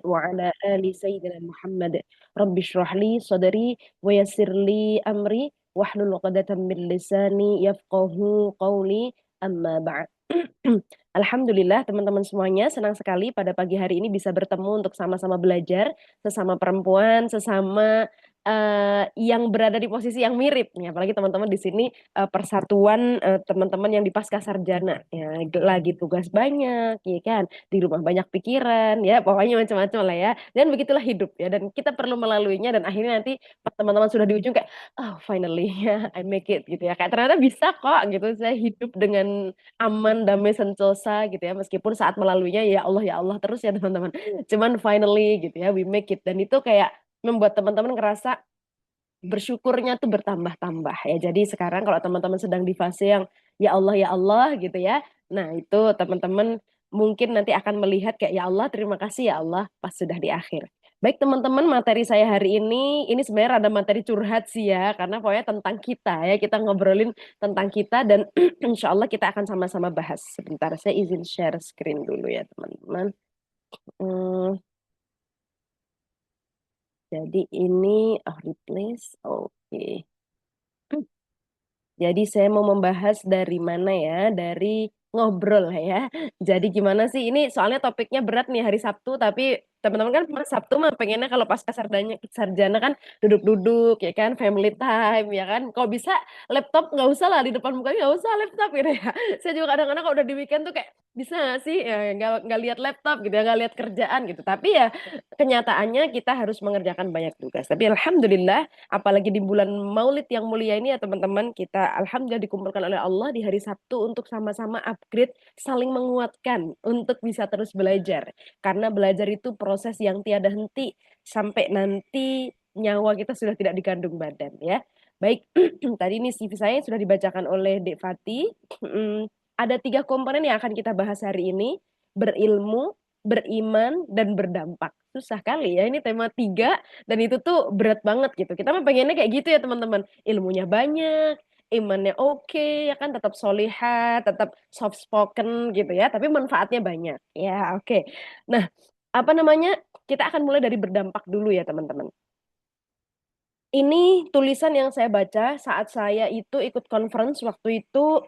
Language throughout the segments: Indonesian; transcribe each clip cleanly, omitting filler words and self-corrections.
wa ala ali sayyidina Muhammad. Rabbi shrah li sadri wa yassir li amri wahlul 'uqdatam min lisani yafqahu qawli amma ba'd. Alhamdulillah teman-teman semuanya senang sekali pada pagi hari ini bisa bertemu untuk sama-sama belajar sesama perempuan, sesama yang berada di posisi yang mirip nih. Apalagi teman-teman di sini persatuan teman-teman yang di pasca sarjana ya lagi tugas banyak ya kan, di rumah banyak pikiran ya, pokoknya macam-macam lah ya. Dan begitulah hidup ya, dan kita perlu melaluinya, dan akhirnya nanti pas teman-teman sudah di ujung kayak oh finally ya I make it gitu ya, kayak ternyata bisa kok gitu saya hidup dengan aman, damai, sentosa gitu ya, meskipun saat melaluinya ya Allah terus ya teman-teman. Cuman finally gitu ya we make it, dan itu kayak membuat teman-teman ngerasa bersyukurnya tuh bertambah-tambah ya. Jadi sekarang kalau teman-teman sedang di fase yang ya Allah gitu ya. Nah, itu teman-teman mungkin nanti akan melihat kayak ya Allah terima kasih ya Allah pas sudah di akhir. Baik teman-teman, materi saya hari ini sebenarnya ada materi curhat sih ya, karena pokoknya tentang kita ya, kita ngobrolin tentang kita, dan insya Allah kita akan sama-sama bahas. Sebentar, saya izin share screen dulu ya teman-teman. Hmm, jadi ini, replace, oke. Jadi saya mau membahas dari mana ya? Dari ngobrol ya. Jadi gimana sih? Ini soalnya topiknya berat nih hari Sabtu, tapi teman-teman kan pas Sabtu mah pengennya kalau pas sarjana kan duduk-duduk ya kan, family time ya kan. Kalau bisa laptop nggak usah lah di depan mukanya, nggak usah laptop gitu ya. Saya juga kadang-kadang kalau udah di weekend tuh kayak bisa nggak sih ya nggak lihat laptop gitu ya, nggak lihat kerjaan gitu. Tapi ya kenyataannya kita harus mengerjakan banyak tugas. Tapi alhamdulillah, apalagi di bulan Maulid yang mulia ini ya teman-teman, kita alhamdulillah dikumpulkan oleh Allah di hari Sabtu untuk sama-sama upgrade, saling menguatkan untuk bisa terus belajar. Karena belajar itu proses yang tiada henti sampai nanti nyawa kita sudah tidak dikandung badan ya. Baik, tadi ini CV saya sudah dibacakan oleh Dek Fati. Ada 3 komponen yang akan kita bahas hari ini: berilmu, beriman, dan berdampak. Susah kali ya, ini tema 3, dan itu tuh berat banget gitu. Kita mah pengennya kayak gitu ya teman-teman. Ilmunya banyak, imannya oke, ya kan, tetap solihah, tetap soft spoken gitu ya, tapi manfaatnya banyak. Ya, oke. Nah, apa namanya? Kita akan mulai dari berdampak dulu ya teman-teman. Ini tulisan yang saya baca saat saya itu ikut conference waktu itu,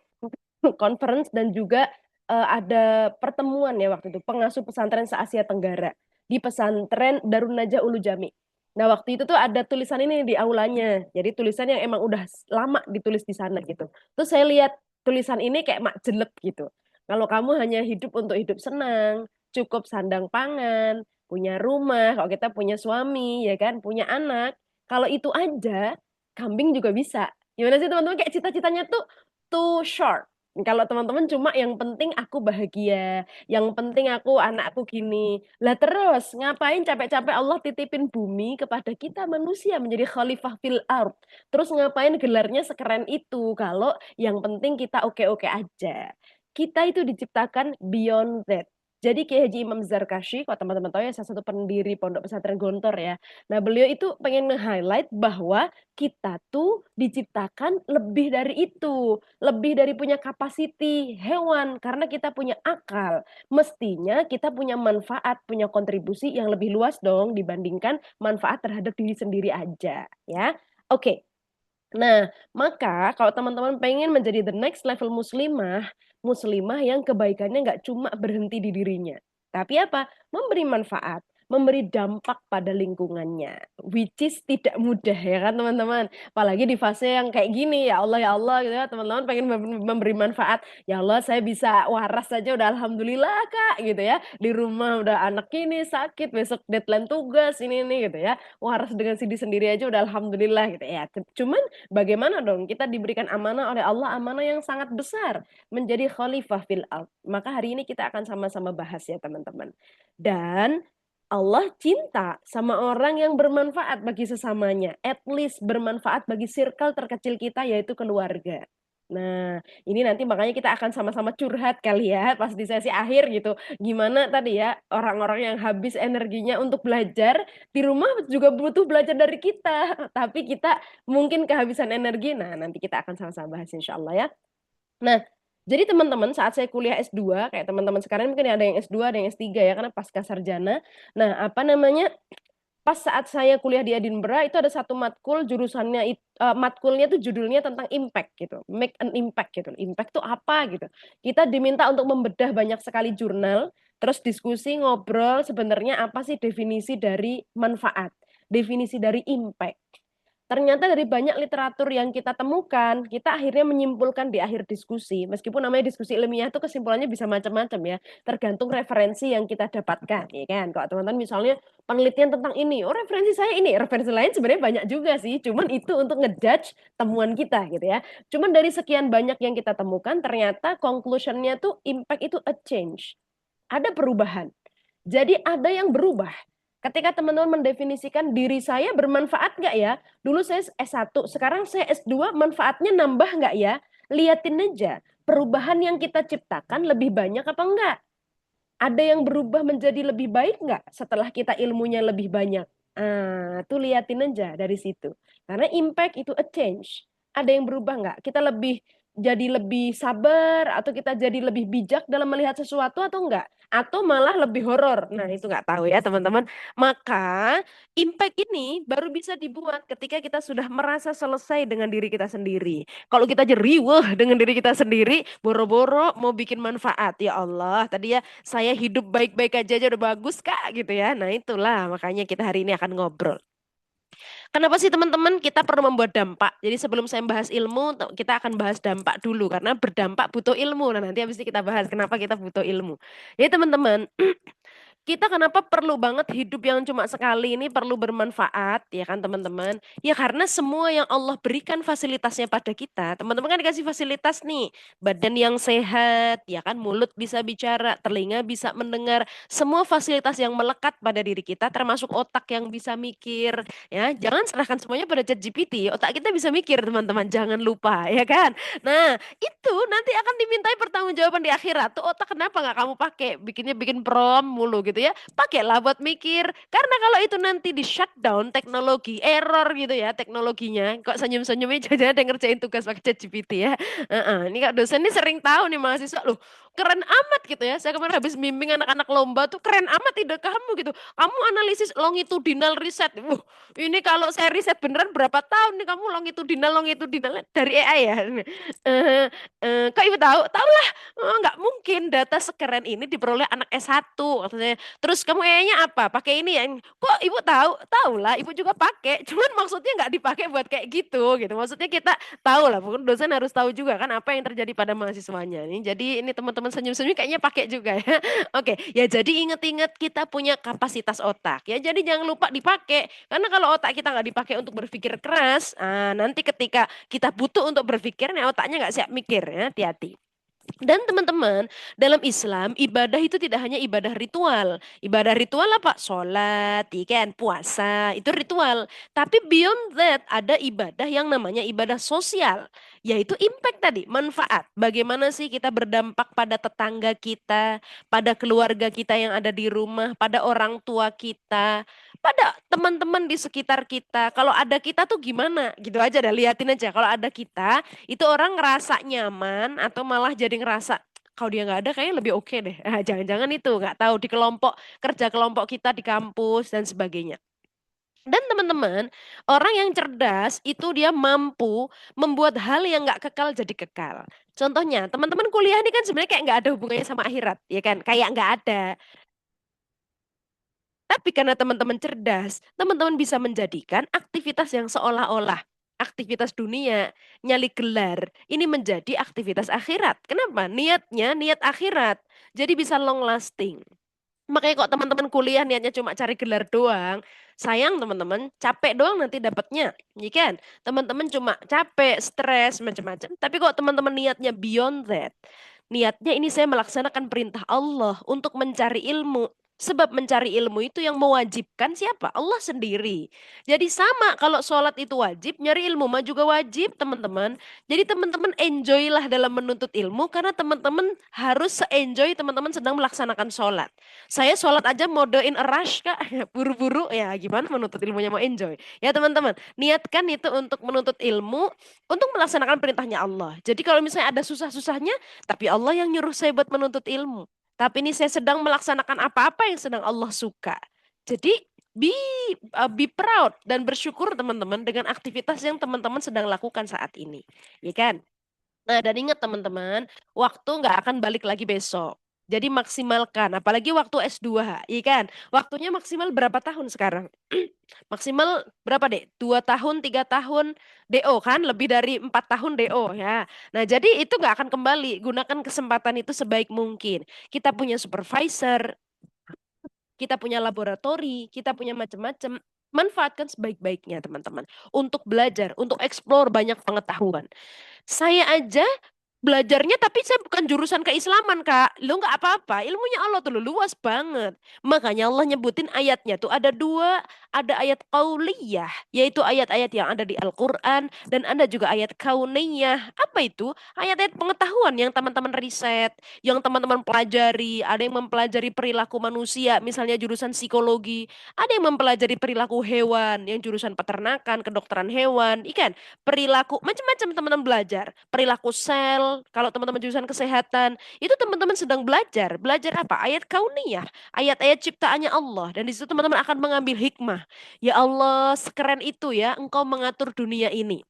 conference dan juga ada pertemuan ya waktu itu pengasuh pesantren se-Asia Tenggara di pesantren Darun Najah Ulu Jami. Nah, waktu itu tuh ada tulisan ini di aulanya. Jadi tulisan yang emang udah lama ditulis di sana gitu. Terus saya lihat tulisan ini kayak mak jelek gitu. Kalau kamu hanya hidup untuk hidup senang, cukup sandang pangan, punya rumah, kalau kita punya suami ya kan, punya anak, kalau itu aja kambing juga bisa. Gimana sih teman-teman, kayak cita-citanya tuh too short. Kalau teman-teman cuma yang penting aku bahagia, yang penting aku anakku gini. Lah terus ngapain capek-capek Allah titipin bumi kepada kita manusia menjadi khalifah fil ard. Terus ngapain gelarnya sekeren itu kalau yang penting kita oke-oke aja. Kita itu diciptakan beyond that. Jadi Kiai Haji Imam Zarkashi, kalau teman-teman tahu ya, salah satu pendiri Pondok Pesantren Gontor ya. Nah, beliau itu pengen nge-highlight bahwa kita tuh diciptakan lebih dari itu, lebih dari punya capacity hewan, karena kita punya akal. Mestinya kita punya manfaat, punya kontribusi yang lebih luas dong dibandingkan manfaat terhadap diri sendiri aja, ya. Oke. Nah, maka kalau teman-teman pengen menjadi the next level muslimah, muslimah yang kebaikannya nggak cuma berhenti di dirinya, tapi apa? Memberi manfaat, memberi dampak pada lingkungannya, which is tidak mudah ya kan teman-teman. Apalagi di fase yang kayak gini, ya Allah gitu ya, teman-teman pengen memberi manfaat. Ya Allah, saya bisa waras saja udah alhamdulillah Kak gitu ya. Di rumah udah anak ini sakit, besok deadline tugas ini gitu ya. Waras dengan diri sendiri aja udah alhamdulillah gitu ya. Cuman bagaimana dong kita diberikan amanah oleh Allah, amanah yang sangat besar, menjadi khalifah fil ard. Maka hari ini kita akan sama-sama bahas ya teman-teman. Dan Allah cinta sama orang yang bermanfaat bagi sesamanya, at least bermanfaat bagi circle terkecil kita yaitu keluarga. Nah, ini nanti makanya kita akan sama-sama curhat kali ya pas di sesi akhir gitu. Gimana tadi ya orang-orang yang habis energinya untuk belajar, di rumah juga butuh belajar dari kita, tapi kita mungkin kehabisan energi. Nah, nanti kita akan sama-sama bahas insya Allah ya. Nah, Jadi teman-teman saat saya kuliah S2, kayak teman-teman sekarang mungkin ada yang S2, ada yang S3 ya, karena pasca sarjana. Nah, apa namanya, pas saat saya kuliah di Edinburgh itu ada satu matkul jurusannya matkulnya tuh judulnya tentang impact gitu, make an impact gitu. Impact tuh apa gitu. Kita diminta untuk membedah banyak sekali jurnal, terus diskusi ngobrol sebenarnya apa sih definisi dari manfaat, definisi dari impact. Ternyata dari banyak literatur yang kita temukan, kita akhirnya menyimpulkan di akhir diskusi, meskipun namanya diskusi ilmiah itu kesimpulannya bisa macam-macam ya, tergantung referensi yang kita dapatkan, ya kan? Kalau teman-teman misalnya penelitian tentang ini, oh referensi saya ini, referensi lain sebenarnya banyak juga sih, cuman itu untuk ngejudge temuan kita gitu ya. Cuman dari sekian banyak yang kita temukan, ternyata conclusionnya tuh impact itu a change, ada perubahan. Jadi ada yang berubah. Ketika teman-teman mendefinisikan diri saya bermanfaat nggak ya? Dulu saya S1, sekarang saya S2, manfaatnya nambah nggak ya? Liatin aja, perubahan yang kita ciptakan lebih banyak apa enggak? Ada yang berubah menjadi lebih baik nggak setelah kita ilmunya lebih banyak? Tuh liatin aja dari situ. Karena impact itu a change. Ada yang berubah nggak? Kita lebih jadi lebih sabar atau kita jadi lebih bijak dalam melihat sesuatu atau enggak? Atau malah lebih horor. Nah, itu nggak tahu ya, teman-teman. Maka impact ini baru bisa dibuat ketika kita sudah merasa selesai dengan diri kita sendiri. Kalau kita aja riweuh dengan diri kita sendiri, boro-boro mau bikin manfaat. Ya Allah, tadi ya saya hidup baik-baik aja udah bagus Kak gitu ya. Nah, itulah makanya kita hari ini akan ngobrol. Kenapa sih teman-teman kita perlu membuat dampak? Jadi sebelum saya bahas ilmu, kita akan bahas dampak dulu karena berdampak butuh ilmu. Nah, nanti habis ini kita bahas kenapa kita butuh ilmu. Jadi teman-teman, kita kenapa perlu banget hidup yang cuma sekali ini perlu bermanfaat, ya kan teman-teman? Ya karena semua yang Allah berikan fasilitasnya pada kita, teman-teman kan dikasih fasilitas nih, badan yang sehat, ya kan, mulut bisa bicara, telinga bisa mendengar, semua fasilitas yang melekat pada diri kita, termasuk otak yang bisa mikir, ya. Jangan serahkan semuanya pada ChatGPT, otak kita bisa mikir teman-teman, jangan lupa, ya kan? Nah, itu nanti akan dimintai pertanggungjawaban di akhirat. Tuh otak kenapa nggak kamu pakai? Bikin prom mulu gitu ya. Pakailah buat mikir. Karena kalau itu nanti di shutdown teknologi, error gitu ya teknologinya. Kok senyum-senyumnya jangan ada yang ngerjain tugas pakai ChatGPT ya. Ini kak dosen ini sering tahu nih mahasiswa loh. Keren amat gitu ya. Saya kemarin habis bimbing anak-anak lomba tuh keren amat ide kamu gitu. Kamu analisis longitudinal riset. Ini kalau saya riset beneran berapa tahun nih kamu longitudinal dari AI ya. Kok ibu tahu? Tahu lah, nggak mungkin data sekeren ini diperoleh anak S1. Maksudnya. Terus kamu AI-nya apa? Pakai ini ya. Kok ibu tahu? Tahu lah, ibu juga pakai. Cuman maksudnya nggak dipakai buat kayak gitu. Maksudnya kita tahu lah, pokoknya dosen harus tahu juga kan apa yang terjadi pada mahasiswanya. Ini jadi ini teman-teman senyum-senyum kayaknya pakai juga ya. Oke, ya jadi inget-inget kita punya kapasitas otak. Ya jadi jangan lupa dipakai. Karena kalau otak kita nggak dipakai untuk berpikir keras, nanti ketika kita butuh untuk berpikir, nih otaknya nggak siap mikir ya, hati-hati. Dan teman-teman, dalam Islam ibadah itu tidak hanya ibadah ritual. Ibadah ritual apa? Sholat, ya kan? Puasa, itu ritual. Tapi beyond that ada ibadah yang namanya ibadah sosial. Yaitu impact tadi, manfaat. Bagaimana sih kita berdampak pada tetangga kita, pada keluarga kita yang ada di rumah, pada orang tua kita, pada teman-teman di sekitar kita. Kalau ada kita tuh gimana? Gitu aja dah, liatin aja. Kalau ada kita, itu orang ngerasa nyaman atau malah jadi ngerasa kalau dia nggak ada kayaknya lebih oke deh. Jangan-jangan itu nggak tahu di kelompok kerja kelompok kita di kampus dan sebagainya. Dan teman-teman, orang yang cerdas itu dia mampu membuat hal yang nggak kekal jadi kekal. Contohnya, teman-teman kuliah ini kan sebenarnya kayak nggak ada hubungannya sama akhirat, ya kan? Kayak nggak ada. Tapi karena teman-teman cerdas, teman-teman bisa menjadikan aktivitas yang seolah-olah aktivitas dunia, nyali gelar, ini menjadi aktivitas akhirat. Kenapa? Niatnya niat akhirat. Jadi bisa long lasting. Makanya kok teman-teman kuliah niatnya cuma cari gelar doang, sayang teman-teman, capek doang nanti dapatnya, ya kan? Teman-teman cuma capek, stres, macam-macam. Tapi kok teman-teman niatnya beyond that, niatnya ini saya melaksanakan perintah Allah untuk mencari ilmu. Sebab mencari ilmu itu yang mewajibkan siapa? Allah sendiri. Jadi sama kalau sholat itu wajib, nyari ilmu mah juga wajib teman-teman. Jadi teman-teman enjoy lah dalam menuntut ilmu karena teman-teman harus se-enjoy teman-teman sedang melaksanakan sholat. Saya sholat aja mode in a rush kak, buru-buru ya gimana menuntut ilmunya mau enjoy. Ya teman-teman, niatkan itu untuk menuntut ilmu, untuk melaksanakan perintahnya Allah. Jadi kalau misalnya ada susah-susahnya, tapi Allah yang nyuruh saya buat menuntut ilmu. Tapi ini saya sedang melaksanakan apa-apa yang sedang Allah suka. Jadi be proud dan bersyukur teman-teman dengan aktivitas yang teman-teman sedang lakukan saat ini. Ya kan? Nah, dan ingat teman-teman, waktu nggak akan balik lagi besok. Jadi maksimalkan, apalagi waktu S2, iya kan? Waktunya maksimal berapa tahun sekarang? Maksimal berapa deh? 2 tahun, 3 tahun DO kan? Lebih dari 4 tahun DO ya. Nah, jadi itu nggak akan kembali. Gunakan kesempatan itu sebaik mungkin. Kita punya supervisor, kita punya laboratori, kita punya macam-macam. Manfaatkan sebaik-baiknya teman-teman. Untuk belajar, untuk explore banyak pengetahuan. Saya aja belajarnya tapi saya bukan jurusan keislaman Kak. Lo nggak apa-apa, ilmunya Allah tuh lo luas banget. Makanya Allah nyebutin ayatnya tuh ada dua, ada ayat qauliyah, yaitu ayat-ayat yang ada di Al-Quran, dan ada juga ayat kauniyah. Apa itu? Ayat-ayat pengetahuan yang teman-teman riset, yang teman-teman pelajari. Ada yang mempelajari perilaku manusia, misalnya jurusan psikologi. Ada yang mempelajari perilaku hewan, yang jurusan peternakan, kedokteran hewan. Ikan, perilaku macam-macam teman-teman belajar, perilaku sel, kalau teman-teman jurusan kesehatan itu teman-teman sedang belajar apa? Ayat kauniyah, ayat-ayat ciptaannya Allah, dan di situ teman-teman akan mengambil hikmah. Ya Allah, sekeren itu ya engkau mengatur dunia ini.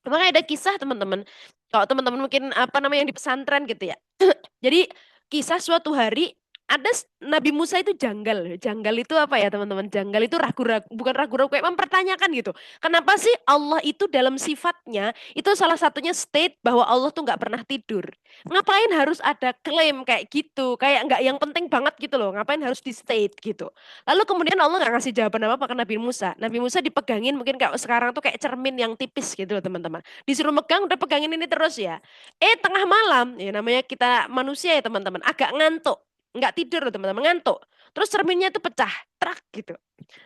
Makanya ada kisah teman-teman, kalau teman-teman mungkin apa namanya yang di pesantren gitu ya. Jadi kisah suatu hari ada Nabi Musa itu janggal. Janggal itu apa ya teman-teman? Janggal itu ragu-ragu, bukan ragu-ragu kayak mempertanyakan gitu. Kenapa sih Allah itu dalam sifatnya itu salah satunya state bahwa Allah tuh nggak pernah tidur. Ngapain harus ada klaim kayak gitu? Kayak nggak yang penting banget gitu loh. Ngapain harus di state gitu? Lalu kemudian Allah nggak ngasih jawaban apa-apa ke Nabi Musa. Nabi Musa dipegangin mungkin kayak sekarang tuh kayak cermin yang tipis gitu loh teman-teman. Disuruh megang udah pegangin ini terus ya. Tengah malam, ya namanya kita manusia ya teman-teman, agak ngantuk. Nggak tidur loh teman-teman, ngantuk. Terus cerminnya itu pecah, trak gitu.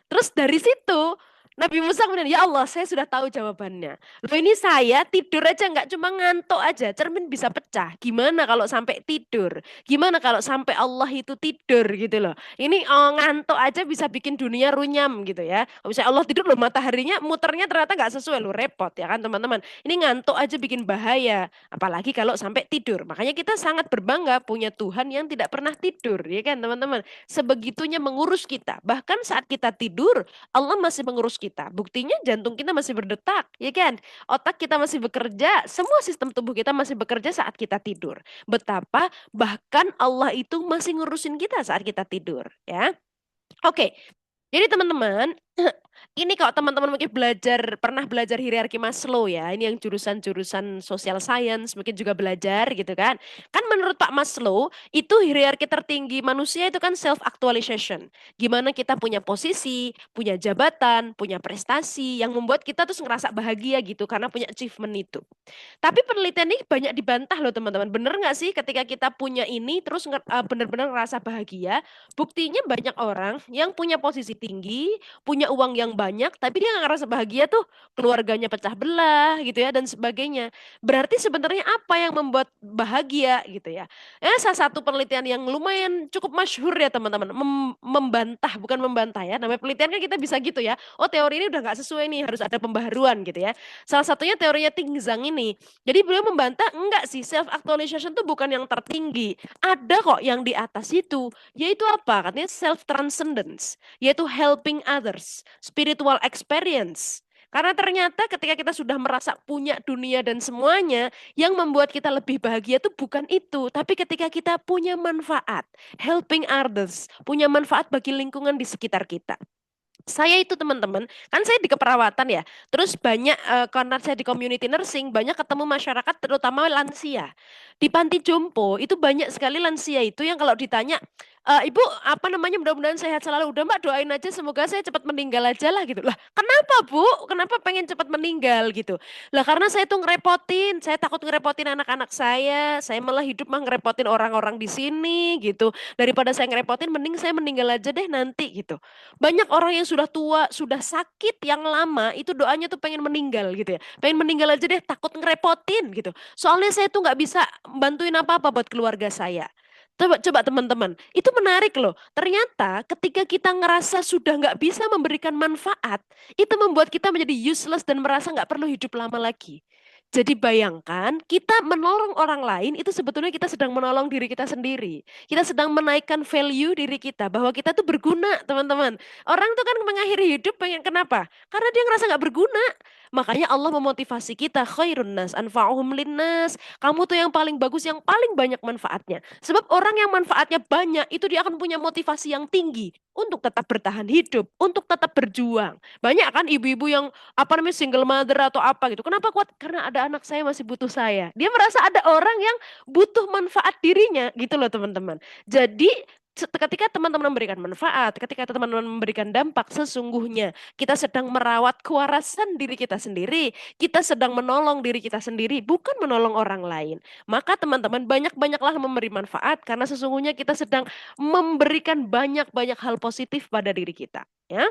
Terus dari situ Nabi Musa kemudian, ya Allah saya sudah tahu jawabannya. Loh ini saya tidur aja nggak cuma ngantuk aja, cermin bisa pecah. Gimana kalau sampai tidur? Gimana kalau sampai Allah itu tidur gitu loh. Ini ngantuk aja bisa bikin dunia runyam gitu ya. Kalau misalnya Allah tidur loh mataharinya muternya ternyata nggak sesuai loh, repot ya kan teman-teman. Ini ngantuk aja bikin bahaya. Apalagi kalau sampai tidur. Makanya kita sangat berbangga punya Tuhan yang tidak pernah tidur ya kan teman-teman. Sebegitunya mengurus kita. Bahkan saat kita tidur Allah masih mengurus kita. Buktinya jantung kita masih berdetak, ya kan? Otak kita masih bekerja, semua sistem tubuh kita masih bekerja saat kita tidur. Betapa bahkan Allah itu masih ngurusin kita saat kita tidur, ya. Oke, jadi teman-teman, ini kalau teman-teman mungkin pernah belajar hierarki Maslow ya, ini yang jurusan-jurusan social science mungkin juga belajar gitu kan. Kan menurut Pak Maslow, itu hierarki tertinggi manusia itu kan self actualization. Gimana kita punya posisi, punya jabatan, punya prestasi yang membuat kita tuh ngerasa bahagia gitu karena punya achievement itu. Tapi penelitian ini banyak dibantah loh teman-teman. Bener nggak sih ketika kita punya ini terus bener-bener ngerasa bahagia? Buktinya banyak orang yang punya posisi tinggi, punya uang yang banyak, tapi dia nggak ngerasa bahagia tuh. Keluarganya pecah belah gitu ya dan sebagainya. Berarti sebenarnya apa yang membuat bahagia gitu ya? Salah satu penelitian yang lumayan cukup masyhur ya teman-teman. Membantah, bukan membantah ya. Namanya penelitian kan kita bisa gitu ya. Oh teori ini udah nggak sesuai nih, harus ada pembaharuan gitu ya. Salah satunya teorinya Ting Zhang ini. Jadi beliau membantah enggak sih self actualization itu bukan yang tertinggi. Ada kok yang di atas itu. Yaitu apa? Katanya self transcendence, yaitu helping others, spiritual experience. Karena ternyata ketika kita sudah merasa punya dunia dan semuanya, yang membuat kita lebih bahagia itu bukan itu, tapi ketika kita punya manfaat, helping others, punya manfaat bagi lingkungan di sekitar kita. Saya itu teman-teman, kan saya di keperawatan ya, terus banyak karena saya di community nursing, banyak ketemu masyarakat terutama lansia. Di panti jompo itu banyak sekali lansia itu yang kalau ditanya, Ibu apa namanya mudah-mudahan sehat selalu. Udah Mbak doain aja semoga saya cepat meninggal aja lah gitu. Lah kenapa Bu? Kenapa pengen cepat meninggal gitu? Lah karena saya tuh ngerepotin. Saya takut ngerepotin anak-anak saya. Saya malah hidup mah ngerepotin orang-orang di sini gitu. Daripada saya ngerepotin mending saya meninggal aja deh nanti gitu. Banyak orang yang sudah tua, sudah sakit yang lama itu doanya tuh pengen meninggal gitu ya. Pengen meninggal aja deh takut ngerepotin gitu. Soalnya saya tuh nggak bisa bantuin apa-apa buat keluarga saya. Coba, coba teman-teman, itu menarik loh. Ternyata ketika kita ngerasa sudah nggak bisa memberikan manfaat, itu membuat kita menjadi useless dan merasa nggak perlu hidup lama lagi. Jadi bayangkan kita menolong orang lain itu sebetulnya kita sedang menolong diri kita sendiri. Kita sedang menaikkan value diri kita bahwa kita tuh berguna teman-teman. Orang tuh kan mengakhiri hidup pengen kenapa? Karena dia ngerasa nggak berguna. Makanya Allah memotivasi kita khairun nas anfa'uhum linnas. Kamu tuh yang paling bagus, yang paling banyak manfaatnya. Sebab orang yang manfaatnya banyak itu dia akan punya motivasi yang tinggi untuk tetap bertahan hidup, untuk tetap berjuang. Banyak kan ibu-ibu yang apa namanya single mother atau apa gitu. Kenapa kuat? Karena ada anak saya masih butuh saya. Dia merasa ada orang yang butuh manfaat dirinya gitu loh teman-teman. Jadi ketika teman-teman memberikan manfaat, ketika teman-teman memberikan dampak, sesungguhnya kita sedang merawat kewarasan diri kita sendiri, kita sedang menolong diri kita sendiri, bukan menolong orang lain. Maka teman-teman banyak-banyaklah memberi manfaat karena sesungguhnya kita sedang memberikan banyak-banyak hal positif pada diri kita. Ya,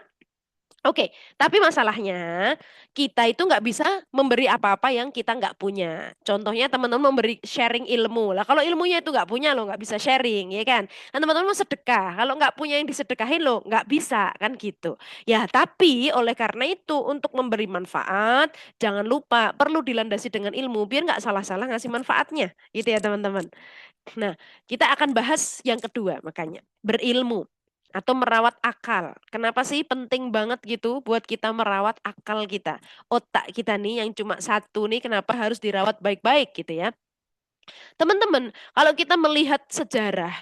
oke, tapi masalahnya kita itu nggak bisa memberi apa-apa yang kita nggak punya. Contohnya teman-teman memberi sharing ilmu. Lah kalau ilmunya itu nggak punya lo nggak bisa sharing, ya kan? Dan teman-teman mau sedekah. Kalau nggak punya yang disedekahin lo nggak bisa kan gitu. Ya tapi oleh karena itu untuk memberi manfaat jangan lupa perlu dilandasi dengan ilmu biar nggak salah-salah ngasih manfaatnya, gitu ya teman-teman. Nah, kita akan bahas yang kedua makanya, berilmu atau merawat akal. Kenapa sih penting banget gitu buat kita merawat akal kita? Otak kita nih yang cuma satu nih kenapa harus dirawat baik-baik gitu ya? Teman-teman, kalau kita melihat sejarah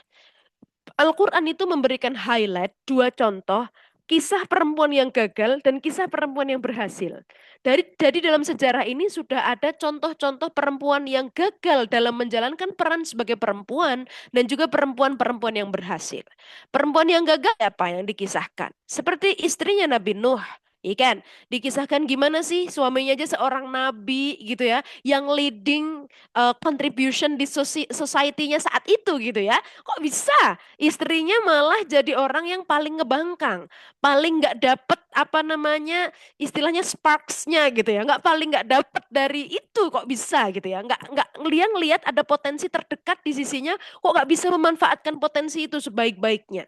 Al-Quran itu memberikan highlight dua contoh kisah perempuan yang gagal dan kisah perempuan yang berhasil. Jadi dalam sejarah ini sudah ada contoh-contoh perempuan yang gagal dalam menjalankan peran sebagai perempuan dan juga perempuan-perempuan yang berhasil. Perempuan yang gagal apa yang dikisahkan? Seperti istrinya Nabi Nuh. Ikan, dikisahkan gimana sih suaminya aja seorang nabi gitu ya, yang leading contribution di society-nya saat itu gitu ya. Kok bisa? Istrinya malah jadi orang yang paling ngebangkang, paling nggak dapet apa namanya istilahnya sparks-nya gitu ya, nggak dapet dari itu kok bisa gitu ya, nggak ngeliat ada potensi terdekat di sisinya, kok nggak bisa memanfaatkan potensi itu sebaik-baiknya.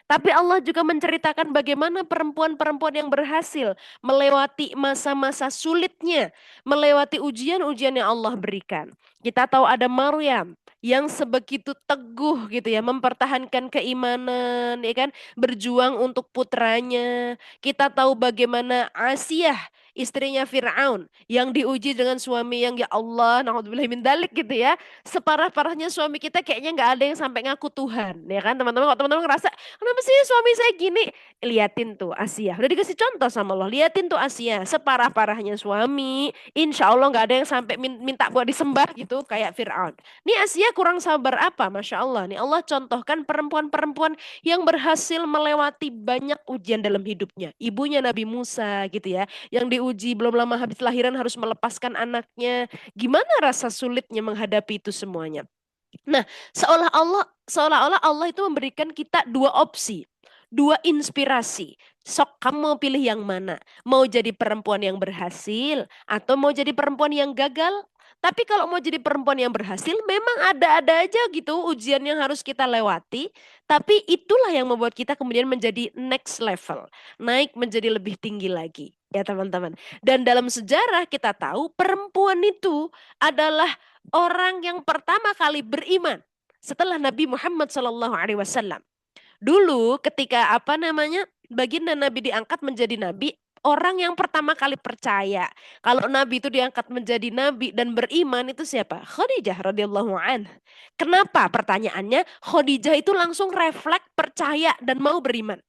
Tapi Allah juga menceritakan bagaimana perempuan-perempuan yang berhasil melewati masa-masa sulitnya, melewati ujian-ujian yang Allah berikan. Kita tahu ada Maryam yang sebegitu teguh gitu ya, mempertahankan keimanan, ya kan, berjuang untuk putranya. Kita tahu bagaimana Asiyah, istrinya Fir'aun, yang diuji dengan suami yang ya Allah, naudzubillah min dalik gitu ya. Separah-parahnya suami kita kayaknya nggak ada yang sampai ngaku Tuhan, ya kan teman-teman? Kalau teman-teman ngerasa kenapa sih suami saya gini? Liatin tuh Asia. Udah dikasih contoh sama Allah. Liatin tuh Asia. Separah-parahnya suami. Insya Allah nggak ada yang sampai minta buat disembah gitu kayak Fir'aun. Nih Asia kurang sabar apa? Masya Allah. Nih Allah contohkan perempuan-perempuan yang berhasil melewati banyak ujian dalam hidupnya. Ibunya Nabi Musa gitu ya. Yang diuji belum lama habis lahiran harus melepaskan anaknya. Gimana rasa sulitnya menghadapi itu semuanya? Nah, seolah-olah Allah itu memberikan kita dua opsi, dua inspirasi. Sok kamu mau pilih yang mana? Mau jadi perempuan yang berhasil atau mau jadi perempuan yang gagal? Tapi kalau mau jadi perempuan yang berhasil, memang ada-ada aja gitu ujian yang harus kita lewati. Tapi itulah yang membuat kita kemudian menjadi next level, naik menjadi lebih tinggi lagi, ya teman-teman. Dan dalam sejarah kita tahu perempuan itu adalah orang yang pertama kali beriman setelah Nabi Muhammad SAW. Dulu ketika apa namanya baginda Nabi diangkat menjadi nabi, orang yang pertama kali percaya kalau Nabi itu diangkat menjadi nabi dan beriman itu siapa? Khadijah radhiyallahu an. Kenapa? Pertanyaannya Khadijah itu langsung refleks percaya dan mau beriman.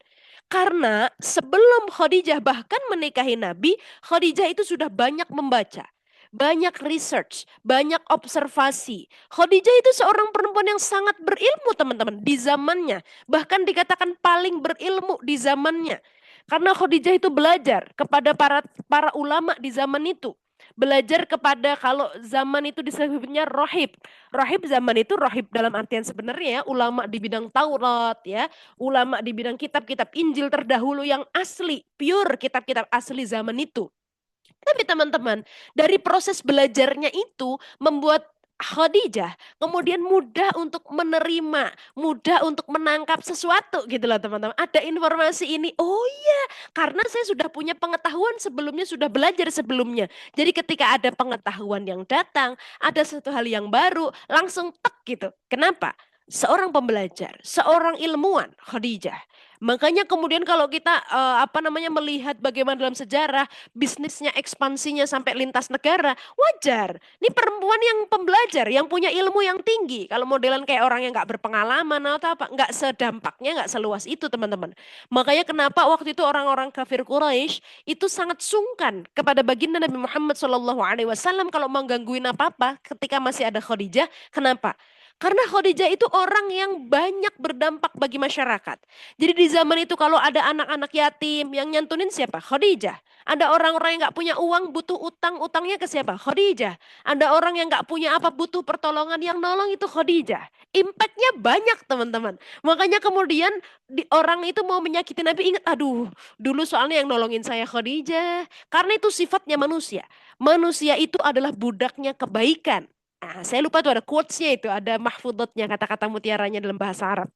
Karena sebelum Khadijah bahkan menikahi Nabi, Khadijah itu sudah banyak membaca, banyak research, banyak observasi. Khadijah itu seorang perempuan yang sangat berilmu, teman-teman, di zamannya. Bahkan dikatakan paling berilmu di zamannya. Karena Khadijah itu belajar kepada para para ulama di zaman itu. Belajar kepada, kalau zaman itu disebutnya rohib. Rohib zaman itu, rohib dalam artian sebenarnya ya, ulama di bidang Taurat ya, ulama di bidang kitab-kitab Injil terdahulu yang asli, pure kitab-kitab asli zaman itu. Tapi teman-teman, dari proses belajarnya itu membuat Khadijah kemudian mudah untuk menerima, mudah untuk menangkap sesuatu gitu loh teman-teman. Ada informasi ini, oh iya, karena saya sudah punya pengetahuan sebelumnya, sudah belajar sebelumnya. Jadi ketika ada pengetahuan yang datang, ada satu hal yang baru, langsung tek gitu. Kenapa? Seorang pembelajar, seorang ilmuwan, Khadijah. Makanya kemudian kalau kita melihat bagaimana dalam sejarah bisnisnya, ekspansinya sampai lintas negara, wajar. Ini perempuan yang pembelajar, yang punya ilmu yang tinggi. Kalau modelan kayak orang yang nggak berpengalaman atau apa, nggak sedampaknya, nggak seluas itu teman-teman. Makanya kenapa waktu itu orang-orang kafir Quraisy itu sangat sungkan kepada baginda Nabi Muhammad SAW kalau mau gangguin apa-apa ketika masih ada Khadijah. Kenapa? Karena Khadijah itu orang yang banyak berdampak bagi masyarakat. Jadi di zaman itu kalau ada anak-anak yatim yang nyantunin siapa? Khadijah. Ada orang-orang yang nggak punya uang, butuh utang, utangnya ke siapa? Khadijah. Ada orang yang nggak punya apa, butuh pertolongan, yang nolong itu Khadijah. Impactnya banyak teman-teman. Makanya kemudian orang itu mau menyakiti Nabi, ingat, aduh, dulu soalnya yang nolongin saya Khadijah. Karena itu sifatnya manusia. Manusia itu adalah budaknya kebaikan. Nah, saya lupa tuh ada quotes-nya itu, ada mahfudotnya, kata-kata mutiaranya dalam bahasa Arab.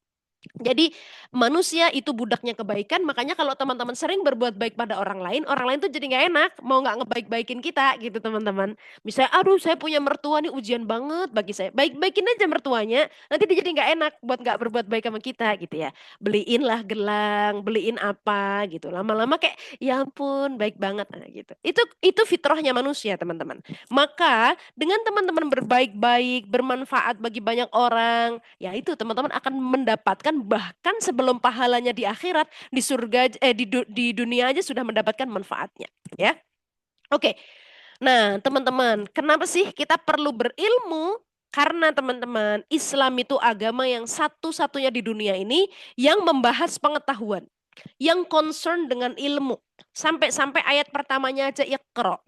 Jadi manusia itu budaknya kebaikan, makanya kalau teman-teman sering berbuat baik pada orang lain tuh jadi nggak enak, mau nggak ngebaik-baikin kita gitu teman-teman. Misalnya, aduh saya punya mertua nih ujian banget bagi saya, baik-baikin aja mertuanya, nanti dia jadi nggak enak buat nggak berbuat baik sama kita gitu ya. Beliin lah gelang, beliin apa gitu, lama-lama kayak ya ampun baik banget nah, gitu. Itu fitrahnya manusia teman-teman. Maka dengan teman-teman berbaik-baik, bermanfaat bagi banyak orang, ya itu teman-teman akan mendapatkan bahkan sebelum pahalanya di akhirat, di surga, di dunia aja sudah mendapatkan manfaatnya, ya. Oke. Nah, teman-teman, kenapa sih kita perlu berilmu? Karena teman-teman, Islam itu agama yang satu-satunya di dunia ini yang membahas pengetahuan, yang concern dengan ilmu. Sampai-sampai ayat pertamanya aja Iqra.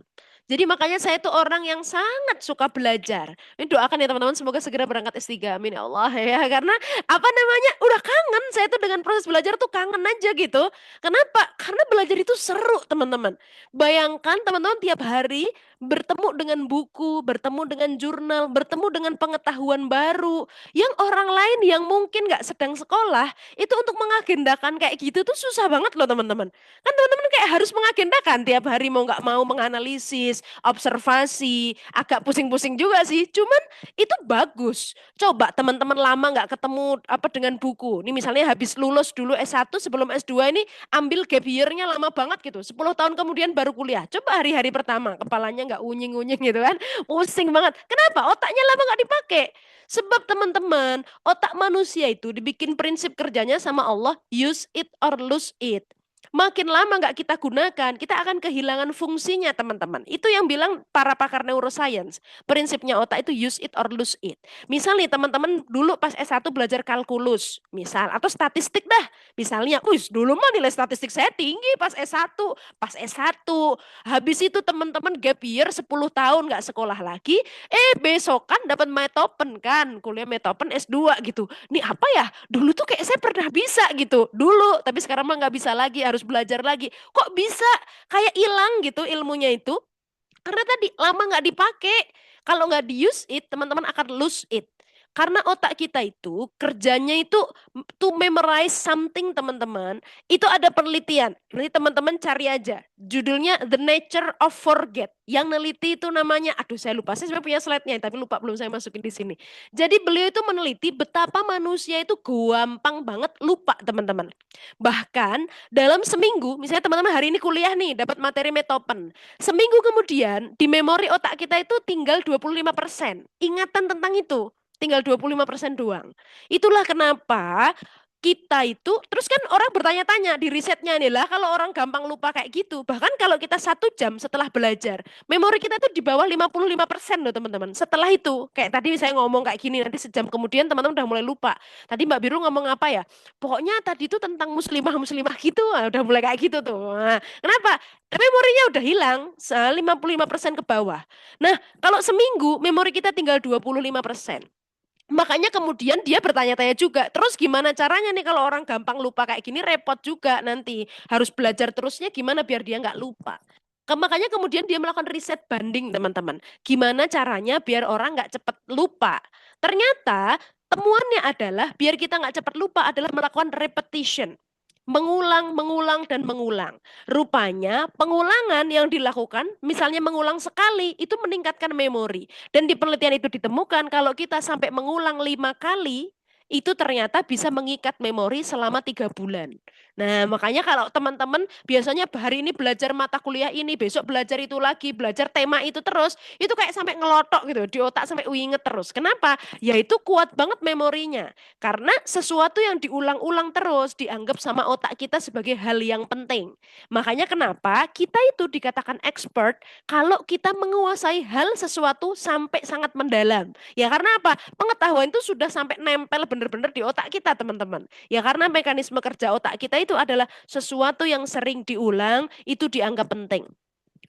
Jadi makanya saya tuh orang yang sangat suka belajar. Ini doakan ya teman-teman, semoga segera berangkat S3. Amin ya Allah ya. Karena apa namanya, udah kangen. Saya tuh dengan proses belajar tuh kangen aja gitu. Kenapa? Karena belajar itu seru teman-teman. Bayangkan teman-teman tiap hari bertemu dengan buku, bertemu dengan jurnal, bertemu dengan pengetahuan baru. Yang orang lain yang mungkin nggak sedang sekolah, itu untuk mengagendakan kayak gitu tuh susah banget loh teman-teman. Kan teman-teman kayak harus mengagendakan tiap hari mau nggak mau menganalisis, observasi, agak pusing-pusing juga sih. Cuman itu bagus. Coba teman-teman lama nggak ketemu apa dengan buku. Ini misalnya habis lulus dulu S1 sebelum S2 ini ambil gap year-nya lama banget gitu. 10 tahun kemudian baru kuliah. Coba hari-hari pertama kepalanya nggak unying-unying gitu kan. Pusing banget. Kenapa? Otaknya lama nggak dipakai. Sebab teman-teman, otak manusia itu dibikin prinsip kerjanya sama Allah, use it or lose it. Makin lama nggak kita gunakan, kita akan kehilangan fungsinya teman-teman. Itu yang bilang para pakar neuroscience. Prinsipnya otak itu use it or lose it. Misal nih teman-teman dulu pas S1 belajar kalkulus, misal, atau statistik dah. Misalnya, dulu mah nilai statistik saya tinggi pas S1. Pas S1, habis itu teman-teman gap year 10 tahun nggak sekolah lagi, besokan dapat metopen kan, kuliah metopen S2 gitu. Nih apa ya, dulu tuh kayak saya pernah bisa gitu, dulu, tapi sekarang mah nggak bisa lagi, harus belajar lagi. Kok bisa? Kayak hilang gitu ilmunya itu, karena tadi lama nggak dipakai. Kalau nggak di use it, teman-teman akan lose it. Karena otak kita itu kerjanya itu to memorize something teman-teman. Itu ada penelitian. Nanti teman-teman cari aja. Judulnya The Nature of Forget. Yang neliti itu namanya, aduh saya lupa. Saya sebenarnya punya slide-nya tapi lupa, belum saya masukin di sini. Jadi beliau itu meneliti betapa manusia itu gampang banget lupa teman-teman. Bahkan dalam seminggu, misalnya teman-teman hari ini kuliah nih, dapat materi metopen. Seminggu kemudian, di memori otak kita itu tinggal 25%. Ingatan tentang itu, tinggal 25% doang. Itulah kenapa kita itu, terus kan orang bertanya-tanya di risetnya nih lah, kalau orang gampang lupa kayak gitu, bahkan kalau kita 1 jam setelah belajar, memori kita tuh di bawah 55% loh teman-teman. Setelah itu, kayak tadi saya ngomong kayak gini, nanti sejam kemudian teman-teman udah mulai lupa. Tadi Mbak Biru ngomong apa ya? Pokoknya tadi itu tentang muslimah-muslimah gitu, udah mulai kayak gitu tuh. Nah, kenapa? Memorinya udah hilang, 55% ke bawah. Nah, kalau seminggu, memori kita tinggal 25%. Makanya kemudian dia bertanya-tanya juga, terus gimana caranya nih kalau orang gampang lupa kayak gini, repot juga nanti. Harus belajar terusnya gimana biar dia nggak lupa. Makanya kemudian dia melakukan riset banding teman-teman. Gimana caranya biar orang nggak cepat lupa. Ternyata temuannya adalah biar kita nggak cepat lupa adalah melakukan repetition. Mengulang, mengulang, dan mengulang. Rupanya pengulangan yang dilakukan, misalnya mengulang sekali, itu meningkatkan memori. Dan di penelitian itu ditemukan kalau kita sampai mengulang 5 kali, itu ternyata bisa mengikat memori selama 3 bulan. Nah, makanya kalau teman-teman biasanya hari ini belajar mata kuliah ini, besok belajar itu lagi, belajar tema itu terus, itu kayak sampai ngelotok gitu, di otak sampai inget terus. Kenapa? Ya itu kuat banget memorinya. Karena sesuatu yang diulang-ulang terus dianggap sama otak kita sebagai hal yang penting. Makanya kenapa kita itu dikatakan expert kalau kita menguasai hal sesuatu sampai sangat mendalam. Ya karena apa? Pengetahuan itu sudah sampai nempel benar-benar di otak kita, teman-teman. Ya karena mekanisme kerja otak kita itu adalah sesuatu yang sering diulang, itu dianggap penting.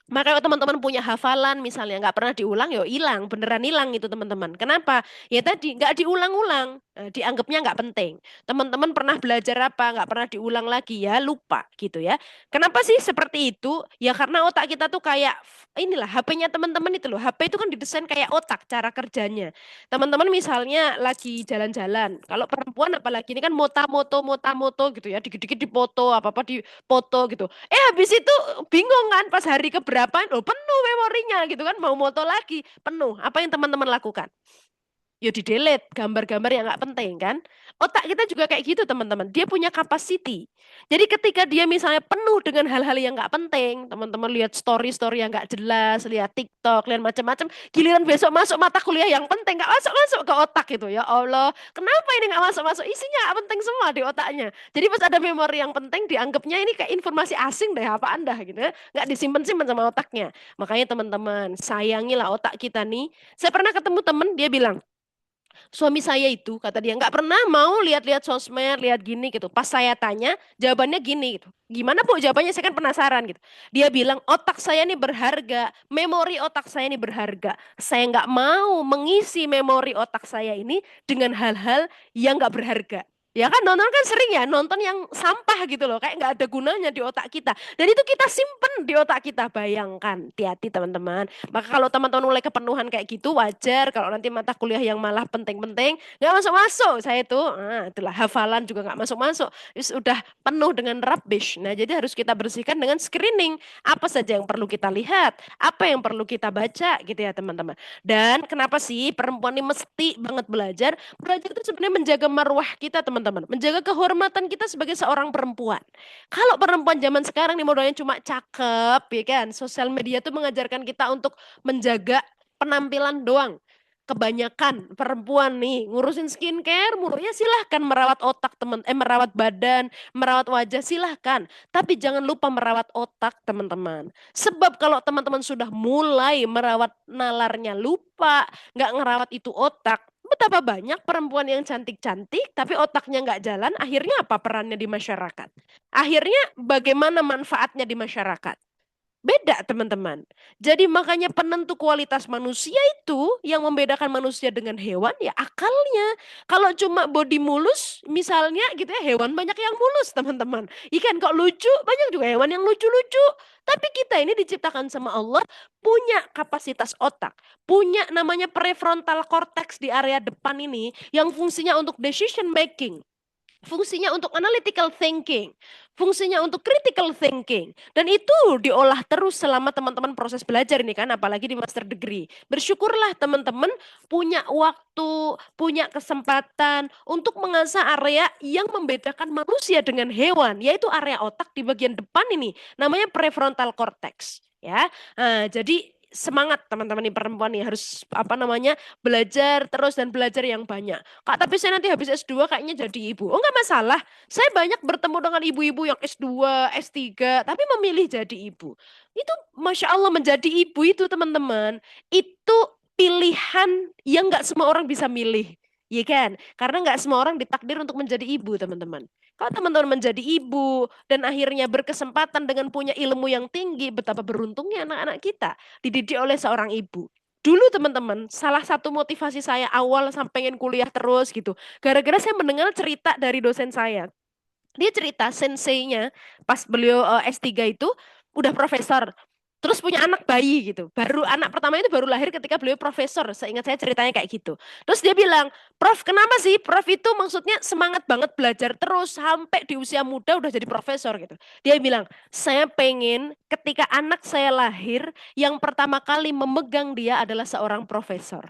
Maka kalau teman-teman punya hafalan misalnya nggak pernah diulang, ya hilang, beneran hilang itu teman-teman. Kenapa? Ya tadi nggak diulang-ulang, dianggapnya nggak penting. Teman-teman pernah belajar apa, nggak pernah diulang lagi ya lupa gitu ya. Kenapa sih seperti itu? Ya karena otak kita tuh kayak inilah HP-nya teman-teman itu loh. HP itu kan didesain kayak otak cara kerjanya. Teman-teman misalnya lagi jalan-jalan, kalau perempuan apalagi ini kan mota-moto gitu ya, dikit-dikit dipoto, apa-apa dipoto gitu. Habis itu bingung kan pas hari keberapa, oh penuh memorinya gitu kan, mau moto lagi, penuh. Apa yang teman-teman lakukan? Ya di delete gambar-gambar yang nggak penting kan. Otak kita juga kayak gitu teman-teman. Dia punya capacity. Jadi ketika dia misalnya penuh dengan hal-hal yang nggak penting, teman-teman lihat story-story yang nggak jelas, lihat TikTok, lihat macam-macam, giliran besok masuk mata kuliah yang penting nggak masuk-masuk ke otak gitu. Ya Allah, kenapa ini nggak masuk-masuk? Isinya nggak penting semua di otaknya. Jadi pas ada memori yang penting dianggapnya ini kayak informasi asing deh apa Anda gitu ya. Nggak disimpan-simpan sama otaknya. Makanya teman-teman, sayangilah otak kita nih. Saya pernah ketemu temen, dia bilang, suami saya itu kata dia nggak pernah mau lihat-lihat sosmed, lihat gini gitu. Pas saya tanya, jawabannya gini gitu. Gimana Bu jawabannya? Saya kan penasaran gitu. Dia bilang otak saya ini berharga, memori otak saya ini berharga. Saya nggak mau mengisi memori otak saya ini dengan hal-hal yang nggak berharga. Ya kan nonton kan sering ya nonton yang sampah gitu loh, kayak nggak ada gunanya di otak kita. Dan itu kita simpen di otak kita. Bayangkan, hati-hati teman-teman. Maka kalau teman-teman mulai kepenuhan kayak gitu wajar kalau nanti mata kuliah yang malah penting-penting nggak masuk-masuk. Saya itu, itulah hafalan juga nggak masuk-masuk. Udah penuh dengan rubbish. Nah, jadi harus kita bersihkan dengan screening. Apa saja yang perlu kita lihat, apa yang perlu kita baca gitu ya teman-teman. Dan kenapa sih perempuan ini mesti banget belajar? Belajar itu sebenarnya menjaga marwah kita teman-teman. Menjaga kehormatan kita sebagai seorang perempuan. Kalau perempuan zaman sekarang nih modalnya cuma cakep, ya kan? Sosial media tuh mengajarkan kita untuk menjaga penampilan doang. Kebanyakan perempuan nih ngurusin skincare mulu ya silahkan merawat otak merawat badan, merawat wajah silahkan. Tapi jangan lupa merawat otak teman-teman. Sebab kalau teman-teman sudah mulai merawat nalarnya lupa, nggak ngerawat itu otak, betapa banyak perempuan yang cantik-cantik tapi otaknya nggak jalan, akhirnya apa perannya di masyarakat? Akhirnya bagaimana manfaatnya di masyarakat? Beda teman-teman. Jadi makanya penentu kualitas manusia itu yang membedakan manusia dengan hewan ya akalnya. Kalau cuma body mulus misalnya gitu ya hewan banyak yang mulus teman-teman. Ikan kok lucu banyak juga hewan yang lucu-lucu. Tapi kita ini diciptakan sama Allah punya kapasitas otak. Punya namanya prefrontal cortex di area depan ini yang fungsinya untuk decision making. Fungsinya untuk analytical thinking, fungsinya untuk critical thinking. Dan itu diolah terus selama teman-teman proses belajar ini kan, apalagi di master degree. Bersyukurlah teman-teman punya waktu, punya kesempatan untuk mengasah area yang membedakan manusia dengan hewan, yaitu area otak di bagian depan ini, namanya prefrontal cortex. Ya, jadi semangat teman-teman nih perempuan nih harus apa namanya belajar terus dan belajar yang banyak. Kak, tapi saya nanti habis S2 kayaknya jadi ibu. Oh, nggak masalah. Saya banyak bertemu dengan ibu-ibu yang S2, S3, tapi memilih jadi ibu. Itu Masya Allah menjadi ibu itu teman-teman, itu pilihan yang nggak semua orang bisa milih. Iya kan? Karena nggak semua orang ditakdir untuk menjadi ibu, teman-teman. Kalau teman-teman menjadi ibu dan akhirnya berkesempatan dengan punya ilmu yang tinggi, betapa beruntungnya anak-anak kita dididik oleh seorang ibu. Dulu teman-teman, salah satu motivasi saya awal sampai pengen kuliah terus gitu. Gara-gara saya mendengar cerita dari dosen saya. Dia cerita senseinya pas beliau S3 itu udah profesor. Terus punya anak bayi gitu. Baru anak pertama itu baru lahir ketika beliau profesor. Seingat saya ceritanya kayak gitu. Terus dia bilang, Prof, kenapa sih? Prof itu maksudnya semangat banget belajar terus sampai di usia muda udah jadi profesor gitu. Dia bilang, saya pengen ketika anak saya lahir, yang pertama kali memegang dia adalah seorang profesor.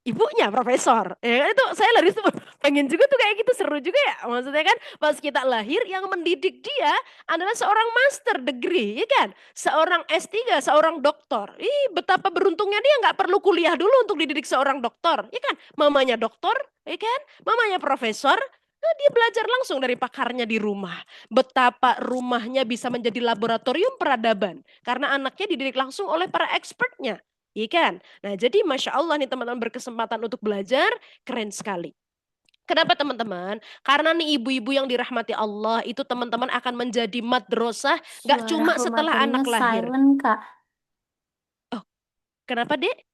Ibunya profesor. Ya kan itu saya lari tuh pengen juga tuh kayak gitu seru juga ya. Maksudnya kan pas kita lahir yang mendidik dia adalah seorang master degree, ya kan? Seorang S3, seorang doktor. Ih, betapa beruntungnya dia nggak perlu kuliah dulu untuk dididik seorang dokter, ya kan? Mamanya dokter, ya kan? Mamanya profesor, nah, dia belajar langsung dari pakarnya di rumah. Betapa rumahnya bisa menjadi laboratorium peradaban karena anaknya dididik langsung oleh para expertnya. Iya kan? Nah, jadi Masya Allah nih teman-teman berkesempatan untuk belajar, keren sekali. Kenapa teman-teman? Karena nih ibu-ibu yang dirahmati Allah itu teman-teman akan menjadi madrasah nggak Suara cuma setelah pematerinya anak lahir. silent, Kak. Oh, kenapa dek?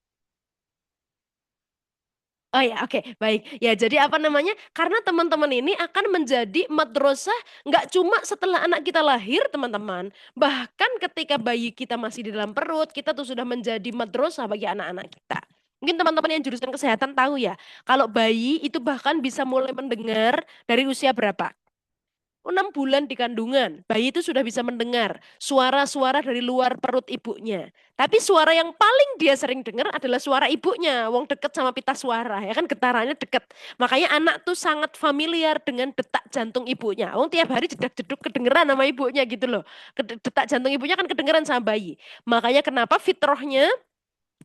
Oh ya, oke, baik. Ya, jadi apa namanya? Karena teman-teman ini akan menjadi madrasah nggak cuma setelah anak kita lahir, teman-teman. Bahkan ketika bayi kita masih di dalam perut, kita tuh sudah menjadi madrasah bagi anak-anak kita. Mungkin teman-teman yang jurusan kesehatan tahu ya, kalau bayi itu bahkan bisa mulai mendengar dari usia berapa? 6 bulan di kandungan, bayi itu sudah bisa mendengar suara-suara dari luar perut ibunya. Tapi suara yang paling dia sering dengar adalah suara ibunya. Wong deket sama pita suara, ya kan getarannya deket. Makanya anak tuh sangat familiar dengan detak jantung ibunya. Wong tiap hari jedak-jeduk kedengeran sama ibunya gitu loh. Detak jantung ibunya kan kedengeran sama bayi. Makanya kenapa fitrahnya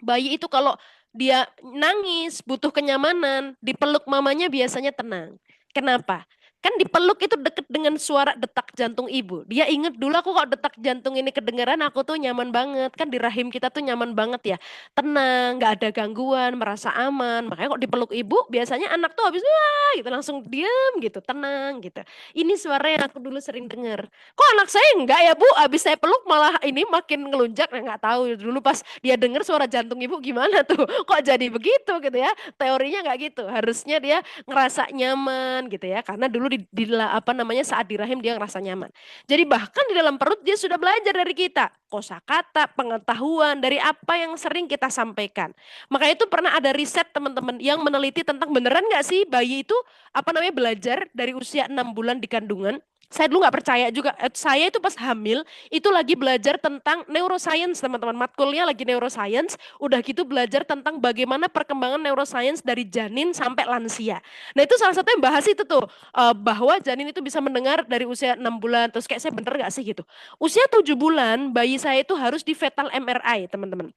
bayi itu kalau dia nangis, butuh kenyamanan, dipeluk mamanya biasanya tenang. Kenapa? Kan dipeluk itu deket dengan suara detak jantung ibu. Dia inget dulu aku kok detak jantung ini kedengeran aku tuh nyaman banget. Kan di rahim kita tuh nyaman banget ya. Tenang, nggak ada gangguan, merasa aman. Makanya kok dipeluk ibu biasanya anak tuh habis wah gitu langsung diam gitu, tenang gitu. Ini suara yang aku dulu sering dengar. Kok anak saya enggak ya Bu? Habis saya peluk malah ini makin ngelunjak. Nah, nggak tahu dulu pas dia dengar suara jantung ibu gimana tuh. Kok jadi begitu gitu ya. Teorinya nggak gitu. Harusnya dia ngerasa nyaman gitu ya. Karena dulu apa namanya saat di rahim dia ngerasa nyaman. Jadi bahkan di dalam perut dia sudah belajar dari kita. Kosakata, pengetahuan dari apa yang sering kita sampaikan. Makanya itu pernah ada riset teman-teman yang meneliti tentang beneran nggak sih bayi itu apa namanya belajar dari usia 6 bulan di kandungan. Saya dulu nggak percaya juga. Saya itu pas hamil itu lagi belajar tentang neuroscience teman-teman. Matkulnya lagi neuroscience. Udah gitu belajar tentang bagaimana perkembangan neuroscience dari janin sampai lansia. Nah itu salah satu yang bahas itu tuh. Bahwa janin itu bisa mendengar dari usia 6 bulan. Terus kayak saya bener gak sih gitu. Usia 7 bulan bayi saya itu harus di fetal MRI teman-teman.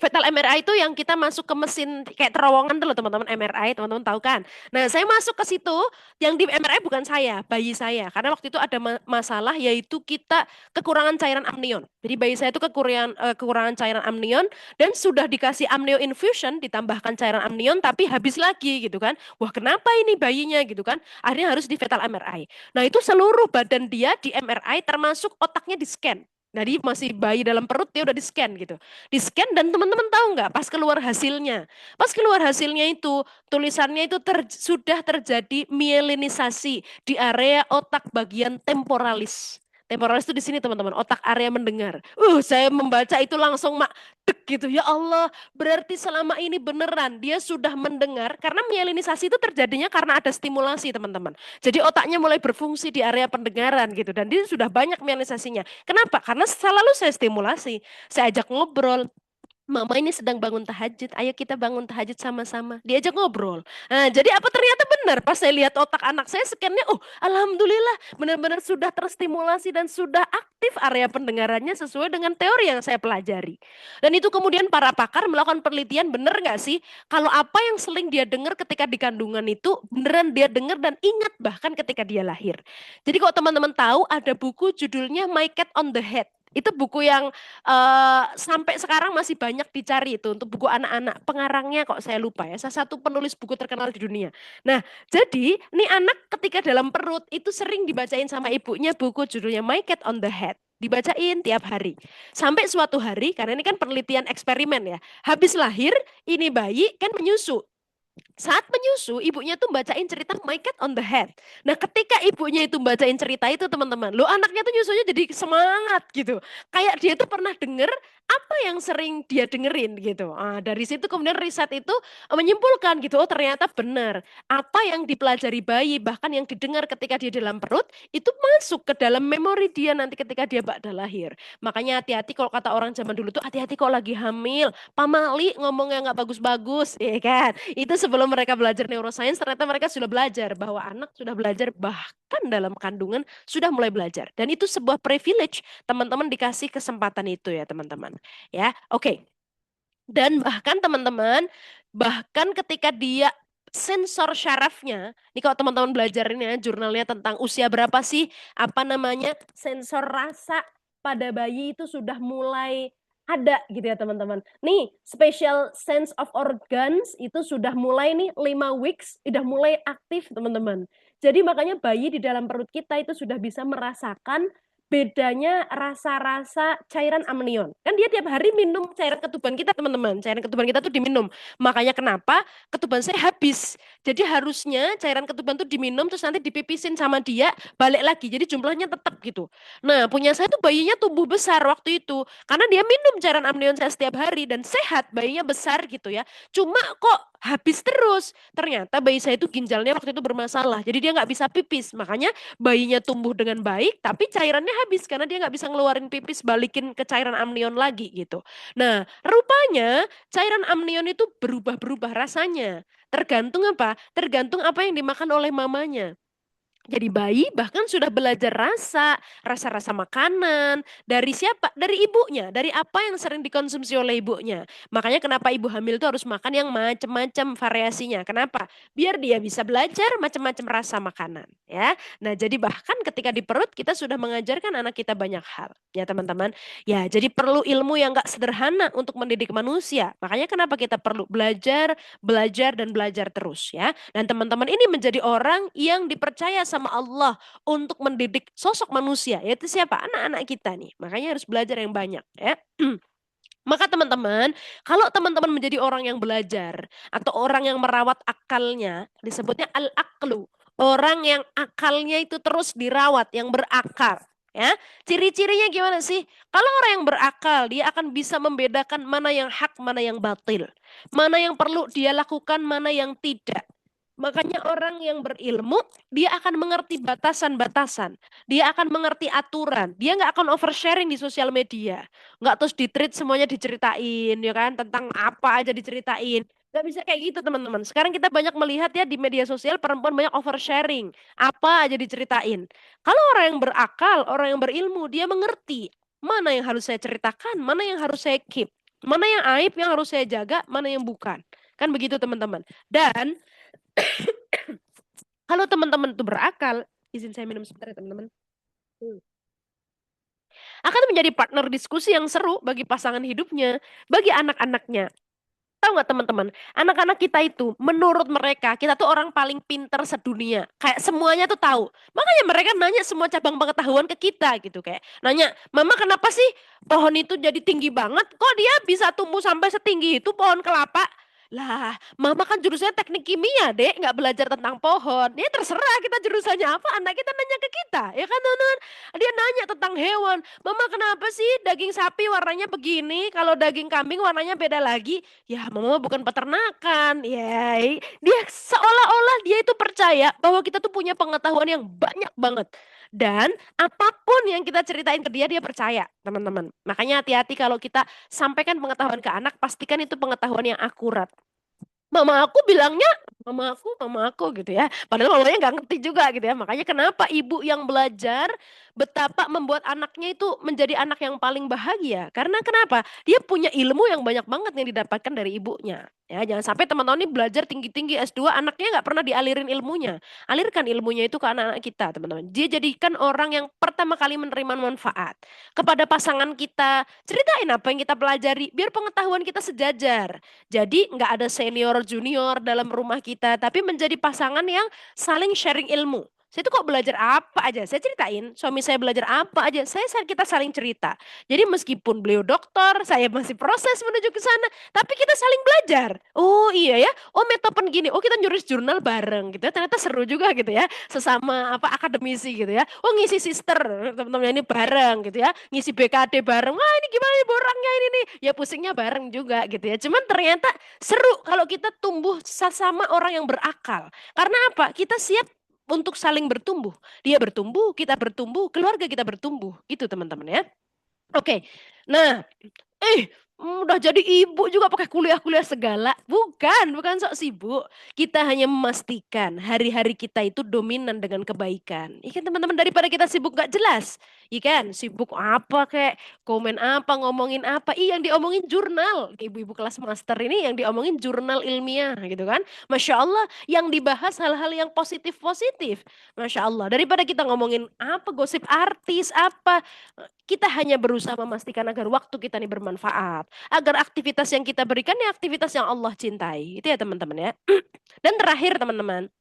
Fetal MRI itu yang kita masuk ke mesin kayak terowongan tuh loh teman-teman MRI, teman-teman tahu kan. Nah saya masuk ke situ, yang di MRI bukan saya, bayi saya. Karena waktu itu ada masalah yaitu kita kekurangan cairan amnion. Jadi bayi saya itu kekurangan cairan amnion dan sudah dikasih amnio infusion, ditambahkan cairan amnion tapi habis lagi gitu kan. Wah kenapa ini bayinya gitu kan. Akhirnya harus di fetal MRI. Nah itu seluruh badan dia di MRI termasuk otaknya di scan. Jadi masih bayi dalam perut dia udah di scan gitu, di scan dan teman-teman tahu nggak pas keluar hasilnya, pas keluar hasilnya itu tulisannya itu sudah terjadi mielinisasi di area otak bagian temporalis. Temporalis itu di sini teman-teman, otak area mendengar. Saya membaca itu langsung mak dek gitu, ya Allah, berarti selama ini beneran dia sudah mendengar karena mielinisasi itu terjadinya karena ada stimulasi teman-teman. Jadi otaknya mulai berfungsi di area pendengaran gitu dan dia sudah banyak mielinisasinya. Kenapa? Karena selalu saya stimulasi, saya ajak ngobrol, Mama ini sedang bangun tahajud, ayo kita bangun tahajud sama-sama. Diajak ngobrol. Nah, jadi apa ternyata benar pas saya lihat otak anak saya scan-nya, oh alhamdulillah benar-benar sudah terstimulasi dan sudah aktif area pendengarannya sesuai dengan teori yang saya pelajari. Dan itu kemudian para pakar melakukan penelitian benar nggak sih kalau apa yang sering dia dengar ketika di kandungan itu beneran dia dengar dan ingat bahkan ketika dia lahir. Jadi kalau teman-teman tahu ada buku judulnya My Cat on the Head. Itu buku yang sampai sekarang masih banyak dicari itu untuk buku anak-anak. Pengarangnya kok saya lupa ya. Salah satu penulis buku terkenal di dunia. Nah, jadi nih anak ketika dalam perut itu sering dibacain sama ibunya buku judulnya My Cat on the Head. Dibacain tiap hari. Sampai suatu hari, karena ini kan penelitian eksperimen ya. Habis lahir, ini bayi kan menyusu. Saat menyusu, ibunya tuh bacain cerita My Cat on the Head. Nah, ketika ibunya itu bacain cerita itu, teman-teman, lo anaknya tuh nyusunya jadi semangat gitu. Kayak dia tuh pernah denger apa yang sering dia dengerin gitu. Dari situ kemudian riset itu menyimpulkan gitu, oh ternyata benar. Apa yang dipelajari bayi, bahkan yang didengar ketika dia dalam perut, itu masuk ke dalam memori dia nanti ketika dia bakda lahir. Makanya hati-hati kalau kata orang zaman dulu tuh, hati-hati kalau lagi hamil. Pamali ngomongnya nggak bagus-bagus, ya kan? Itu sebelum mereka belajar neuroscience, ternyata mereka sudah belajar bahwa anak sudah belajar bahkan dalam kandungan sudah mulai belajar. Dan itu sebuah privilege, teman-teman dikasih kesempatan itu ya teman-teman. Ya, oke. Dan bahkan teman-teman, bahkan ketika dia sensor syarafnya, ini kalau teman-teman belajar ini ya, jurnalnya tentang usia berapa sih, apa namanya, sensor rasa pada bayi itu sudah mulai ada gitu ya teman-teman. Nih, special sense of organs itu sudah mulai nih 5 weeks, udah mulai aktif teman-teman. Jadi makanya bayi di dalam perut kita itu sudah bisa merasakan bedanya rasa-rasa cairan amnion. Kan dia tiap hari minum cairan ketuban kita, teman-teman. Cairan ketuban kita tuh diminum. Makanya kenapa ketuban saya habis. Jadi harusnya cairan ketuban tuh diminum terus nanti dipipisin sama dia, balik lagi. Jadi jumlahnya tetap gitu. Nah, punya saya tuh bayinya tumbuh besar waktu itu. Karena dia minum cairan amnion saya setiap hari dan sehat, bayinya besar gitu ya. Cuma kok habis terus. Ternyata bayi saya itu ginjalnya waktu itu bermasalah. Jadi dia nggak bisa pipis. Makanya bayinya tumbuh dengan baik, tapi cairannya habis karena dia nggak bisa ngeluarin pipis balikin ke cairan amnion lagi gitu. Nah, rupanya cairan amnion itu berubah-berubah rasanya. Tergantung apa? Tergantung apa yang dimakan oleh mamanya. Jadi bayi bahkan sudah belajar rasa-rasa makanan. Dari siapa? Dari ibunya. Dari apa yang sering dikonsumsi oleh ibunya. Makanya kenapa ibu hamil itu harus makan yang macam-macam variasinya. Kenapa? Biar dia bisa belajar macam-macam rasa makanan. Ya. Nah jadi bahkan ketika di perut kita sudah mengajarkan anak kita banyak hal. Ya teman-teman. Ya jadi perlu ilmu yang gak sederhana untuk mendidik manusia. Makanya kenapa kita perlu belajar, belajar, dan belajar terus ya. Dan teman-teman ini menjadi orang yang dipercaya sama Allah untuk mendidik sosok manusia, yaitu siapa? Anak-anak kita nih. Makanya harus belajar yang banyak ya. Maka teman-teman, kalau teman-teman menjadi orang yang belajar atau orang yang merawat akalnya, disebutnya al-aqlu. Orang yang akalnya itu terus dirawat, yang berakal. Ya, ciri-cirinya gimana sih? Kalau orang yang berakal, dia akan bisa membedakan mana yang hak, mana yang batil. Mana yang perlu dia lakukan, mana yang tidak. Makanya orang yang berilmu, dia akan mengerti batasan-batasan. Dia akan mengerti aturan. Dia nggak akan oversharing di sosial media. Nggak terus di-treat semuanya diceritain, ya kan? Tentang apa aja diceritain. Nggak bisa kayak gitu, teman-teman. Sekarang kita banyak melihat ya di media sosial, perempuan banyak oversharing. Apa aja diceritain. Kalau orang yang berakal, orang yang berilmu, dia mengerti mana yang harus saya ceritakan, mana yang harus saya keep. Mana yang aib yang harus saya jaga, mana yang bukan. Kan begitu, teman-teman. Dan kalau teman-teman itu berakal, izin saya minum sebentar ya teman-teman. Akan menjadi partner diskusi yang seru bagi pasangan hidupnya, bagi anak-anaknya. Tahu nggak teman-teman, anak-anak kita itu menurut mereka, kita tuh orang paling pinter sedunia. Kayak semuanya tuh tahu. Makanya mereka nanya semua cabang pengetahuan ke kita gitu. Kayak nanya, mama kenapa sih pohon itu jadi tinggi banget? Kok dia bisa tumbuh sampai setinggi itu pohon kelapa? Lah, mama kan jurusannya teknik kimia, dek, nggak belajar tentang pohon. Ya terserah kita jurusannya apa, anak kita nanya ke kita, ya kan teman-teman? Dia nanya tentang hewan, mama kenapa sih daging sapi warnanya begini, kalau daging kambing warnanya beda lagi? Ya, mama bukan peternakan, ya. Dia seolah-olah dia itu percaya bahwa kita tuh punya pengetahuan yang banyak banget. Dan apapun yang kita ceritain ke dia, dia percaya, teman-teman. Makanya hati-hati kalau kita sampaikan pengetahuan ke anak, pastikan itu pengetahuan yang akurat. Mama aku bilangnya, mama aku gitu ya. Padahal mamanya nggak ngerti juga gitu ya. Makanya kenapa ibu yang belajar betapa membuat anaknya itu menjadi anak yang paling bahagia. Karena kenapa? Dia punya ilmu yang banyak banget yang didapatkan dari ibunya. Ya, jangan sampai teman-teman ini belajar tinggi-tinggi S2, anaknya nggak pernah dialirin ilmunya. Alirkan ilmunya itu ke anak-anak kita, teman-teman. Dia jadikan orang yang pertama kali menerima manfaat. Kepada pasangan kita, ceritain apa yang kita pelajari, biar pengetahuan kita sejajar. Jadi nggak ada senior junior dalam rumah kita, tapi menjadi pasangan yang saling sharing ilmu. Saya tuh kok belajar apa aja, saya ceritain. Suami saya belajar apa aja, kita saling cerita. Jadi meskipun beliau dokter, saya masih proses menuju ke sana, tapi kita saling belajar. Oh iya ya, oh metode gini, oh kita nyuris jurnal bareng gitu ya. Ternyata seru juga gitu ya, sesama apa akademisi gitu ya. Oh ngisi sister, teman-teman ini bareng gitu ya, ngisi BKD bareng. Wah ini gimana nih borangnya ini nih, ya pusingnya bareng juga gitu ya. Cuman ternyata seru kalau kita tumbuh sama orang yang berakal. Karena apa? Kita siap untuk saling bertumbuh. Dia bertumbuh, kita bertumbuh, keluarga kita bertumbuh. Itu teman-teman ya. Oke. Nah, udah jadi ibu juga pakai kuliah-kuliah segala. Bukan sok sibuk. Kita hanya memastikan hari-hari kita itu dominan dengan kebaikan. Ikan teman-teman daripada kita sibuk gak jelas. Ikan sibuk apa kayak komen apa, ngomongin apa. Yang diomongin jurnal. Ibu-ibu kelas master ini yang diomongin jurnal ilmiah gitu kan. Masya Allah yang dibahas hal-hal yang positif-positif. Masya Allah. Daripada kita ngomongin apa, gosip artis, apa. Kita hanya berusaha memastikan agar waktu kita ini bermanfaat. Agar aktivitas yang kita berikan ya aktivitas yang Allah cintai. Itu ya teman-teman ya. Dan terakhir teman-teman.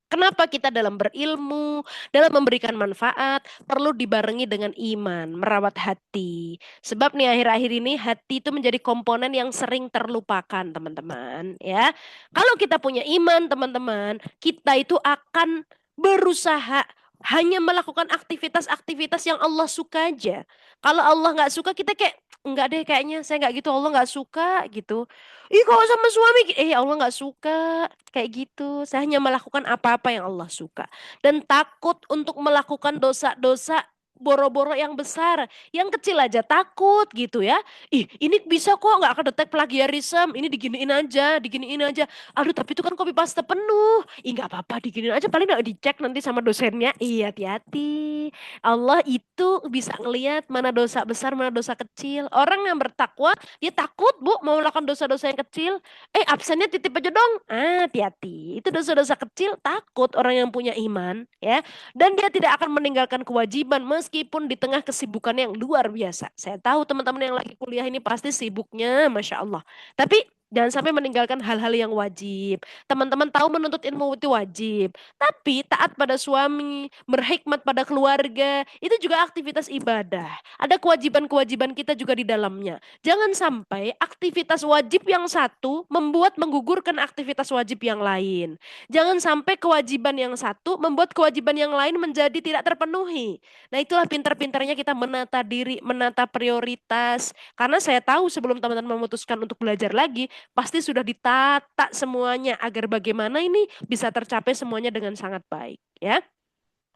Kenapa kita dalam berilmu, dalam memberikan manfaat, perlu dibarengi dengan iman, merawat hati. Sebab nih akhir-akhir ini hati itu menjadi komponen yang sering terlupakan teman-teman. Ya, kalau kita punya iman teman-teman, kita itu akan berusaha hanya melakukan aktivitas-aktivitas yang Allah suka aja. Kalau Allah nggak suka kita kayak enggak deh kayaknya saya nggak gitu Allah nggak suka gitu. Ih kalau sama suami, Allah nggak suka kayak gitu. Saya hanya melakukan apa-apa yang Allah suka. Dan takut untuk melakukan dosa-dosa boro-boro yang besar. Yang kecil aja takut gitu ya. Ini bisa kok nggak kedetek plagiarism. Ini diginiin aja, diginiin aja. Aduh tapi itu kan copy paste penuh. Nggak apa-apa diginiin aja. Paling nggak dicek nanti sama dosennya. Iya hati-hati. Allah itu bisa ngelihat mana dosa besar, mana dosa kecil. Orang yang bertakwa, dia takut bu mau melakukan dosa-dosa yang kecil. Absennya titip aja dong. Hati-hati. Itu dosa-dosa kecil, takut orang yang punya iman, ya. Dan dia tidak akan meninggalkan kewajiban meskipun di tengah kesibukan yang luar biasa. Saya tahu teman-teman yang lagi kuliah ini pasti sibuknya, Masya Allah. Tapi jangan sampai meninggalkan hal-hal yang wajib. Teman-teman tahu menuntut ilmu itu wajib. Tapi taat pada suami, berhikmat pada keluarga, itu juga aktivitas ibadah. Ada kewajiban-kewajiban kita juga di dalamnya. Jangan sampai aktivitas wajib yang satu membuat menggugurkan aktivitas wajib yang lain. Jangan sampai kewajiban yang satu membuat kewajiban yang lain menjadi tidak terpenuhi. Nah, itulah pintar-pintarnya kita menata diri, menata prioritas. Karena saya tahu sebelum teman-teman memutuskan untuk belajar lagi, pasti sudah ditata semuanya agar bagaimana ini bisa tercapai semuanya dengan sangat baik, ya.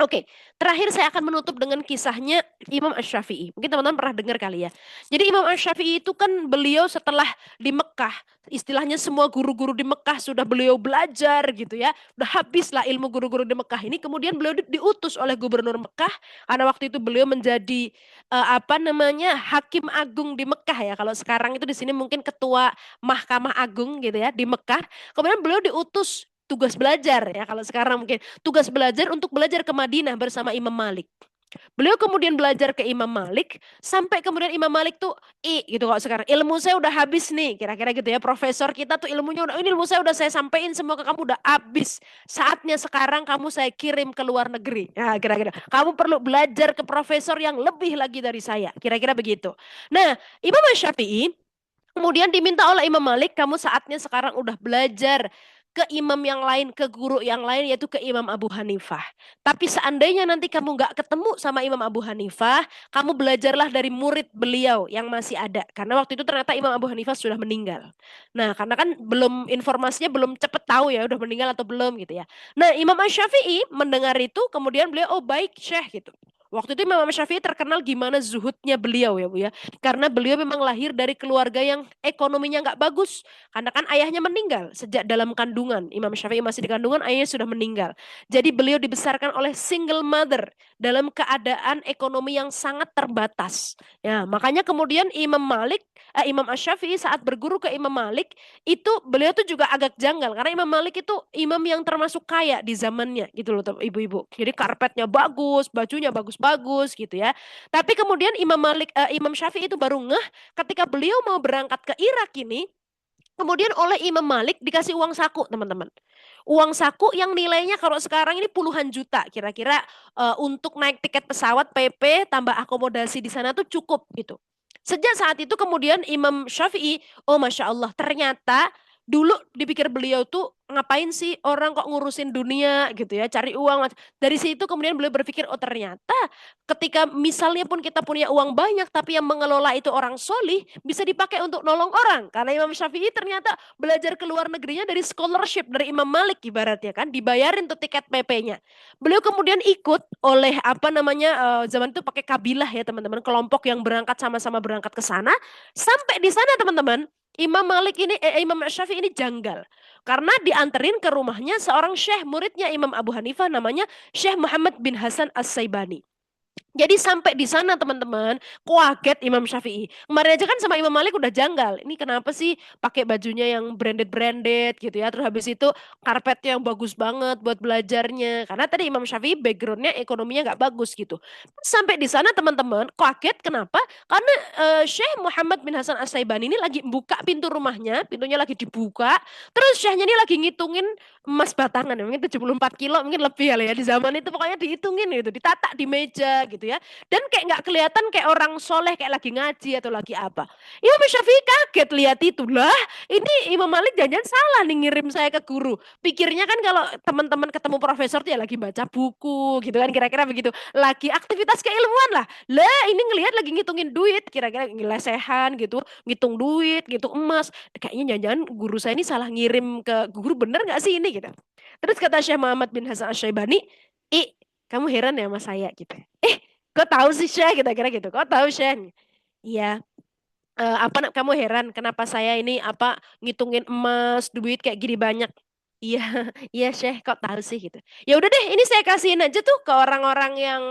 Oke, terakhir saya akan menutup dengan kisahnya Imam Ash-Syafi'i. Mungkin teman-teman pernah dengar kali ya. Jadi Imam Ash-Syafi'i itu kan beliau setelah di Mekah, istilahnya semua guru-guru di Mekah sudah beliau belajar gitu ya. Udah habislah ilmu guru-guru di Mekah ini. Kemudian beliau diutus oleh gubernur Mekah karena waktu itu beliau menjadi apa namanya hakim agung di Mekah ya. Kalau sekarang itu di sini mungkin ketua Mahkamah Agung gitu ya di Mekah. Kemudian beliau diutus tugas belajar ya kalau sekarang mungkin tugas belajar untuk belajar ke Madinah bersama Imam Malik. Beliau kemudian belajar ke Imam Malik sampai kemudian Imam Malik tuh gitu kalau sekarang ilmu saya udah habis nih kira-kira gitu ya profesor kita tuh ilmunya udah ini ilmu saya udah saya sampaikan semua ke kamu udah habis saatnya sekarang kamu saya kirim ke luar negeri ya kira-kira kamu perlu belajar ke profesor yang lebih lagi dari saya kira-kira begitu. Nah Imam Syafi'i kemudian diminta oleh Imam Malik kamu saatnya sekarang udah belajar ke imam yang lain, ke guru yang lain, yaitu ke Imam Abu Hanifah. Tapi seandainya nanti kamu nggak ketemu sama Imam Abu Hanifah, kamu belajarlah dari murid beliau yang masih ada. Karena waktu itu ternyata Imam Abu Hanifah sudah meninggal. Nah, karena kan belum informasinya belum cepet tahu ya udah meninggal atau belum gitu ya. Nah, Imam Asy-Syafi'i mendengar itu kemudian beliau oh baik Syekh gitu. Waktu itu Imam Syafi'i terkenal gimana zuhudnya beliau ya Bu ya. Karena beliau memang lahir dari keluarga yang ekonominya nggak bagus. Karena kan ayahnya meninggal sejak dalam kandungan. Imam Syafi'i masih di kandungan, ayahnya sudah meninggal. Jadi beliau dibesarkan oleh single mother dalam keadaan ekonomi yang sangat terbatas. Ya, makanya kemudian Imam Asy-Syafi'i saat berguru ke Imam Malik, itu beliau tuh juga agak janggal karena Imam Malik itu imam yang termasuk kaya di zamannya gitu loh ibu-ibu. Jadi karpetnya bagus, bajunya bagus-bagus gitu ya. Tapi kemudian Imam Syafi'i itu baru ngeh ketika beliau mau berangkat ke Irak ini, kemudian oleh Imam Malik dikasih uang saku, teman-teman. Uang saku yang nilainya kalau sekarang ini puluhan juta kira-kira untuk naik tiket pesawat PP tambah akomodasi di sana tuh cukup gitu. Sejak saat itu kemudian Imam Syafi'i, oh Masya Allah, ternyata dulu dipikir beliau tuh ngapain sih orang kok ngurusin dunia gitu ya, cari uang. Dari situ kemudian beliau berpikir, oh ternyata ketika misalnya pun kita punya uang banyak tapi yang mengelola itu orang solih, bisa dipakai untuk nolong orang. Karena Imam Syafi'i ternyata belajar ke luar negerinya dari scholarship dari Imam Malik ibaratnya kan, dibayarin tuh tiket PP-nya. Beliau kemudian ikut oleh apa namanya zaman itu pakai kabilah ya teman-teman, kelompok yang berangkat sama-sama berangkat ke sana. Sampai di sana teman-teman, Imam Syafi'i ini janggal. Karena dianterin ke rumahnya seorang syekh muridnya Imam Abu Hanifah namanya Syekh Muhammad bin Hasan As-Saibani. Jadi sampai di sana teman-teman, kaget Imam Syafi'i. Kemarin aja kan sama Imam Malik udah janggal. Ini kenapa sih pakai bajunya yang branded-branded gitu ya. Terus habis itu karpetnya yang bagus banget buat belajarnya. Karena tadi Imam Syafi'i backgroundnya ekonominya nggak bagus gitu. Sampai di sana teman-teman, kaget kenapa? Karena Syekh Muhammad bin Hasan As-Saibani ini lagi buka pintu rumahnya, pintunya lagi dibuka. Terus Syekhnya ini lagi ngitungin emas batangan, ya, mungkin 74 kilo, mungkin lebih kali ya. Di zaman itu pokoknya dihitungin gitu, ditata di meja gitu ya. Dan kayak nggak kelihatan kayak orang soleh, kayak lagi ngaji atau lagi apa. Imam Syafi'i kaget lihat itu. Lah, ini Imam Malik jangan salah nih ngirim saya ke guru. Pikirnya kan kalau teman-teman ketemu profesor tuh ya lagi baca buku gitu kan, kira-kira begitu. Lagi aktivitas keilmuan lah. Lah, ini ngelihat lagi ngitungin duit, kira-kira lesehan gitu, ngitung duit, gitu emas. Kayaknya jangan-jangan guru saya ini salah ngirim ke guru, bener nggak sih ini gitu. Terus kata Syekh Muhammad bin Hasan Asy-Syaibani, kamu heran ya sama saya gitu. Kok tahu sih Syekh?" Kita kira gitu. "Kok tahu Syekh?" "Iya, kamu heran kenapa saya ini ngitungin emas, duit kayak gini banyak?" "Iya, iya Syekh, kok tahu sih?" gitu. "Ya udah deh, ini saya kasihin aja tuh ke orang-orang yang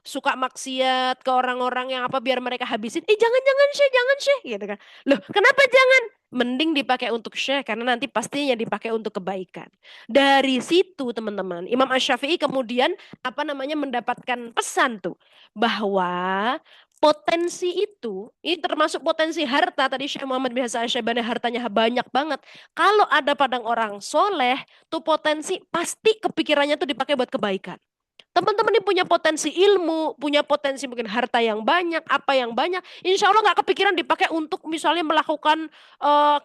suka maksiat, ke orang-orang yang biar mereka habisin." Jangan-jangan Syekh, jangan Syekh," gitu kan. "Loh, kenapa jangan?" "Mending dipakai untuk Syekh karena nanti pastinya dipakai untuk kebaikan." Dari situ teman-teman, Imam Asy-Syafi'i kemudian mendapatkan pesan tuh bahwa potensi itu, ini termasuk potensi harta, tadi Syekh Muhammad bin Hasan Asy-Syaibani hartanya banyak banget. Kalau ada pada orang soleh, tuh potensi pasti kepikirannya tuh dipakai buat kebaikan. Teman-teman ini punya potensi ilmu, punya potensi mungkin harta yang banyak, apa yang banyak. Insya Allah nggak kepikiran dipakai untuk misalnya melakukan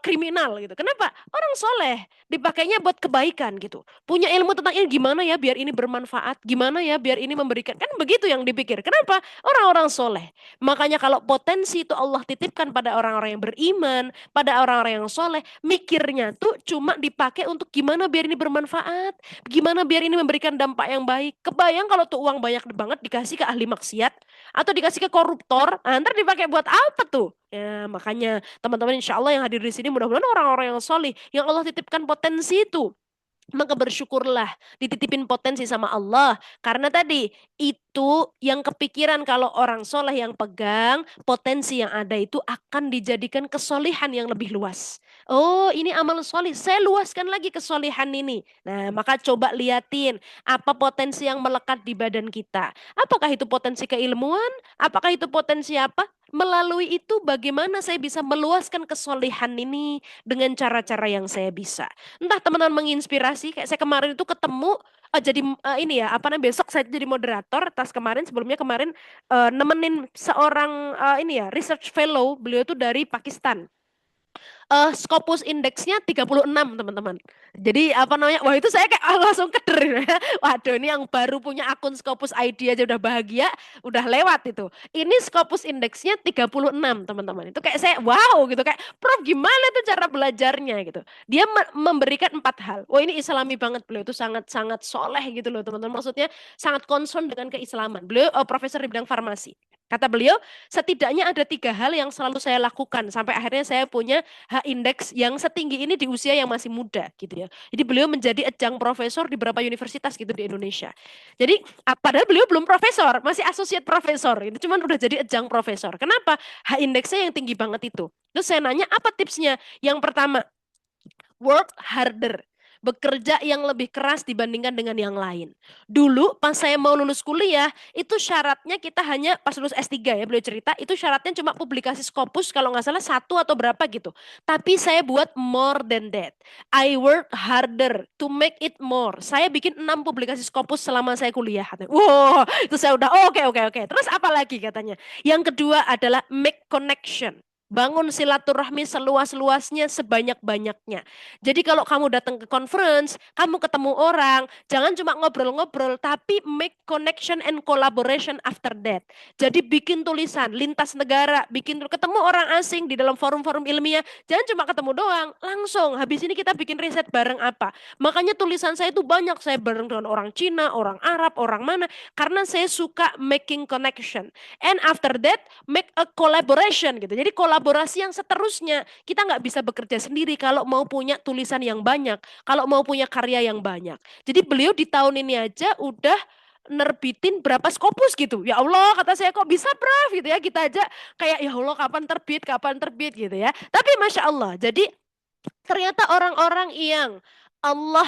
kriminal gitu. Kenapa? Orang soleh dipakainya buat kebaikan gitu. Punya ilmu tentang ini gimana ya biar ini bermanfaat, gimana ya biar ini memberikan. Kan begitu yang dipikir. Kenapa? Orang-orang soleh. Makanya kalau potensi itu Allah titipkan pada orang-orang yang beriman, pada orang-orang yang soleh, mikirnya tuh cuma dipakai untuk gimana biar ini bermanfaat, gimana biar ini memberikan dampak yang baik. Kebayang kalau tuh uang banyak banget dikasih ke ahli maksiat atau dikasih ke koruptor, ntar dipakai buat apa tuh? Ya, makanya teman-teman insya Allah yang hadir di sini mudah-mudahan orang-orang yang solih, yang Allah titipkan potensi itu. Maka bersyukurlah dititipin potensi sama Allah. Karena tadi itu yang kepikiran kalau orang soleh yang pegang potensi yang ada itu akan dijadikan kesolihan yang lebih luas. Oh ini amal soleh, saya luaskan lagi kesolihan ini. Nah maka coba liatin apa potensi yang melekat di badan kita. Apakah itu potensi keilmuan? Apakah itu potensi apa? Melalui itu bagaimana saya bisa meluaskan kesolihan ini dengan cara-cara yang saya bisa. Entah teman-teman menginspirasi, kayak saya kemarin itu ketemu jadi ini ya besok saya jadi moderator. Tas sebelumnya kemarin nemenin seorang ini ya research fellow, beliau itu dari Pakistan. Scopus indeksnya 36 teman-teman. Jadi apa namanya? Wah itu saya kayak langsung keder. Waduh ini yang baru punya akun Scopus ID aja udah bahagia, udah lewat itu. Ini Scopus indeksnya 36 teman-teman. Itu kayak saya wow gitu kayak Prof gimana tuh cara belajarnya gitu. Dia memberikan 4 hal. Wah ini Islami banget beliau itu sangat-sangat soleh gitu loh teman-teman. Maksudnya sangat concern dengan keislaman. Beliau profesor di bidang farmasi. Kata beliau, setidaknya ada 3 hal yang selalu saya lakukan sampai akhirnya saya punya H indeks yang setinggi ini di usia yang masih muda gitu ya. Jadi beliau menjadi adjunct profesor di beberapa universitas gitu di Indonesia. Jadi padahal beliau belum profesor, masih associate profesor. Itu cuman udah jadi adjunct profesor. Kenapa? H indeksnya yang tinggi banget itu. Terus saya nanya apa tipsnya? Yang pertama, work harder. Bekerja yang lebih keras dibandingkan dengan yang lain. Dulu pas saya mau lulus kuliah, itu syaratnya kita hanya pas lulus S3 ya, beliau cerita, itu syaratnya cuma publikasi Scopus kalau nggak salah 1 atau berapa gitu. Tapi saya buat more than that. I work harder to make it more. Saya bikin 6 publikasi Scopus selama saya kuliah. Wow, itu saya udah oke oke oke. Terus apa lagi katanya? Yang kedua adalah make connection. Bangun silaturahmi seluas-luasnya, sebanyak-banyaknya. Jadi kalau kamu datang ke conference, kamu ketemu orang, jangan cuma ngobrol-ngobrol, tapi make connection and collaboration after that. Jadi bikin tulisan lintas negara, bikin ketemu orang asing di dalam forum-forum ilmiah, jangan cuma ketemu doang, langsung habis ini kita bikin riset bareng apa. Makanya tulisan saya itu banyak, saya bareng dengan orang Cina, orang Arab, orang mana, karena saya suka making connection. And after that, make a collaboration gitu. Jadi kolaborasi yang seterusnya. Kita nggak bisa bekerja sendiri kalau mau punya tulisan yang banyak, kalau mau punya karya yang banyak. Jadi beliau di tahun ini aja udah nerbitin berapa Scopus gitu. Ya Allah, kata saya kok bisa Prof gitu ya. Kita aja kayak ya Allah kapan terbit gitu ya. Tapi Masya Allah, jadi ternyata orang-orang yang Allah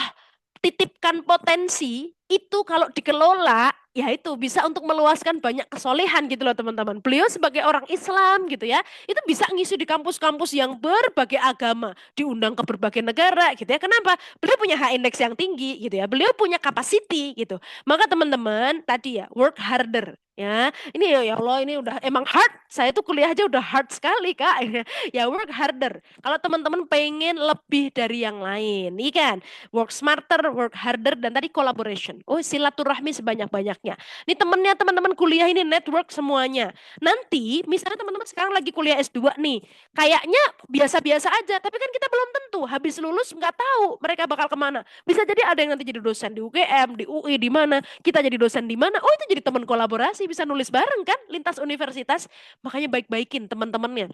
titipkan potensi itu kalau dikelola ya itu bisa untuk meluaskan banyak kesolehan gitu loh teman-teman. Beliau sebagai orang Islam gitu ya, itu bisa ngisi di kampus-kampus yang berbagai agama, diundang ke berbagai negara gitu ya. Kenapa? Beliau punya H index yang tinggi gitu ya. Beliau punya capacity gitu. Maka teman-teman tadi ya work harder ya. Ini ya Allah ini udah emang hard. Saya tuh kuliah aja udah hard sekali Kak. Ya work harder. Kalau teman-teman pengen lebih dari yang lain, iya kan? Work smarter, work harder, dan tadi collaboration. Oh, silaturahmi sebanyak-banyaknya. Ini temennya teman-teman kuliah ini network semuanya. Nanti, misalnya teman-teman sekarang lagi kuliah S2 nih, kayaknya biasa-biasa aja, tapi kan kita belum tentu. Habis lulus nggak tahu mereka bakal kemana. Bisa jadi ada yang nanti jadi dosen di UGM, di UI, di mana. Kita jadi dosen di mana. Oh, itu jadi teman kolaborasi, bisa nulis bareng kan, lintas universitas. Makanya baik-baikin teman-temannya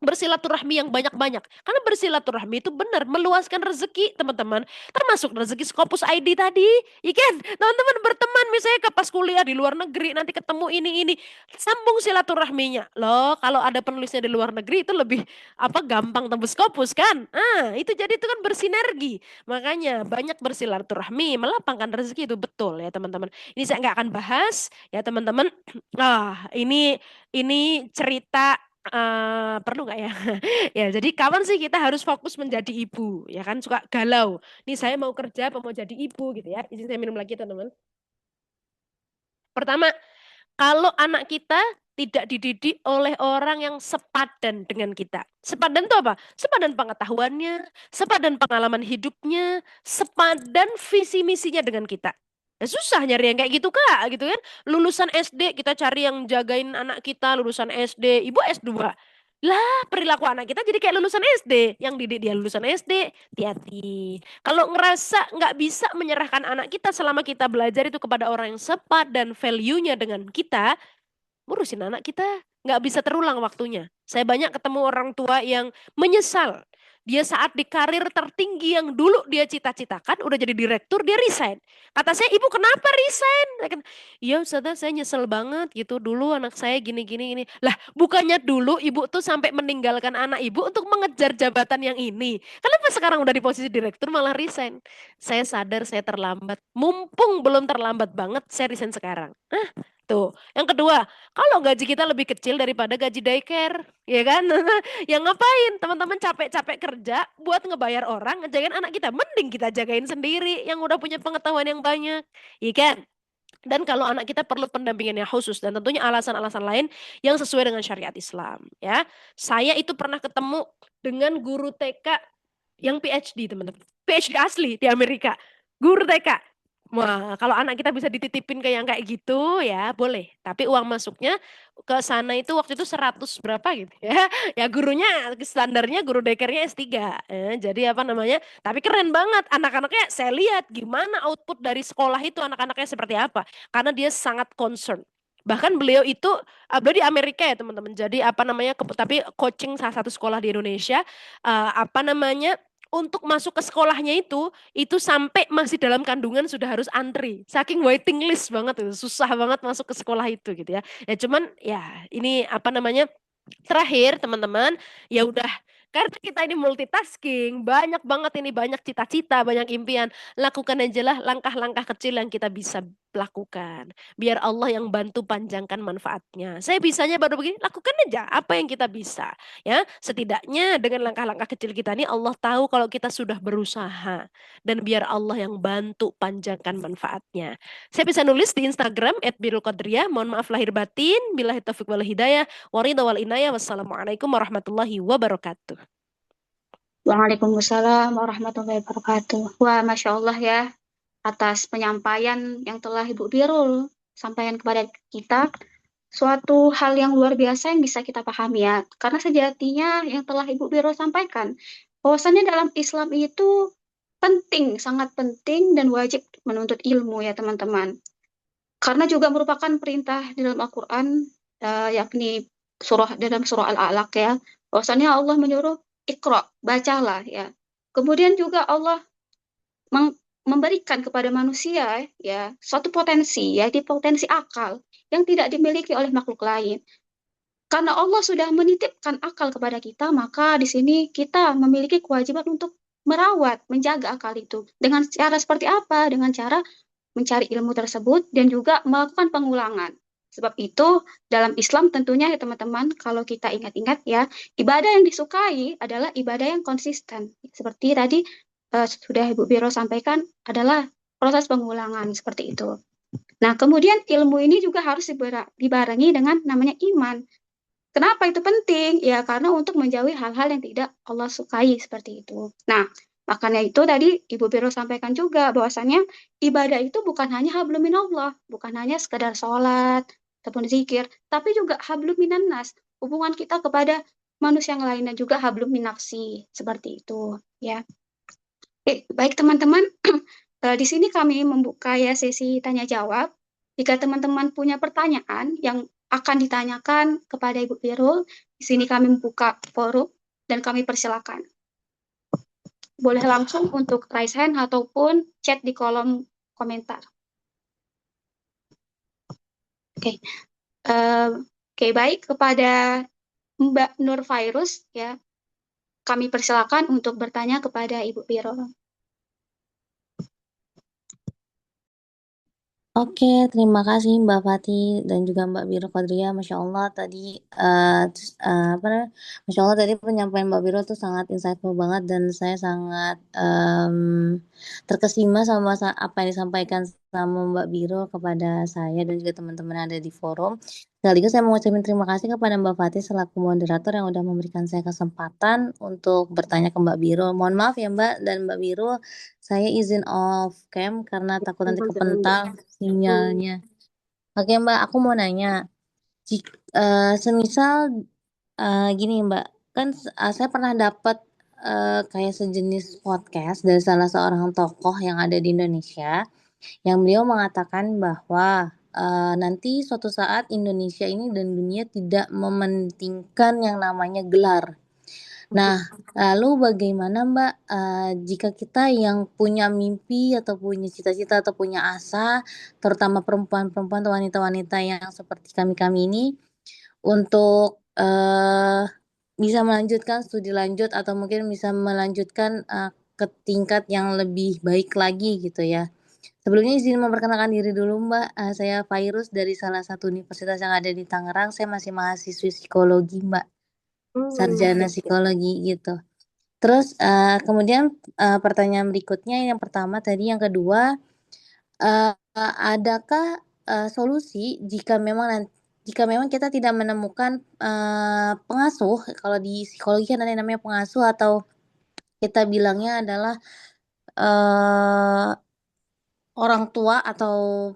bersilaturahmi yang banyak-banyak. Karena bersilaturahmi itu benar meluaskan rezeki, teman-teman. Termasuk rezeki Scopus ID tadi. Iya kan? Teman-teman berteman misalnya ke pas kuliah di luar negeri nanti ketemu ini. Sambung silaturahminya. Loh, kalau ada penulisnya di luar negeri itu lebih apa gampang tembus Scopus kan? Ah, itu jadi itu kan bersinergi. Makanya banyak bersilaturahmi melapangkan rezeki itu betul ya, teman-teman. Ini saya nggak akan bahas ya, teman-teman. Ini cerita perlu nggak ya? Ya, jadi kapan sih kita harus fokus menjadi ibu? Ya kan suka galau. Nih saya mau kerja apa mau jadi ibu gitu ya. Izin saya minum lagi teman-teman. Pertama, kalau anak kita tidak dididik oleh orang yang sepadan dengan kita. Sepadan itu apa? Sepadan pengetahuannya, sepadan pengalaman hidupnya, sepadan visi misinya dengan kita. Ya susah nyari yang kayak gitu Kak, gitu kan. Lulusan SD kita cari yang jagain anak kita, lulusan SD, ibu S2. Lah, perilaku anak kita jadi kayak lulusan SD. Yang didik dia lulusan SD, hati-hati. Kalau ngerasa nggak bisa menyerahkan anak kita selama kita belajar itu kepada orang yang sepadan value-nya dengan kita, ngurusin anak kita nggak bisa terulang waktunya. Saya banyak ketemu orang tua yang menyesal. Dia saat di karir tertinggi yang dulu dia cita-citakan, udah jadi direktur, dia resign. Kata saya, ibu kenapa resign? Iya Ustazah, saya nyesel banget gitu. Dulu anak saya gini-gini. Gini. Lah, bukannya dulu ibu tuh sampai meninggalkan anak ibu untuk mengejar jabatan yang ini. Kenapa sekarang udah di posisi direktur malah resign? Saya sadar saya terlambat. Mumpung belum terlambat banget, saya resign sekarang. Tuh. Yang kedua, kalau gaji kita lebih kecil daripada gaji daycare, ya kan? Yang ngapain? Teman-teman capek-capek kerja buat ngebayar orang, ngejagain anak kita. Mending kita jagain sendiri yang udah punya pengetahuan yang banyak. Iya kan? Dan kalau anak kita perlu pendampingan yang khusus dan tentunya alasan-alasan lain yang sesuai dengan syariat Islam, ya. Saya itu pernah ketemu dengan guru TK yang PhD, teman-teman. PhD asli di Amerika. Guru TK. Wah, kalau anak kita bisa dititipin ke yang kayak gitu ya boleh. Tapi uang masuknya ke sana itu waktu itu 100 berapa gitu ya. Ya gurunya standarnya guru dekernya S3. Jadi apa namanya? Tapi keren banget anak-anaknya, saya lihat gimana output dari sekolah itu anak-anaknya seperti apa. Karena dia sangat concern. Bahkan beliau itu beliau di Amerika ya teman-teman. Jadi apa namanya? Tapi coaching salah satu sekolah di Indonesia, apa namanya? Untuk masuk ke sekolahnya itu sampai masih dalam kandungan sudah harus antri. Saking waiting list banget itu, susah banget masuk ke sekolah itu gitu ya. Ya cuman ya ini apa namanya? Terakhir teman-teman, ya udah karena kita ini multitasking, banyak banget ini, banyak cita-cita, banyak impian. Lakukan aja lah langkah-langkah kecil yang kita bisa lakukan. Biar Allah yang bantu panjangkan manfaatnya. Saya bisanya baru begini, lakukan aja apa yang kita bisa. Ya, setidaknya dengan langkah-langkah kecil kita ini Allah tahu kalau kita sudah berusaha. Dan biar Allah yang bantu panjangkan manfaatnya. Saya bisa nulis di Instagram @birulqadriyah. Mohon maaf lahir batin. Billahi taufiq wal hidayah. Waridha wal inayah. Wassalamualaikum warahmatullahi wabarakatuh. Waalaikumsalam warahmatullahi wabarakatuh. Wah, Masya Allah ya, atas penyampaian yang telah Ibu Birul sampaikan kepada kita, suatu hal yang luar biasa yang bisa kita pahami ya. Karena sejatinya yang telah Ibu Birul sampaikan, bahwasannya dalam Islam itu penting, sangat penting dan wajib menuntut ilmu ya teman-teman. Karena juga merupakan perintah di dalam Al-Quran, yakni dalam surah Al-Alaq ya, bahwasannya Allah menyuruh Iqra, bacalah ya. Kemudian juga Allah memberikan kepada manusia ya suatu potensi, yaitu potensi akal yang tidak dimiliki oleh makhluk lain. Karena Allah sudah menitipkan akal kepada kita, maka di sini kita memiliki kewajiban untuk merawat, menjaga akal itu. Dengan cara seperti apa? Dengan cara mencari ilmu tersebut dan juga melakukan pengulangan. Sebab itu dalam Islam tentunya ya teman-teman, kalau kita ingat-ingat ya, ibadah yang disukai adalah ibadah yang konsisten. Seperti tadi sudah Ibu Biro sampaikan adalah proses pengulangan seperti itu. Nah, kemudian ilmu ini juga harus dibarengi dengan namanya iman. Kenapa itu penting? Ya, karena untuk menjauhi hal-hal yang tidak Allah sukai seperti itu. Nah, makanya itu tadi Ibu Biro sampaikan juga bahwasannya ibadah itu bukan hanya hablum minallah, bukan hanya sekedar sholat ataupun zikir, tapi juga hablum minannas, hubungan kita kepada manusia yang lain dan juga hablum minafsi, seperti itu. Ya, oke, baik teman-teman, di sini kami membuka ya sesi tanya jawab. Jika teman-teman punya pertanyaan yang akan ditanyakan kepada Ibu Birul, di sini kami membuka forum dan kami persilakan. Boleh langsung untuk raise hand ataupun chat di kolom komentar. Oke, oke baik, kepada Mbak Nur Virus ya, kami persilakan untuk bertanya kepada Ibu Birul. Oke, terima kasih Mbak Fatih dan juga Mbak Biro Qadria. Masya Allah tadi, apa namanya? Masya Allah tadi penyampaian Mbak Biro tuh sangat insightful banget dan saya sangat terkesima sama apa yang disampaikan sama Mbak Biro kepada saya dan juga teman-teman yang ada di forum. Sekaligus saya mau ngucapin terima kasih kepada Mbak Fatih selaku moderator yang udah memberikan saya kesempatan untuk bertanya ke Mbak Biro. Mohon maaf ya Mbak dan Mbak Biro, saya izin off cam karena takut nanti kepental sinyalnya. Oke Mbak, aku mau nanya, semisal gini Mbak, kan saya pernah dapat kayak sejenis podcast dari salah seorang tokoh yang ada di Indonesia, yang beliau mengatakan bahwa nanti suatu saat Indonesia ini dan dunia tidak mementingkan yang namanya gelar. Nah, lalu bagaimana Mbak, jika kita yang punya mimpi atau punya cita-cita atau punya asa, terutama perempuan-perempuan atau wanita-wanita yang seperti kami-kami ini, untuk bisa melanjutkan studi lanjut atau mungkin bisa melanjutkan ke tingkat yang lebih baik lagi gitu ya. Sebelumnya izin memperkenalkan diri dulu Mbak, saya Virus dari salah satu universitas yang ada di Tangerang, saya masih mahasiswi psikologi Mbak, sarjana psikologi gitu. Terus kemudian pertanyaan berikutnya yang pertama tadi, yang kedua, adakah solusi jika memang kita tidak menemukan pengasuh. Kalau di psikologi kan ada yang namanya pengasuh, atau kita bilangnya adalah orang tua atau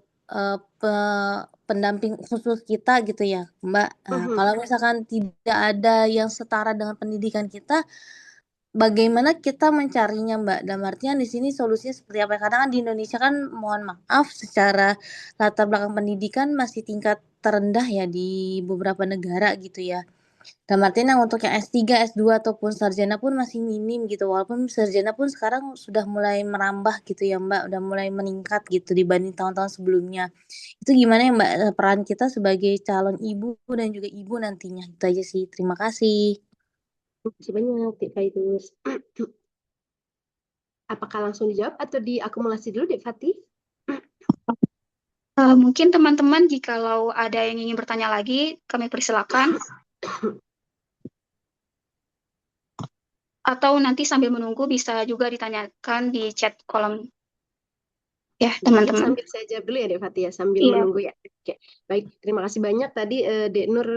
pendamping khusus kita gitu ya, Mbak. Kalau misalkan tidak ada yang setara dengan pendidikan kita, bagaimana kita mencarinya, Mbak? Dalam artian di sini solusinya seperti apa? Karena kan di Indonesia kan, mohon maaf, secara latar belakang pendidikan masih tingkat terendah ya di beberapa negara gitu ya. Dalam artian yang untuk yang S3, S2 ataupun sarjana pun masih minim gitu. Walaupun sarjana pun sekarang sudah mulai merambah gitu ya, Mbak. Udah mulai meningkat gitu dibanding tahun-tahun sebelumnya. Itu gimana ya, Mbak, peran kita sebagai calon ibu dan juga ibu nantinya? Itu aja sih. Terima kasih. Terima kasih banyak, Dik Fairuz. Apakah langsung dijawab atau diakumulasi dulu, Dik Fatih? Mungkin teman-teman jikalau ada yang ingin bertanya lagi, kami persilakan. Atau nanti sambil menunggu bisa juga ditanyakan di chat kolom ya, Mungkin teman-teman. sambil saya jawab dulu ya, Dek Fatia, sambil Iya. menunggu ya. Oke, baik. Terima kasih banyak tadi Dek Nur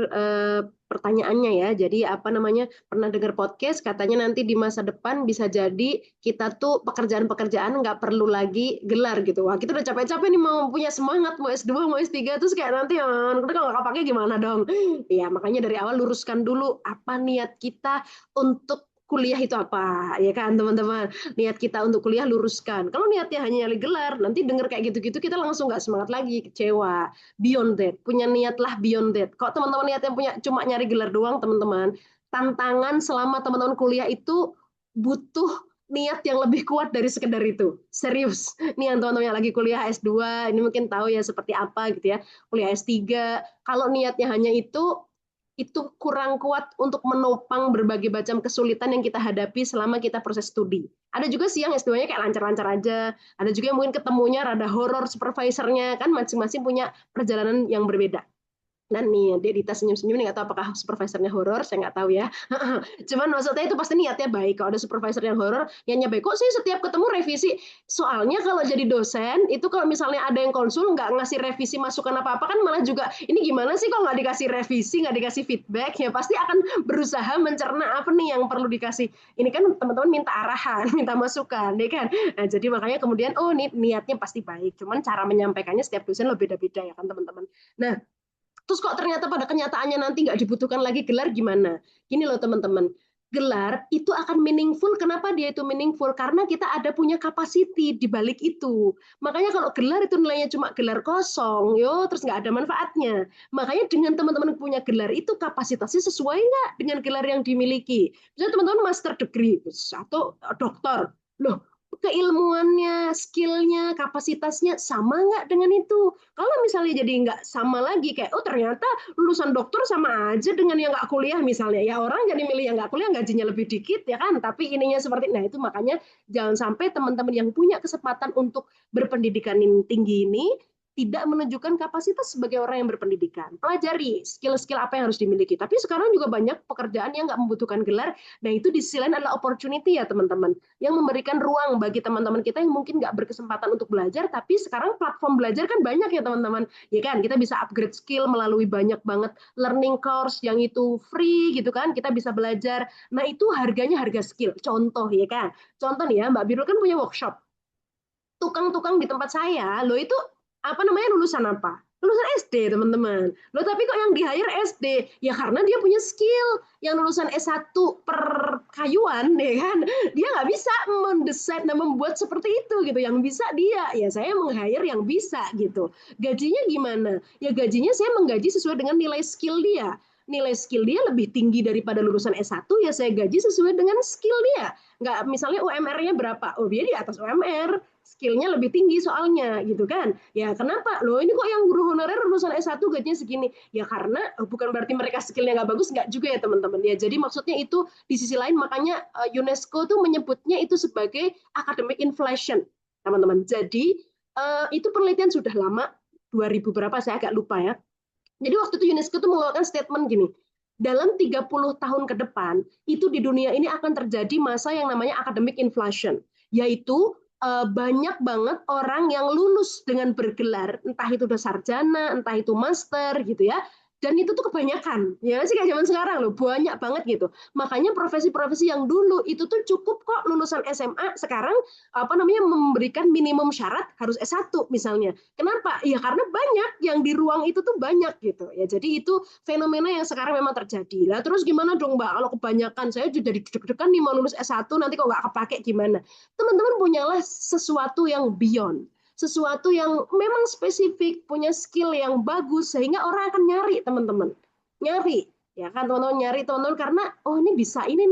pertanyaannya ya. Jadi apa namanya, pernah dengar podcast katanya nanti di masa depan bisa jadi kita tuh pekerjaan-pekerjaan nggak perlu lagi gelar gitu. Wah, kita udah capek-capek nih mau punya semangat mau S2 mau S3 terus kayak nanti kita kalau nggak pakai gimana dong? Ya makanya dari awal luruskan dulu apa niat kita untuk kuliah itu apa, ya kan teman-teman? Niat kita untuk kuliah luruskan. Kalau niatnya hanya nyari gelar, nanti denger kayak gitu-gitu kita langsung nggak semangat lagi, kecewa. Beyond that, punya niatlah beyond that. Kok teman-teman niatnya punya cuma nyari gelar doang, teman-teman? Tantangan selama teman-teman kuliah itu butuh niat yang lebih kuat dari sekedar itu. Serius. Nih yang teman-teman yang lagi kuliah S2, ini mungkin tahu ya seperti apa gitu ya. Kuliah S3, kalau niatnya hanya itu kurang kuat untuk menopang berbagai macam kesulitan yang kita hadapi selama kita proses studi. Ada juga sih yang S2-nya kayak lancar-lancar aja. Ada juga yang mungkin ketemunya rada horor supervisornya, kan masing-masing punya perjalanan yang berbeda. Dan nih, dia Dita senyum-senyum nih, nggak tahu apakah supervisornya horor, saya nggak tahu ya. Cuman maksudnya itu pasti niatnya baik. Kalau ada supervisor yang horor, niatnya baik. Kok sih setiap ketemu revisi? Soalnya kalau jadi dosen, itu kalau misalnya ada yang konsul, nggak ngasih revisi masukan apa-apa, kan malah juga, ini gimana sih kalau nggak dikasih revisi, nggak dikasih feedback, ya pasti akan berusaha mencerna apa nih yang perlu dikasih. Ini kan teman-teman minta arahan, minta masukan, ya kan? Nah, jadi makanya kemudian, oh niatnya pasti baik. Cuman cara menyampaikannya setiap dosen lo beda-beda ya kan teman-teman. Nah, terus kok ternyata pada kenyataannya nanti nggak dibutuhkan lagi gelar gimana? Gini loh teman-teman, gelar itu akan meaningful. Kenapa dia itu meaningful? Karena kita ada punya capacity di balik itu. Makanya kalau gelar itu nilainya cuma gelar kosong, terus nggak ada manfaatnya. Makanya dengan teman-teman punya gelar itu kapasitasnya sesuai nggak dengan gelar yang dimiliki. Misalnya teman-teman master degree atau doktor, loh keilmuannya, skillnya, kapasitasnya sama nggak dengan itu? Kalau misalnya jadi nggak sama lagi, kayak ternyata lulusan dokter sama aja dengan yang nggak kuliah misalnya, ya orang jadi milih yang nggak kuliah gajinya lebih dikit ya kan, tapi ininya seperti, nah itu makanya jangan sampai teman-teman yang punya kesempatan untuk berpendidikan tinggi ini tidak menunjukkan kapasitas sebagai orang yang berpendidikan. Pelajari skill-skill apa yang harus dimiliki. Tapi sekarang juga banyak pekerjaan yang nggak membutuhkan gelar. Nah itu di sisi lain adalah opportunity ya teman-teman, yang memberikan ruang bagi teman-teman kita yang mungkin nggak berkesempatan untuk belajar, tapi sekarang platform belajar kan banyak ya teman-teman, ya kan, kita bisa upgrade skill melalui banyak banget learning course yang itu free gitu kan, kita bisa belajar. Nah itu harganya harga skill, contoh ya kan, contoh nih ya, Mbak Birul kan punya workshop, tukang-tukang di tempat saya, lo itu apa namanya, lulusan apa? Lulusan SD teman-teman. Lo tapi kok yang di hire SD? Ya karena dia punya skill. Yang lulusan S1 perkayuan, ya kan? Dia nggak bisa mendesain dan membuat seperti itu gitu. Yang bisa dia, ya saya meng-hire yang bisa gitu. Gajinya gimana? Ya gajinya saya menggaji sesuai dengan nilai skill dia. Nilai skill dia lebih tinggi daripada lulusan S1, ya saya gaji sesuai dengan skill dia. Nggak misalnya UMR-nya berapa? Oh dia di atas UMR. Skillnya lebih tinggi soalnya gitu kan. Ya kenapa? Loh ini kok yang guru honorer lulusan S1 gajinya segini? Ya karena bukan berarti mereka skillnya nggak bagus, nggak juga ya teman-teman. Ya jadi maksudnya itu di sisi lain, makanya UNESCO tuh menyebutnya itu sebagai academic inflation teman-teman. Jadi itu penelitian sudah lama, 2000 berapa saya agak lupa ya. Jadi waktu itu UNESCO tuh mengeluarkan statement gini, dalam 30 tahun ke depan, itu di dunia ini akan terjadi masa yang namanya academic inflation, yaitu banyak banget orang yang lulus dengan bergelar, entah itu udah sarjana, entah itu master gitu ya. Dan itu tuh kebanyakan, ya sih kayak zaman sekarang loh, banyak banget gitu. Makanya profesi-profesi yang dulu itu tuh cukup kok lulusan SMA, sekarang apa namanya memberikan minimum syarat harus S1 misalnya. Kenapa? Ya karena banyak yang di ruang itu tuh banyak gitu. Ya jadi itu fenomena yang sekarang memang terjadi. Lah terus gimana dong Mbak? Kalau kebanyakan saya juga jadi deg-degan nih mau lulus S1 nanti kok nggak kepake gimana? Teman-teman punyalah sesuatu yang beyond, sesuatu yang memang spesifik, punya skill yang bagus sehingga orang akan nyari teman-teman, nyari ya kan teman-teman, nyari teman-teman karena oh ini bisa ini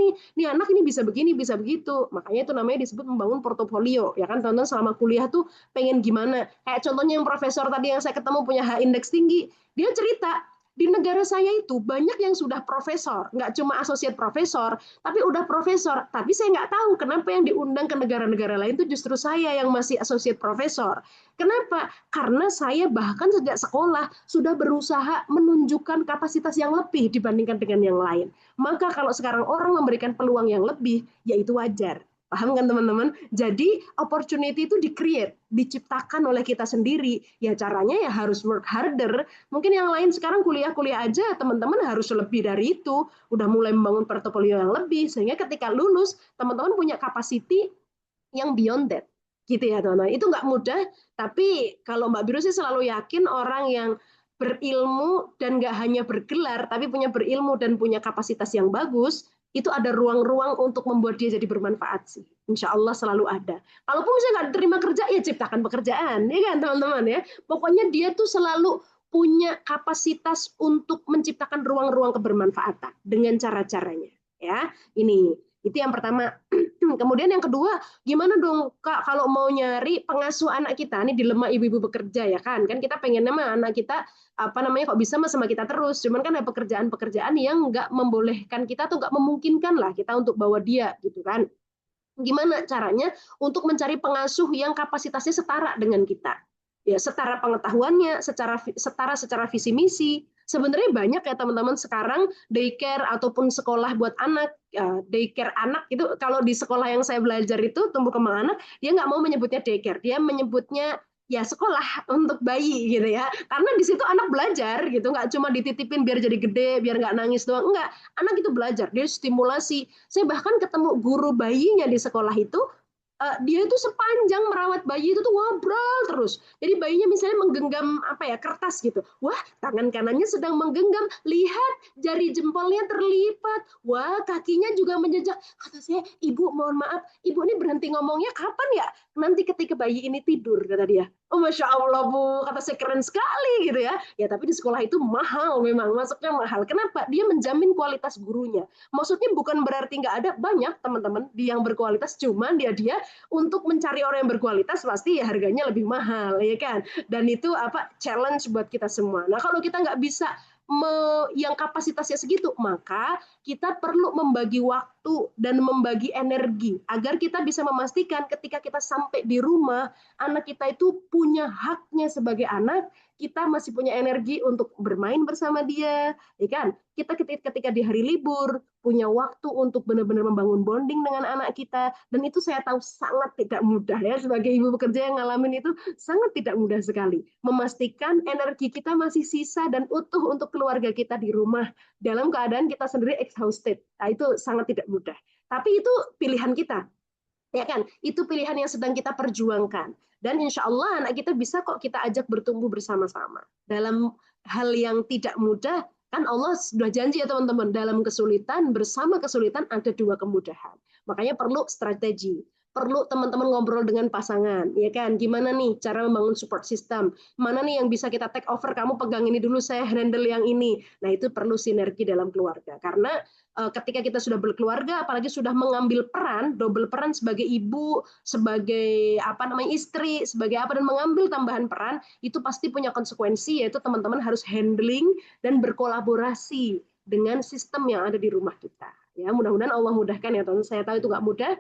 anak ini bisa begini bisa begitu, makanya itu namanya disebut membangun portofolio ya kan teman-teman. Selama kuliah tuh pengen gimana, kayak contohnya yang profesor tadi yang saya ketemu punya H indeks tinggi, dia cerita di negara saya itu banyak yang sudah profesor, nggak cuma associate profesor, tapi udah profesor. Tapi saya nggak tahu kenapa yang diundang ke negara-negara lain itu justru saya yang masih associate profesor. Kenapa? Karena saya bahkan sejak sekolah sudah berusaha menunjukkan kapasitas yang lebih dibandingkan dengan yang lain. Maka kalau sekarang orang memberikan peluang yang lebih, yaitu wajar. Paham kan teman-teman? Jadi opportunity itu di-create, diciptakan oleh kita sendiri. Ya caranya ya harus work harder. Mungkin yang lain sekarang kuliah-kuliah aja, teman-teman harus lebih dari itu. Udah mulai membangun portofolio yang lebih, sehingga ketika lulus, teman-teman punya capacity yang beyond that. Gitu ya teman-teman. Itu nggak mudah, tapi kalau Mbak Biru sih selalu yakin orang yang berilmu dan nggak hanya bergelar, tapi punya berilmu dan punya kapasitas yang bagus, itu ada ruang-ruang untuk membuat dia jadi bermanfaat sih. Insya Allah selalu ada. Kalaupun saya nggak terima kerja, ya ciptakan pekerjaan, ya kan teman-teman ya. Pokoknya dia tuh selalu punya kapasitas untuk menciptakan ruang-ruang kebermanfaatan dengan cara-caranya. Ya, ini itu yang pertama. Kemudian yang kedua, gimana dong Kak kalau mau nyari pengasuh anak kita, ini dilema ibu-ibu bekerja ya kan? Kan kita pengennya mah anak kita apa namanya kok bisa sama kita terus, cuman kan ada pekerjaan-pekerjaan yang nggak membolehkan kita tuh nggak memungkinkan lah kita untuk bawa dia gitu kan. Gimana caranya untuk mencari pengasuh yang kapasitasnya setara dengan kita, ya setara pengetahuannya, setara secara visi misi. Sebenarnya banyak ya teman-teman sekarang daycare ataupun sekolah buat anak, daycare anak itu kalau di sekolah yang saya belajar itu tumbuh kembang anak, dia nggak mau menyebutnya daycare, dia menyebutnya ya sekolah untuk bayi gitu ya, karena di situ anak belajar gitu, nggak cuma dititipin biar jadi gede biar nggak nangis doang, enggak, anak itu belajar, dia stimulasi. Saya bahkan ketemu guru bayinya di sekolah itu, dia itu sepanjang merawat bayi itu tuh ngobrol terus. Jadi bayinya misalnya menggenggam apa ya kertas gitu. Wah, tangan kanannya sedang menggenggam. Lihat jari jempolnya terlipat. Wah, kakinya juga menjejak. Kata saya, Ibu mohon maaf, Ibu ini berhenti ngomongnya kapan ya? Nanti ketika bayi ini tidur, kata dia. Oh Masya Allah Bu, kata saya keren sekali gitu ya. Ya tapi di sekolah itu mahal memang, masuknya mahal. Kenapa? Dia menjamin kualitas gurunya. Maksudnya bukan berarti nggak ada, banyak teman-teman yang berkualitas, cuman dia untuk mencari orang yang berkualitas pasti ya harganya lebih mahal ya kan, dan itu apa challenge buat kita semua. Nah kalau kita nggak bisa yang kapasitasnya segitu, maka kita perlu membagi waktu dan membagi energi agar kita bisa memastikan ketika kita sampai di rumah, anak kita itu punya haknya sebagai anak, kita masih punya energi untuk bermain bersama dia, ya kan? Kita ketika di hari libur punya waktu untuk benar-benar membangun bonding dengan anak kita, dan itu saya tahu sangat tidak mudah ya, sebagai ibu bekerja yang ngalamin itu sangat tidak mudah sekali memastikan energi kita masih sisa dan utuh untuk keluarga kita di rumah dalam keadaan kita sendiri exhausted. Nah, itu sangat tidak mudah. Tapi itu pilihan kita, ya kan? Itu pilihan yang sedang kita perjuangkan. Dan insya Allah anak kita bisa kok kita ajak bertumbuh bersama-sama. Dalam hal yang tidak mudah, kan Allah sudah janji ya teman-teman, dalam kesulitan, bersama kesulitan ada dua kemudahan. Makanya perlu strategi. Perlu teman-teman ngobrol dengan pasangan, ya kan? Gimana nih cara membangun support system? Mana nih yang bisa kita take over? Kamu pegang ini dulu, saya handle yang ini. Nah itu perlu sinergi dalam keluarga. Karena ketika kita sudah berkeluarga, apalagi sudah mengambil peran, double peran sebagai ibu, sebagai apa namanya istri, sebagai apa, dan mengambil tambahan peran, itu pasti punya konsekuensi, yaitu teman-teman harus handling dan berkolaborasi dengan sistem yang ada di rumah kita. Ya, mudah-mudahan Allah mudahkan ya teman-teman. Saya tahu itu nggak mudah,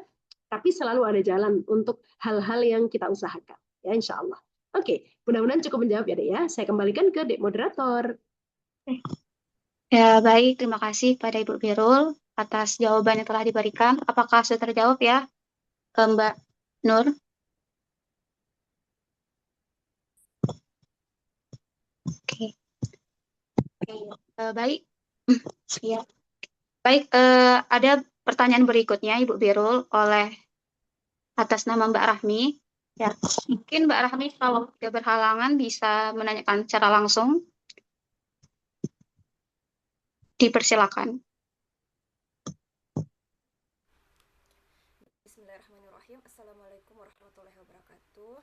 tapi selalu ada jalan untuk hal-hal yang kita usahakan. Ya, insya Allah. Oke, mudah-mudahan cukup menjawab ya Dek ya. Saya kembalikan ke Dek Moderator. Ya, baik. Terima kasih pada Ibu Birul atas jawaban yang telah diberikan. Apakah sudah terjawab ya, Mbak Nur? Baik. Ya. Baik, ada pertanyaan berikutnya Ibu Birul oleh atas nama Mbak Rahmi. Ya, mungkin Mbak Rahmi kalau tidak berhalangan bisa menanyakan secara langsung. Dipersilakan. Bismillahirrahmanirrahim. Assalamualaikum warahmatullahi wabarakatuh.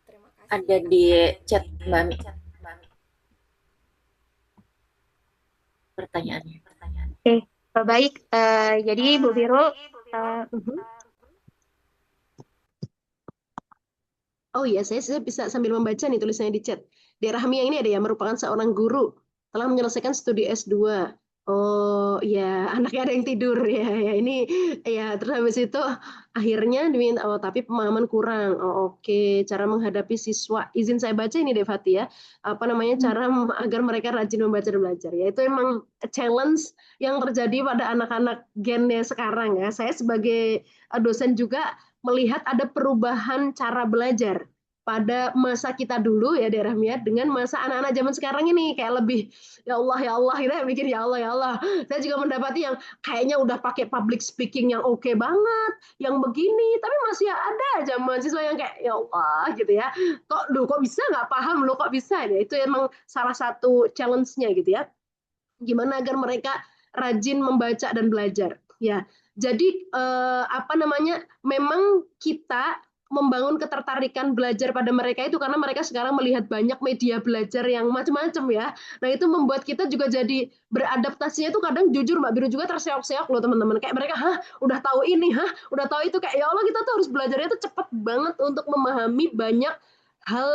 Terima kasih Ada di chat Mbak Mi pertanyaannya. Oke, baik. Jadi Bu Birul, Oh iya, saya bisa sambil membaca nih tulisannya di chat. Dek Rahmia ini ada ya, merupakan seorang guru, telah menyelesaikan studi S2. Oh iya, anaknya ada yang tidur ya, ya ini ya terus habis itu akhirnya diminta, oh tapi pemahaman kurang. Oh oke, cara menghadapi siswa. Izin saya baca ini Dek Fati ya. Apa namanya cara agar mereka rajin membaca dan belajar. Ya itu emang challenge yang terjadi pada anak-anak gennya sekarang ya. Saya sebagai dosen juga melihat ada perubahan cara belajar pada masa kita dulu ya daerah Miat dengan masa anak-anak zaman sekarang ini kayak lebih ya Allah kita mikir ya Allah saya juga mendapati yang kayaknya udah pakai public speaking yang oke banget yang begini tapi masih ada aja mahasiswa yang kayak ya Allah gitu ya kok bisa nggak paham lo kok bisa ya itu emang salah satu challenge-nya gitu ya gimana agar mereka rajin membaca dan belajar ya jadi apa namanya memang kita membangun ketertarikan belajar pada mereka itu karena mereka sekarang melihat banyak media belajar yang macam-macam ya nah itu membuat kita juga jadi beradaptasinya itu kadang jujur Mbak Biru juga terseok-seok loh teman-teman kayak mereka udah tahu ini udah tahu itu kayak ya Allah kita tuh harus belajarnya tuh cepat banget untuk memahami banyak hal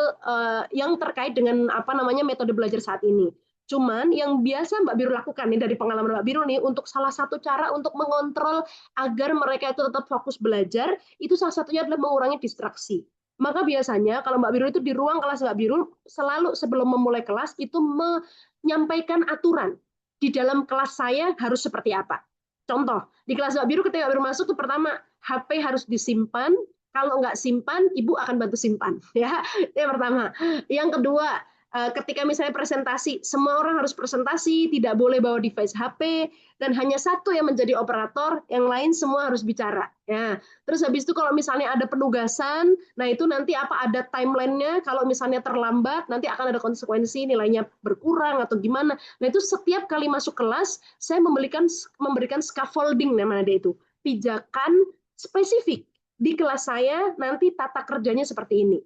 yang terkait dengan apa namanya metode belajar saat ini. Cuman yang biasa Mbak Biru lakukan nih dari pengalaman Mbak Biru nih untuk salah satu cara untuk mengontrol agar mereka itu tetap fokus belajar itu salah satunya adalah mengurangi distraksi. Maka biasanya kalau Mbak Biru itu di ruang kelas Mbak Biru selalu sebelum memulai kelas itu menyampaikan aturan di dalam kelas saya harus seperti apa. Contoh, di kelas Mbak Biru ketika Mbak Biru masuk itu pertama HP harus disimpan, kalau nggak simpan, ibu akan bantu simpan. Ya, itu yang pertama. Yang kedua, ketika misalnya presentasi, semua orang harus presentasi, tidak boleh bawa device HP, dan hanya satu yang menjadi operator, yang lain semua harus bicara. Ya, terus habis itu kalau misalnya ada penugasan, nah itu nanti apa ada timelinenya, kalau misalnya terlambat, nanti akan ada konsekuensi, nilainya berkurang atau gimana. Nah itu setiap kali masuk kelas, saya memberikan scaffolding namanya itu, pijakan spesifik. Di kelas saya nanti tata kerjanya seperti ini.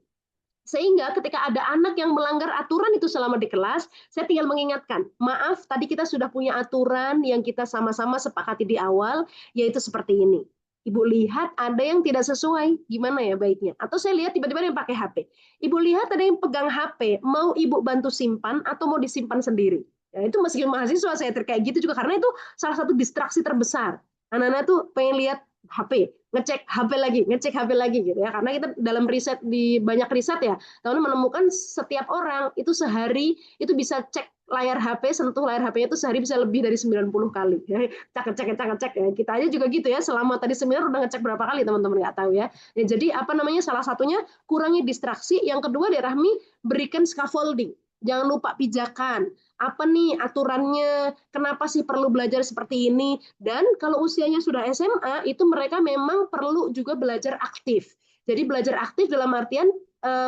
Sehingga ketika ada anak yang melanggar aturan itu selama di kelas, saya tinggal mengingatkan, maaf tadi kita sudah punya aturan yang kita sama-sama sepakati di awal, yaitu seperti ini. Ibu lihat ada yang tidak sesuai, gimana ya baiknya? Atau saya lihat tiba-tiba yang pakai HP. Ibu lihat ada yang pegang HP, mau ibu bantu simpan atau mau disimpan sendiri? Ya, itu meskipun mahasiswa saya kayak gitu juga, karena itu salah satu distraksi terbesar. Anak-anak tuh pengen lihat HP, ngecek HP lagi gitu ya. Karena kita dalam riset di banyak riset ya, teman menemukan setiap orang itu sehari itu bisa cek layar HP, sentuh layar HP-nya itu sehari bisa lebih dari 90 kali. Ya, cek ya. Kita aja juga gitu ya. Selama tadi seminar udah ngecek berapa kali teman-teman nggak tahu ya. Ya jadi apa namanya salah satunya kurangi distraksi, yang kedua deh Rahmi berikan scaffolding. Jangan lupa pijakan. Apa nih aturannya? Kenapa sih perlu belajar seperti ini? Dan kalau usianya sudah SMA, itu mereka memang perlu juga belajar aktif. Jadi belajar aktif dalam artian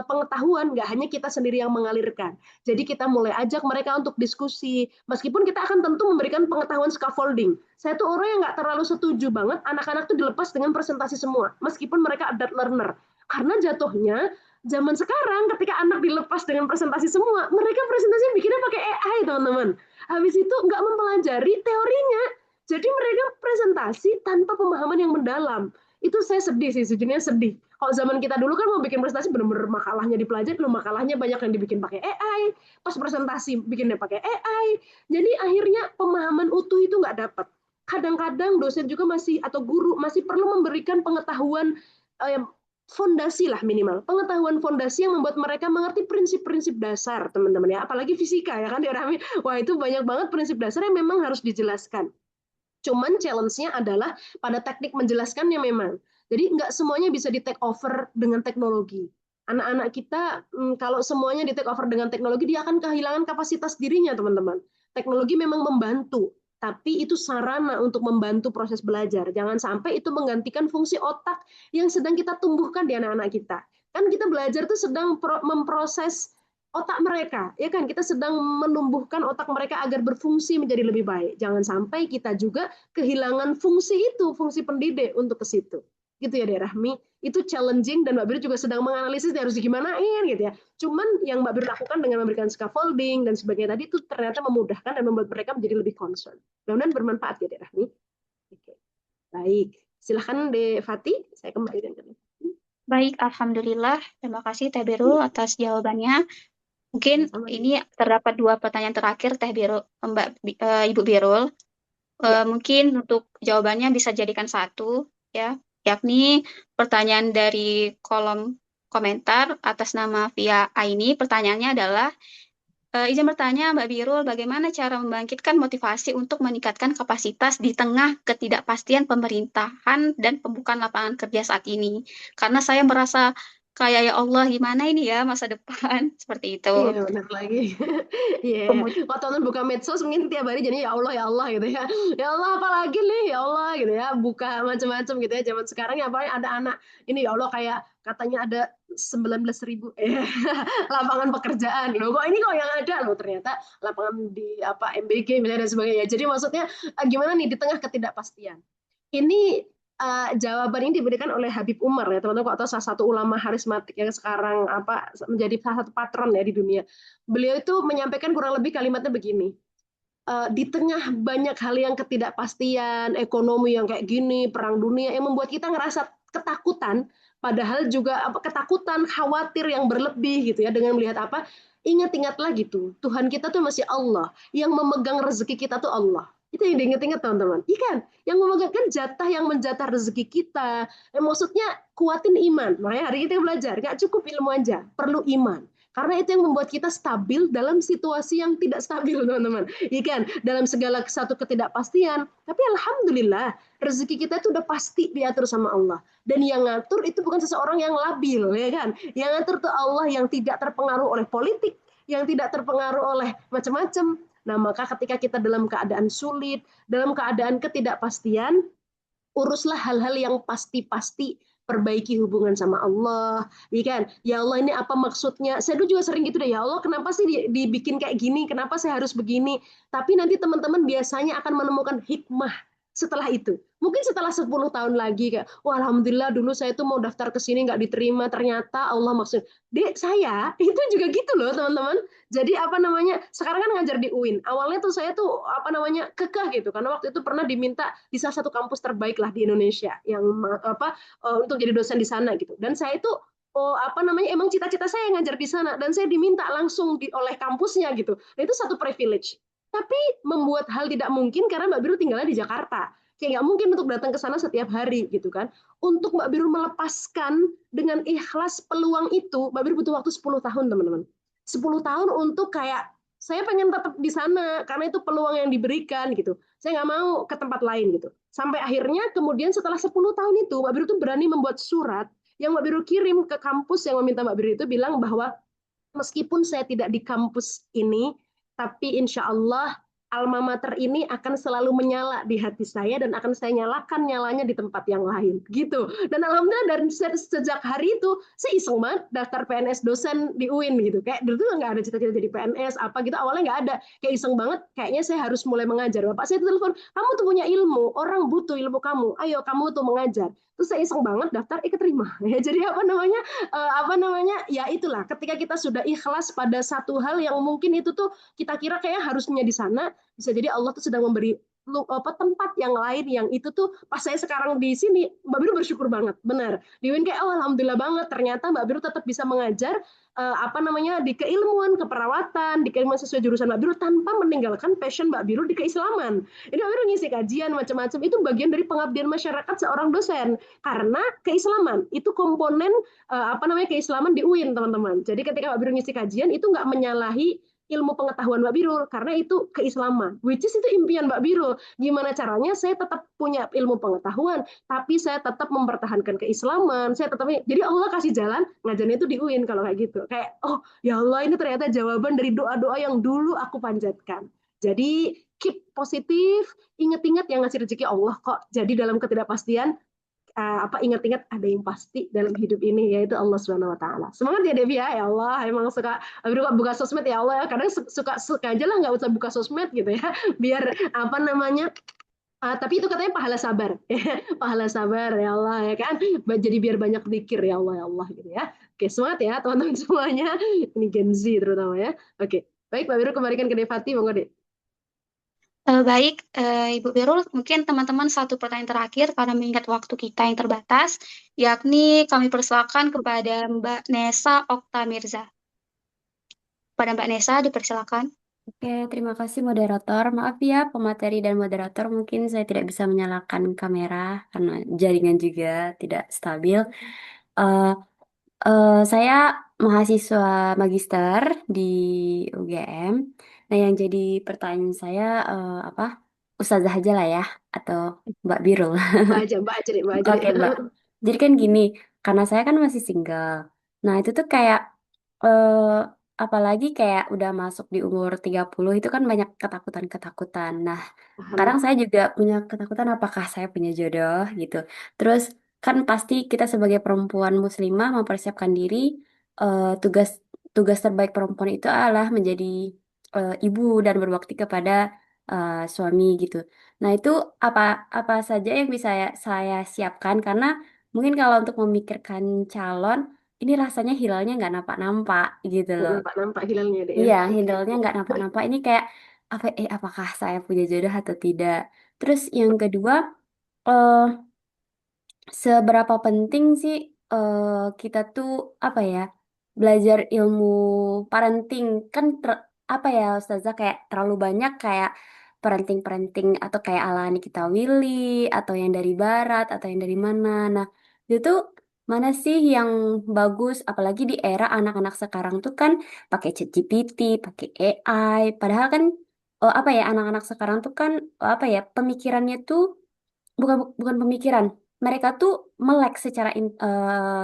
pengetahuan, nggak hanya kita sendiri yang mengalirkan. Jadi kita mulai ajak mereka untuk diskusi. Meskipun kita akan tentu memberikan pengetahuan scaffolding. Saya tuh orang yang nggak terlalu setuju banget anak-anak tuh dilepas dengan presentasi semua. Meskipun mereka adult learner. Karena jatuhnya zaman sekarang ketika anak dilepas dengan presentasi semua, mereka presentasinya bikinnya pakai AI teman-teman. Habis itu nggak mempelajari teorinya. Jadi mereka presentasi tanpa pemahaman yang mendalam. Itu saya sedih sih, sejujurnya sedih. Kalau zaman kita dulu kan mau bikin presentasi benar-benar makalahnya dipelajari, loh makalahnya banyak yang dibikin pakai AI, pas presentasi bikinnya pakai AI. Jadi akhirnya pemahaman utuh itu nggak dapat. Kadang-kadang dosen juga masih atau guru masih perlu memberikan pengetahuan fondasi lah minimal, pengetahuan fondasi yang membuat mereka mengerti prinsip-prinsip dasar teman-teman ya, apalagi fisika ya kan Rami. Wah itu banyak banget prinsip dasar yang memang harus dijelaskan. Cuman challenge-nya adalah pada teknik menjelaskannya memang. Jadi nggak semuanya bisa di take over dengan teknologi. Anak-anak kita kalau semuanya di take over dengan teknologi, dia akan kehilangan kapasitas dirinya, teman-teman. Teknologi memang membantu, tapi itu sarana untuk membantu proses belajar. Jangan sampai itu menggantikan fungsi otak yang sedang kita tumbuhkan di anak-anak kita. Kan kita belajar tuh sedang memproses otak mereka, ya kan? Kita sedang menumbuhkan otak mereka agar berfungsi menjadi lebih baik. Jangan sampai kita juga kehilangan fungsi itu, fungsi pendidik untuk ke situ. Gitu ya, Dek Rahmi. Itu challenging dan Mbak Bir juga sedang menganalisis harus digimanain gitu ya. Cuman yang Mbak Bir lakukan dengan memberikan scaffolding dan sebagainya tadi itu ternyata memudahkan dan membuat mereka menjadi lebih concern. Mudah-mudahan bermanfaat ya, Dek Rahmi. Oke. Baik, silahkan Dek Fati, saya kembalikan ke Baik, alhamdulillah. Terima kasih Teh Birul atas jawabannya. Mungkin sama-sama. ini terdapat 2 pertanyaan terakhir Teh Birul, Ibu Birul. Ya. Mungkin untuk jawabannya bisa jadikan satu ya, yakni pertanyaan dari kolom komentar atas nama Via Aini. Pertanyaannya adalah izin bertanya Mbak Birul, bagaimana cara membangkitkan motivasi untuk meningkatkan kapasitas di tengah ketidakpastian pemerintahan dan pembukaan lapangan kerja saat ini? Karena saya merasa kayak ya Allah gimana ini ya masa depan seperti itu. Iya benar lagi. Iya. Kemudian Waktu nonton buka medsos mungkin tiap hari jadi ya Allah gitu ya. Ya Allah apa lagi nih ya Allah gitu ya. Buka macam-macam gitu ya. Zaman sekarang ya apa ada anak ini ya Allah kayak katanya ada 19.000 lapangan pekerjaan. Loh kok ini kok yang ada loh ternyata lapangan di apa MBG misalnya dan sebagainya. Jadi maksudnya gimana nih di tengah ketidakpastian. Ini jawaban ini diberikan oleh Habib Umar ya teman-teman, atau salah satu ulama harismatik yang sekarang apa menjadi salah satu patron ya di dunia. Beliau itu menyampaikan kurang lebih kalimatnya begini. Di tengah banyak hal yang ketidakpastian, ekonomi yang kayak gini, perang dunia yang membuat kita ngerasa ketakutan, padahal juga ketakutan, khawatir yang berlebih gitu ya dengan melihat apa? Ingat-ingatlah gitu. Tuhan kita tuh masih Allah, yang memegang rezeki kita tuh Allah. Itu yang diingat-ingat teman-teman. Iya kan? Yang memegang kan jatah yang menjatah rezeki kita. Maksudnya kuatin iman. Makanya hari kita belajar, nggak cukup ilmu aja, perlu iman. Karena itu yang membuat kita stabil dalam situasi yang tidak stabil, teman-teman. Iya kan? Dalam segala satu ketidakpastian. Tapi alhamdulillah, rezeki kita itu udah pasti diatur sama Allah. Dan yang ngatur itu bukan seseorang yang labil, ya kan? Yang ngatur itu Allah yang tidak terpengaruh oleh politik, yang tidak terpengaruh oleh macam-macam. Nah, maka ketika kita dalam keadaan sulit, dalam keadaan ketidakpastian, uruslah hal-hal yang pasti-pasti, perbaiki hubungan sama Allah, ya kan? Ya Allah ini apa maksudnya? Saya dulu juga sering gitu deh, ya Allah kenapa sih dibikin kayak gini? Kenapa saya harus begini? Tapi nanti teman-teman biasanya akan menemukan hikmah setelah itu. Mungkin setelah 10 tahun lagi kayak, wah alhamdulillah dulu saya tuh mau daftar ke sini nggak diterima, ternyata Allah maksud. Dek saya itu juga gitu loh teman-teman. Jadi apa namanya? Sekarang kan ngajar di UIN. Awalnya tuh saya tuh apa namanya? Kekeh gitu karena waktu itu pernah diminta di salah satu kampus terbaik lah di Indonesia yang apa untuk jadi dosen di sana gitu. Dan saya itu apa namanya? Emang cita-cita saya ngajar di sana dan saya diminta langsung oleh kampusnya gitu. Nah, itu satu privilege. Tapi membuat hal tidak mungkin karena Mbak Biru tinggalnya di Jakarta. Kayak nggak mungkin untuk datang ke sana setiap hari gitu kan. Untuk Mbak Biru melepaskan dengan ikhlas peluang itu, Mbak Biru butuh waktu 10 tahun teman-teman. 10 tahun untuk kayak saya pengen tetap di sana karena itu peluang yang diberikan gitu. Saya nggak mau ke tempat lain gitu. Sampai akhirnya kemudian setelah 10 tahun itu Mbak Biru tuh berani membuat surat yang Mbak Biru kirim ke kampus yang meminta Mbak Biru itu bilang bahwa meskipun saya tidak di kampus ini, tapi insya Allah alma mater ini akan selalu menyala di hati saya dan akan saya nyalakan nyalanya di tempat yang lain gitu. Dan alhamdulillah dari sejak hari itu saya iseng banget daftar PNS dosen di UIN gitu. Kayak dulu tuh nggak ada cita-cita jadi PNS apa gitu, awalnya nggak ada. Kayak iseng banget, kayaknya saya harus mulai mengajar. Bapak saya telepon, kamu tuh punya ilmu, orang butuh ilmu kamu, ayo kamu tuh mengajar. Terus saya iseng banget daftar, keterima. Ya, jadi apa namanya ya itulah ketika kita sudah ikhlas pada satu hal yang mungkin itu tuh kita kira kayak harusnya di sana, bisa jadi Allah tuh sedang memberi tempat yang lain yang itu tuh pas saya sekarang di sini Mbak Biru bersyukur banget benar di UIN kayak alhamdulillah banget ternyata Mbak Biru tetap bisa mengajar apa namanya di keilmuan keperawatan di keilmuan sesuai jurusan Mbak Biru tanpa meninggalkan passion Mbak Biru di keislaman. Ini Mbak Biru ngisi kajian macam-macam itu bagian dari pengabdian masyarakat seorang dosen karena keislaman itu komponen apa namanya keislaman di UIN teman-teman. Jadi ketika Mbak Biru ngisi kajian itu nggak menyalahi ilmu pengetahuan Mbak Birul, karena itu keislaman. Which is itu impian Mbak Birul. Gimana caranya saya tetap punya ilmu pengetahuan, tapi saya tetap mempertahankan keislaman. Saya tetap, jadi Allah kasih jalan, ngajarnya itu di UIN kalau kayak gitu. Kayak, oh ya Allah, ini ternyata jawaban dari doa-doa yang dulu aku panjatkan. Jadi keep positif, ingat-ingat yang ngasih rezeki Allah kok. Jadi dalam ketidakpastian, ingat-ingat ada yang pasti dalam hidup ini, yaitu Allah Subhanahu Wa Taala. Semangat ya Devi ya Allah, emang suka buka sosmed ya Allah, kadang suka aja lah nggak usah buka sosmed gitu ya, biar apa namanya. Tapi itu katanya pahala sabar, pahala sabar ya Allah ya kan, jadi biar banyak zikir ya Allah gitu ya. Oke, semangat ya teman-teman semuanya, ini Gen Z terutama ya. Oke, baik Pak Biru, kembalikan ke Devati, monggo Dek. Baik, Ibu Birul, mungkin teman-teman satu pertanyaan terakhir karena mengingat waktu kita yang terbatas, yakni kami persilakan kepada Mbak Nesa Okta Mirza. Pada Mbak Nesa, dipersilakan. Oke, terima kasih moderator. Maaf ya, pemateri dan moderator, mungkin saya tidak bisa menyalakan kamera karena jaringan juga tidak stabil. Eh, saya mahasiswa magister di UGM. Nah, yang jadi pertanyaan saya apa? Ustazah aja lah ya, atau Mbak Birul. Mbak aja deh, Mbak aja Oke, deh. Mbak. Jadi kan gini, karena saya kan masih single. Nah, itu tuh kayak eh apalagi kayak udah masuk di umur 30 itu kan banyak ketakutan-ketakutan. Nah, sekarang Paham. saya juga punya ketakutan apakah saya punya jodoh gitu. Terus kan pasti kita sebagai perempuan muslimah mempersiapkan diri, tugas tugas terbaik perempuan itu adalah menjadi ibu dan berbakti kepada suami gitu. Nah, itu apa apa saja yang bisa saya siapkan karena mungkin kalau untuk memikirkan calon ini rasanya hilalnya nggak nampak-nampak gitu loh. Nampak hilalnya deh ya. Iya, Oke. hilalnya nggak nampak-nampak. Ini kayak apakah saya punya jodoh atau tidak? Terus yang kedua, eh seberapa penting sih kita tuh apa ya belajar ilmu parenting kan apa ya Ustazah kayak terlalu banyak kayak parenting atau kayak ala Nikita Willy atau yang dari barat atau yang dari mana. Nah, itu tuh mana sih yang bagus apalagi di era anak-anak sekarang tuh kan pakai ChatGPT, pakai AI. Padahal kan apa ya anak-anak sekarang tuh kan apa ya pemikirannya tuh bukan bukan pemikiran. Mereka tuh melek secara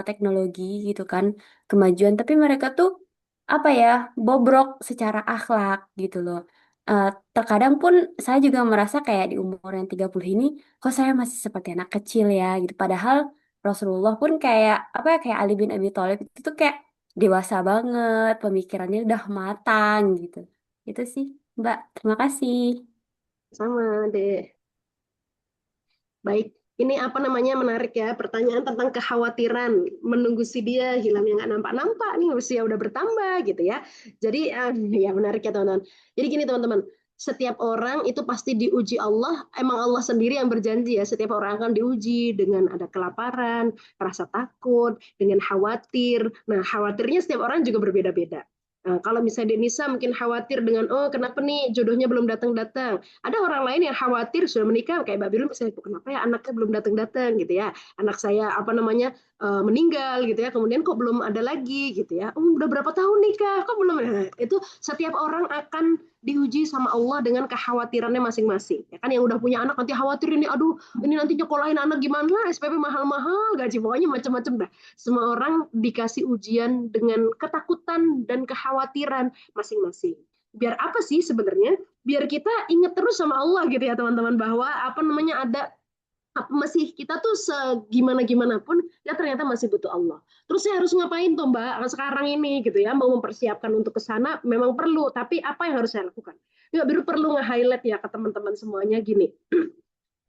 teknologi gitu kan, kemajuan, tapi mereka tuh apa ya, bobrok secara akhlak gitu loh. Eh, Terkadang pun saya juga merasa kayak di umur yang 30 ini, kok saya masih seperti anak kecil ya gitu. Padahal Rasulullah pun kayak apa ya kayak Ali bin Abi Thalib itu tuh kayak dewasa banget, pemikirannya udah matang gitu. Itu sih, Mbak. Terima kasih. Sama deh. Baik, ini apa namanya menarik ya, pertanyaan tentang kekhawatiran menunggu si dia hilangnya nggak nampak-nampak nih usia udah bertambah gitu ya. Jadi ya menarik ya teman-teman. Jadi gini teman-teman, setiap orang itu pasti diuji Allah. Emang Allah sendiri yang berjanji ya, setiap orang akan diuji dengan ada kelaparan, rasa takut, dengan khawatir. Nah, khawatirnya setiap orang juga berbeda-beda. Nah, kalau misalnya Denisa mungkin khawatir dengan, oh kenapa nih jodohnya belum datang-datang. Ada orang lain yang khawatir sudah menikah, kayak Mbak Biru misalnya, kenapa ya anaknya belum datang-datang gitu ya. Anak saya apa namanya meninggal gitu ya, kemudian kok belum ada lagi gitu ya. Oh, udah berapa tahun nikah, kok belum. Nah, itu setiap orang akan diuji sama Allah dengan kekhawatirannya masing-masing. Ya kan yang udah punya anak nanti khawatir ini, aduh ini nanti nyekolahin anak gimana, SPP mahal-mahal, gaji pokoknya macam-macam dah. Semua orang dikasih ujian dengan ketakutan dan kekhawatiran masing-masing. Biar apa sih sebenarnya? Biar kita ingat terus sama Allah gitu ya teman-teman, bahwa apa namanya ada masih kita tuh segimana gimana pun ya ternyata masih butuh Allah. Terus saya harus ngapain tuh Mbak sekarang ini gitu ya, mau mempersiapkan untuk ke sana memang perlu, tapi apa yang harus saya lakukan? Nggak Biru perlu nge-highlight ya ke teman-teman semuanya gini.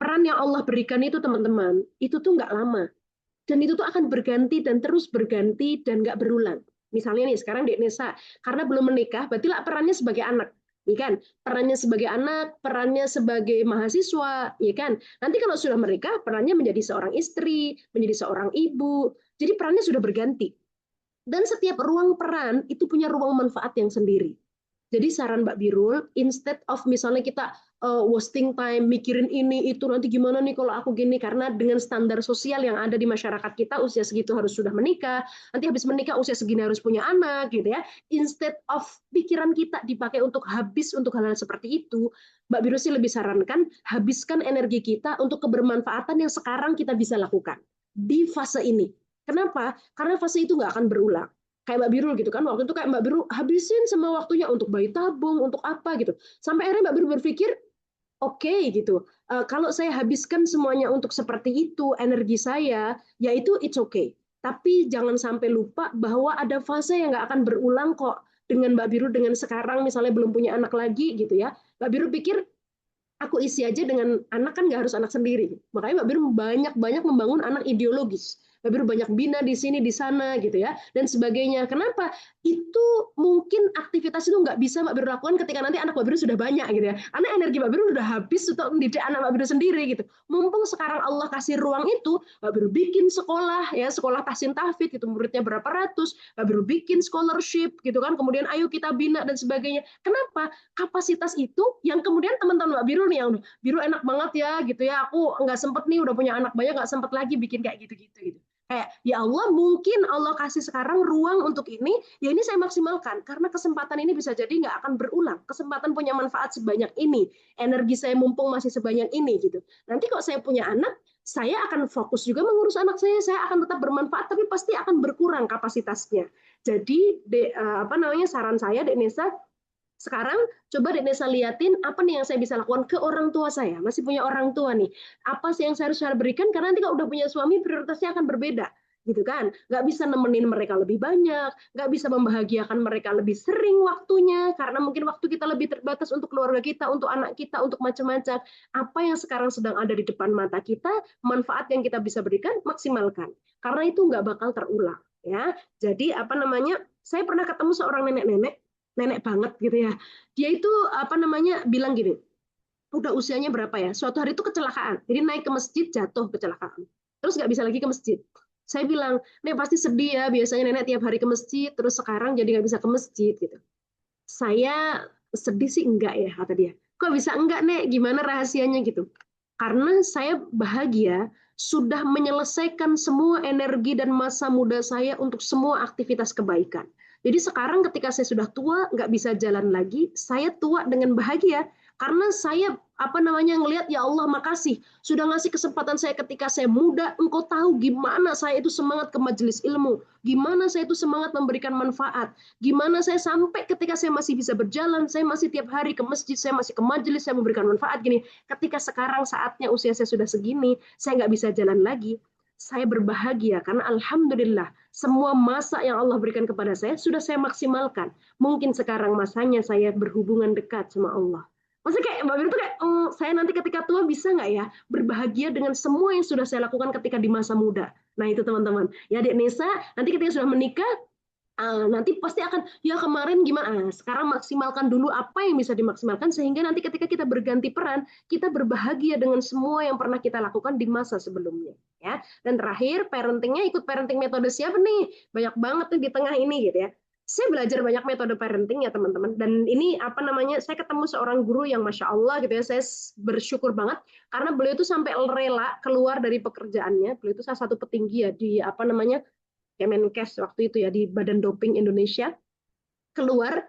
Peran yang Allah berikan itu teman-teman, itu tuh nggak lama. Dan itu tuh akan berganti dan terus berganti dan nggak berulang. Misalnya nih sekarang di Indonesia, karena belum menikah, berarti lah perannya sebagai anak. Ya kan? Perannya sebagai anak, perannya sebagai mahasiswa, ya kan? Nanti kalau sudah menikah, perannya menjadi seorang istri, menjadi seorang ibu. Jadi perannya sudah berganti. Dan setiap ruang peran itu punya ruang manfaat yang sendiri. Jadi saran Mbak Birul, instead of misalnya kita wasting time mikirin ini itu nanti gimana nih kalau aku gini, karena dengan standar sosial yang ada di masyarakat kita usia segitu harus sudah menikah, nanti habis menikah usia segini harus punya anak gitu ya. Instead of pikiran kita dipakai untuk habis untuk hal-hal seperti itu, Mbak Birul sih lebih sarankan habiskan energi kita untuk kebermanfaatan yang sekarang kita bisa lakukan di fase ini. Kenapa? Karena fase itu nggak akan berulang. Kayak Mbak Birul gitu kan, waktu itu kayak Mbak Birul habisin semua waktunya untuk bayi tabung, untuk apa gitu. Sampai akhirnya Mbak Birul berpikir, oke gitu, kalau saya habiskan semuanya untuk seperti itu, energi saya, ya itu it's okay. Tapi jangan sampai lupa bahwa ada fase yang nggak akan berulang kok. Dengan Mbak Birul dengan sekarang misalnya belum punya anak lagi gitu ya, Mbak Birul pikir aku isi aja dengan anak kan nggak harus anak sendiri. Makanya Mbak Birul banyak membangun anak ideologis. Mbak Birul banyak bina di sini, di sana gitu ya, dan sebagainya. Kenapa? Itu mungkin aktivitas itu nggak bisa Mbak Birul lakukan ketika nanti anak Mbak Birul sudah banyak gitu ya. Karena energi Mbak Birul sudah habis untuk mendidik anak Mbak Birul sendiri gitu. Mumpung sekarang Allah kasih ruang itu, Mbak Birul bikin sekolah ya, sekolah tahsin tahfidz gitu, muridnya berapa ratus, Mbak Birul bikin scholarship gitu kan, kemudian ayo kita bina dan sebagainya. Kenapa? Kapasitas itu yang kemudian teman-teman Mbak Birul nih yang Birul enak banget ya gitu ya, aku nggak sempet nih udah punya anak banyak nggak sempet lagi bikin kayak gitu-gitu gitu. Kayak ya Allah mungkin Allah kasih sekarang ruang untuk ini, ya ini saya maksimalkan karena kesempatan ini bisa jadi nggak akan berulang. Kesempatan punya manfaat sebanyak ini, energi saya mumpung masih sebanyak ini gitu. Nanti kalau saya punya anak, saya akan fokus juga mengurus anak saya akan tetap bermanfaat tapi pasti akan berkurang kapasitasnya. Jadi saran saya Dek Nesa, sekarang coba Dek Nesa liatin apa nih yang saya bisa lakukan ke orang tua saya. Masih punya orang tua nih. Apa sih yang saya harus berikan? Karena nanti kalau udah punya suami prioritasnya akan berbeda. Gitu kan? Nggak bisa nemenin mereka lebih banyak, nggak bisa membahagiakan mereka lebih sering waktunya, karena mungkin waktu kita lebih terbatas untuk keluarga kita, untuk anak kita, untuk macam-macam. Apa yang sekarang sedang ada di depan mata kita, manfaat yang kita bisa berikan, maksimalkan. Karena itu nggak bakal terulang. Ya, jadi saya pernah ketemu seorang nenek banget gitu ya. Dia itu bilang gini, udah usianya berapa ya? Suatu hari itu kecelakaan. Jadi naik ke masjid jatuh kecelakaan. Terus nggak bisa lagi ke masjid. Saya bilang, Nek pasti sedih ya. Biasanya nenek tiap hari ke masjid, terus sekarang jadi nggak bisa ke masjid gitu. Saya sedih sih enggak ya kata dia. Kok bisa enggak Nek? Gimana rahasianya gitu? Karena saya bahagia sudah menyelesaikan semua energi dan masa muda saya untuk semua aktivitas kebaikan. Jadi sekarang ketika saya sudah tua, nggak bisa jalan lagi, saya tua dengan bahagia. Karena saya ngelihat ya Allah makasih sudah ngasih kesempatan saya ketika saya muda, engkau tahu gimana saya itu semangat ke majelis ilmu, gimana saya itu semangat memberikan manfaat, gimana saya sampai ketika saya masih bisa berjalan, saya masih tiap hari ke masjid, saya masih ke majelis, saya memberikan manfaat gini. Ketika sekarang saatnya usia saya sudah segini, saya nggak bisa jalan lagi. Saya berbahagia karena alhamdulillah semua masa yang Allah berikan kepada saya sudah saya maksimalkan. Mungkin sekarang masanya saya berhubungan dekat sama Allah. Maksudnya kayak Mbak Bir tuh kayak, saya nanti ketika tua bisa nggak ya berbahagia dengan semua yang sudah saya lakukan ketika di masa muda. Nah itu teman-teman. Ya Dek Nesa, nanti ketika sudah menikah, nanti pasti akan, ya kemarin gimana, sekarang maksimalkan dulu apa yang bisa dimaksimalkan, sehingga nanti ketika kita berganti peran, kita berbahagia dengan semua yang pernah kita lakukan di masa sebelumnya. Ya. Dan terakhir, parentingnya ikut parenting metode siapa nih? Banyak banget nih di tengah ini gitu ya. Saya belajar banyak metode parenting ya teman-teman, dan ini saya ketemu seorang guru yang Masya Allah gitu ya, saya bersyukur banget karena beliau itu sampai rela keluar dari pekerjaannya. Beliau itu salah satu petinggi ya di Kemenkes waktu itu ya, di Badan Doping Indonesia, keluar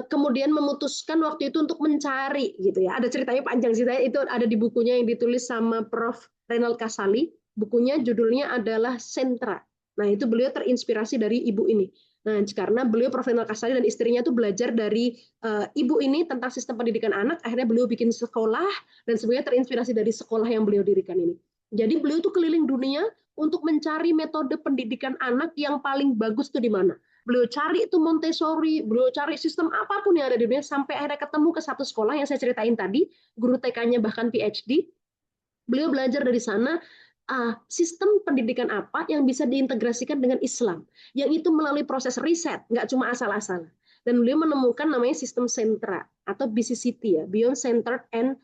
kemudian memutuskan waktu itu untuk mencari gitu ya. Ada ceritanya panjang sih, itu ada di bukunya yang ditulis sama Prof. Renald Kasali. Bukunya judulnya adalah Sentra. Nah itu beliau terinspirasi dari ibu ini. Nah, karena beliau Prof. Renald Kasali dan istrinya itu belajar dari ibu ini tentang sistem pendidikan anak, akhirnya beliau bikin sekolah dan sebenarnya terinspirasi dari sekolah yang beliau dirikan ini. Jadi beliau tuh keliling dunia untuk mencari metode pendidikan anak yang paling bagus tuh di mana. Beliau cari itu Montessori, beliau cari sistem apapun yang ada di dunia, sampai akhirnya ketemu ke satu sekolah yang saya ceritain tadi, guru TK-nya bahkan PhD. Beliau belajar dari sana sistem pendidikan apa yang bisa diintegrasikan dengan Islam, yang itu melalui proses riset, nggak cuma asal-asalan. Dan beliau menemukan namanya sistem sentra atau BCCT ya, Beyond Centered and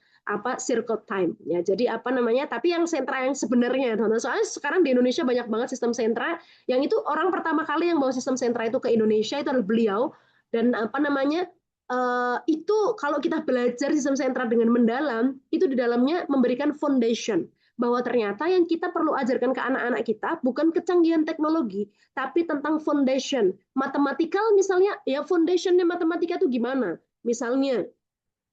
Circle Time ya. Jadi tapi yang sentra yang sebenarnya, soalnya sekarang di Indonesia banyak banget sistem sentra, yang itu orang pertama kali yang bawa sistem sentra itu ke Indonesia itu adalah beliau, dan itu kalau kita belajar sistem sentra dengan mendalam, itu di dalamnya memberikan foundation bahwa ternyata yang kita perlu ajarkan ke anak-anak kita bukan kecanggihan teknologi, tapi tentang foundation. Matematikal misalnya, ya foundationnya matematika itu gimana? Misalnya,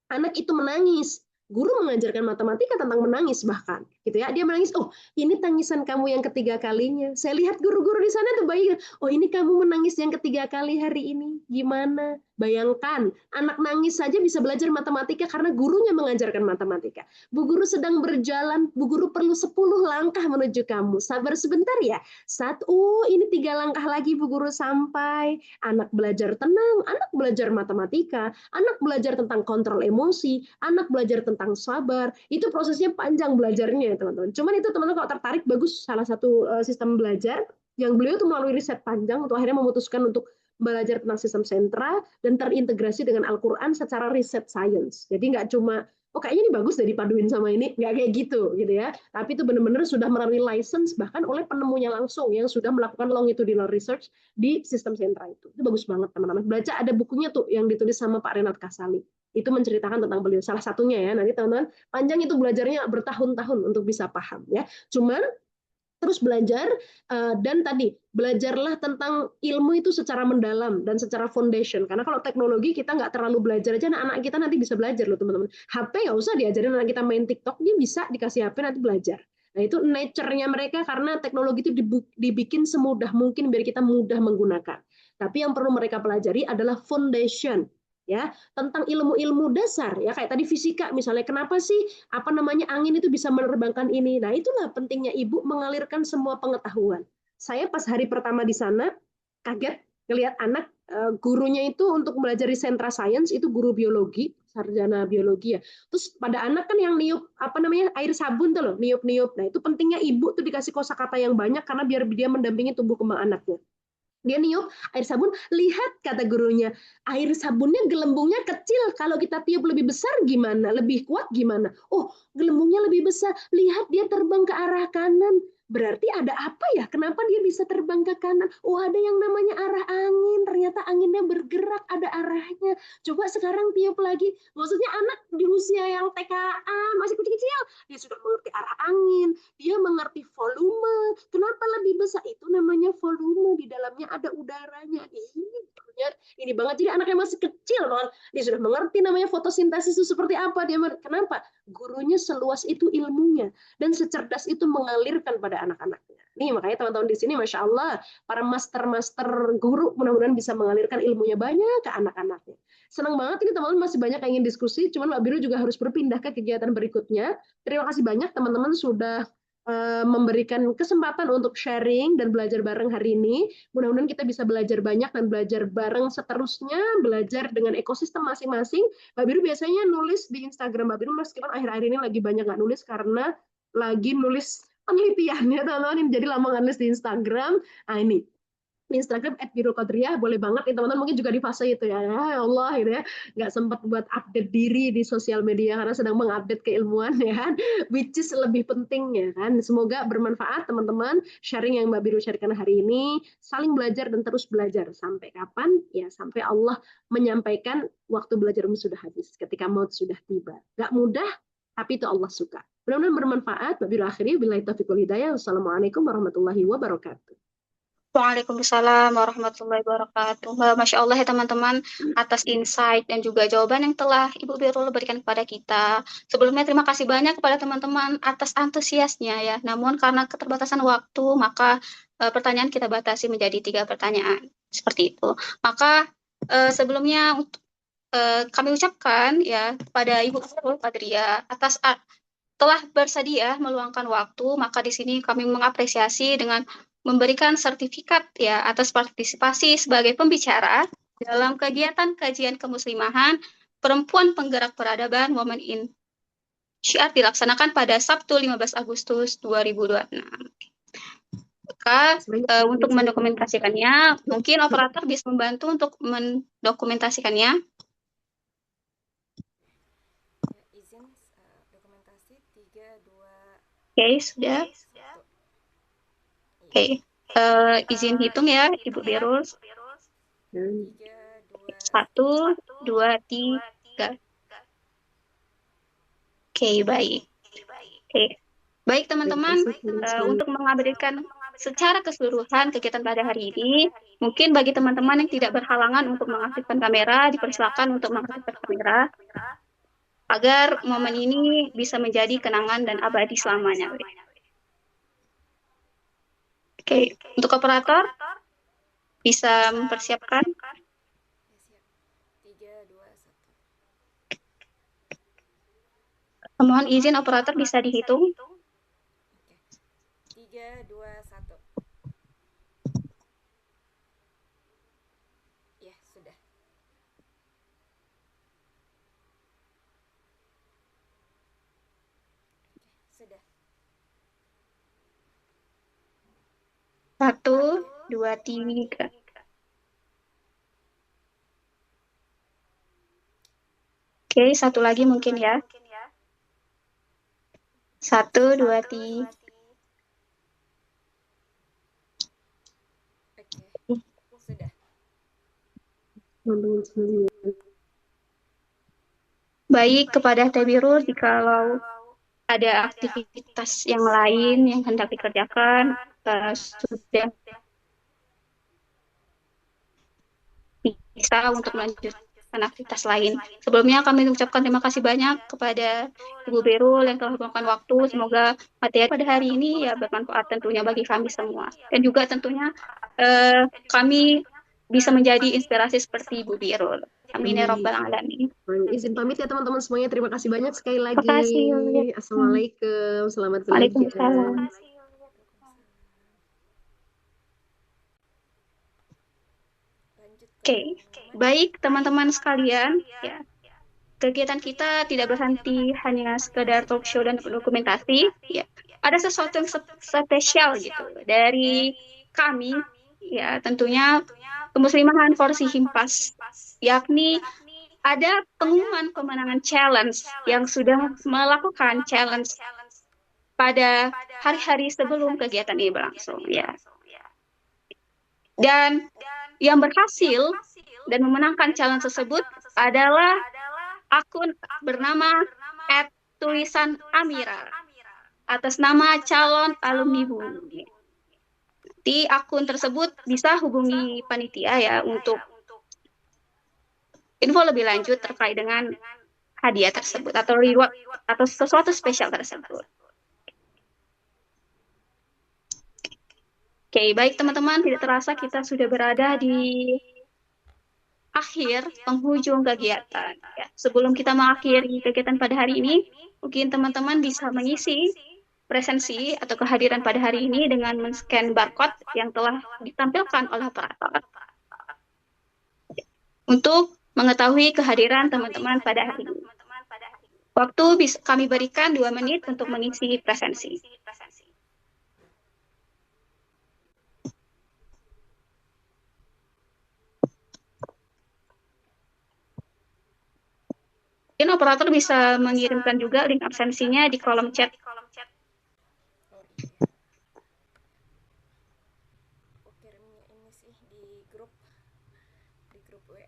anak itu menangis, guru mengajarkan matematika tentang menangis bahkan, gitu ya. Dia menangis, oh ini tangisan kamu yang ketiga kalinya. Saya lihat guru-guru di sana tuh bayangin, oh ini kamu menangis yang ketiga kali hari ini, gimana? Bayangkan, anak nangis saja bisa belajar matematika karena gurunya mengajarkan matematika. Bu guru sedang berjalan, bu guru perlu 10 langkah menuju kamu. Sabar sebentar ya. Ini 3 langkah lagi bu guru sampai. Anak belajar tenang, anak belajar matematika, anak belajar tentang kontrol emosi, anak belajar tentang sabar. Itu prosesnya panjang belajarnya, teman-teman. Cuman itu teman-teman kalau tertarik, bagus salah satu sistem belajar yang beliau tuh melalui riset panjang untuk akhirnya memutuskan untuk belajar tentang sistem sentra dan terintegrasi dengan Al-Quran secara riset science. Jadi nggak cuma, oh kayaknya ini bagus deh dipaduin sama ini, nggak kayak gitu ya. Tapi itu benar-benar sudah melalui license bahkan oleh penemunya langsung yang sudah melakukan longitudinal research di sistem sentra itu. Itu bagus banget teman-teman. Baca ada bukunya tuh yang ditulis sama Pak Renat Kasali. Itu menceritakan tentang beliau. Salah satunya ya, nanti teman-teman panjang itu belajarnya bertahun-tahun untuk bisa paham ya. Cuman terus belajar dan tadi belajarlah tentang ilmu itu secara mendalam dan secara foundation, karena kalau teknologi kita nggak terlalu belajar aja, anak kita nanti bisa belajar loh teman-teman. HP nggak usah diajarin anak kita main TikTok, dia bisa dikasih HP nanti belajar. Nah itu nature-nya mereka karena teknologi itu dibikin semudah mungkin biar kita mudah menggunakan. Tapi yang perlu mereka pelajari adalah foundation ya, tentang ilmu-ilmu dasar ya, kayak tadi fisika misalnya, kenapa sih angin itu bisa menerbangkan ini. Nah itulah pentingnya ibu mengalirkan semua pengetahuan. Saya pas hari pertama di sana kaget ngelihat anak, gurunya itu untuk belajar di sentra science itu guru biologi, sarjana biologi ya. Terus pada anak kan yang niup air sabun tuh loh, niup-niup. Nah itu pentingnya ibu tuh dikasih kosakata yang banyak karena biar dia mendampingi tumbuh kembang anaknya. Dia niup air sabun, lihat kata gurunya, air sabunnya gelembungnya kecil, kalau kita tiup lebih besar gimana, lebih kuat gimana? Oh, gelembungnya lebih besar, lihat dia terbang ke arah kanan. Berarti ada apa ya? Kenapa dia bisa terbang ke kanan? Oh, ada yang namanya arah angin. Ternyata anginnya bergerak, ada arahnya. Coba sekarang tiup lagi. Maksudnya anak di usia yang TKA, masih kecil-kecil, dia sudah mengerti arah angin, dia mengerti volume. Kenapa lebih besar? Itu namanya volume, di dalamnya ada udaranya. Ini banget, jadi anaknya masih kecil banget, dia sudah mengerti namanya fotosintesis itu seperti apa. Kenapa? Gurunya seluas itu ilmunya dan secerdas itu mengalirkan pada anak-anaknya. Nih makanya teman-teman di sini Masya Allah, para master-master guru mudah-mudahan bisa mengalirkan ilmunya banyak ke anak-anaknya. Senang banget ini teman-teman, masih banyak yang ingin diskusi, cuman Mbak Biru juga harus berpindah ke kegiatan berikutnya. Terima kasih banyak teman-teman sudah memberikan kesempatan untuk sharing dan belajar bareng hari ini. Mudah-mudahan kita bisa belajar banyak dan belajar bareng seterusnya, belajar dengan ekosistem masing-masing. Mbak Biru biasanya nulis di Instagram Mbak Biru, meskipun akhir-akhir ini lagi banyak nggak nulis karena lagi nulis penelitian ya teman-teman, jadi lama nggak nulis di Instagram. Nah ini Instagram @birulqadriyah, boleh banget nih teman-teman, mungkin juga di fase itu ya Allah gitu ya, nggak sempat buat update diri di sosial media karena sedang mengupdate keilmuan ya kan, which is lebih penting ya kan. Semoga bermanfaat teman-teman sharing yang Mbak Biru sharingkan hari ini, saling belajar dan terus belajar sampai kapan ya, sampai Allah menyampaikan waktu belajarmu sudah habis, ketika maut sudah tiba. Nggak mudah, tapi itu Allah suka. Mudah-mudahan bermanfaat. Mbak Biru akhiri, billahi taufiq wal hidayah. Wassalamualaikum warahmatullahi wabarakatuh. Waalaikumsalam warahmatullahi wabarakatuh. Masya Allah ya teman-teman, atas insight dan juga jawaban yang telah Ibu Birul berikan kepada kita. Sebelumnya terima kasih banyak kepada teman-teman atas antusiasnya ya. Namun karena keterbatasan waktu, maka pertanyaan kita batasi menjadi 3 pertanyaan. Seperti itu. Maka sebelumnya kami ucapkan ya kepada Ibu Birul Qadriyah atas telah bersedia meluangkan waktu, maka di sini kami mengapresiasi dengan memberikan sertifikat ya atas partisipasi sebagai pembicara dalam kegiatan kajian kemuslimahan Perempuan Penggerak Peradaban Women in Syiar dilaksanakan pada Sabtu 15 Agustus 2026. Maka untuk mendokumentasikannya, mungkin operator bisa membantu untuk mendokumentasikannya. Izin dokumentasi 3, 2, Oke, sudah. Oke, izin hitung ya, Ibu Birul. 3, 2, 1, 2, 3. Oke, baik. Oke. Baik teman-teman, untuk mengabadikan secara keseluruhan kegiatan pada hari ini, mungkin bagi teman-teman yang tidak berhalangan untuk mengaktifkan kamera, dipersilakan untuk mengaktifkan kamera, agar momen ini bisa menjadi kenangan dan abadi selamanya. Oke, untuk operator, bisa mempersiapkan. Ya, siap. 3, 2, 1. Mohon izin operator bisa dihitung. Oke. 3, 2, 1. Ya, sudah. Oke, sudah. 1, 2, 3. Oke, satu lagi mungkin ya. 1, 2, 3. Oke, sudah. Baik, kepada Tebirul, jikalau ada aktivitas yang lain yang hendak dikerjakan, sudah bisa untuk melanjutkan aktivitas lain. Sebelumnya kami mengucapkan terima kasih banyak kepada Ibu Berul yang telah meluangkan waktu. Semoga materi pada hari ini ya bermanfaat tentunya bagi kami semua. Dan juga tentunya kami bisa menjadi inspirasi seperti Ibu Berul. Amin ya Rabbal Alamin. Izin pamit ya teman-teman semuanya. Terima kasih banyak sekali lagi. Terima kasih. Assalamualaikum. Selamat belajar. Waalaikumsalam. Oke, baik teman-teman sekalian, ya. Kegiatan kita tidak berhenti hanya sekedar talk show dan dokumentasi, ya. Ada sesuatu yang spesial gitu dari kami, ya tentunya Kemuslimahan Porsi Himpas, yakni ada pengumuman kemenangan challenge yang sudah melakukan challenge pada hari-hari sebelum kegiatan ini berlangsung, ya. Dan yang berhasil dan memenangkan challenge tersebut adalah akun bernama @tulisan Amira atas nama calon alumni HUN. Di akun tersebut bisa hubungi panitia ya untuk info lebih lanjut terkait dengan hadiah tersebut atau reward atau sesuatu spesial tersebut. Oke, baik teman-teman, tidak terasa kita sudah berada di akhir penghujung kegiatan. Ya, sebelum kita mengakhiri kegiatan pada hari ini, mungkin teman-teman bisa mengisi presensi atau kehadiran pada hari ini dengan men-scan barcode yang telah ditampilkan oleh operator untuk mengetahui kehadiran teman-teman pada hari ini. Waktu kami berikan 2 menit untuk mengisi presensi. Mungkin operator bisa mengirimkan juga link absensinya di kolom chat. Aku kirimnya ini sih di grup WA.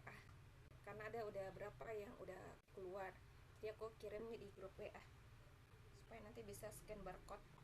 Karena ada udah berapa yang udah keluar. Jadi aku kirimnya di grup WA supaya nanti bisa scan barcode.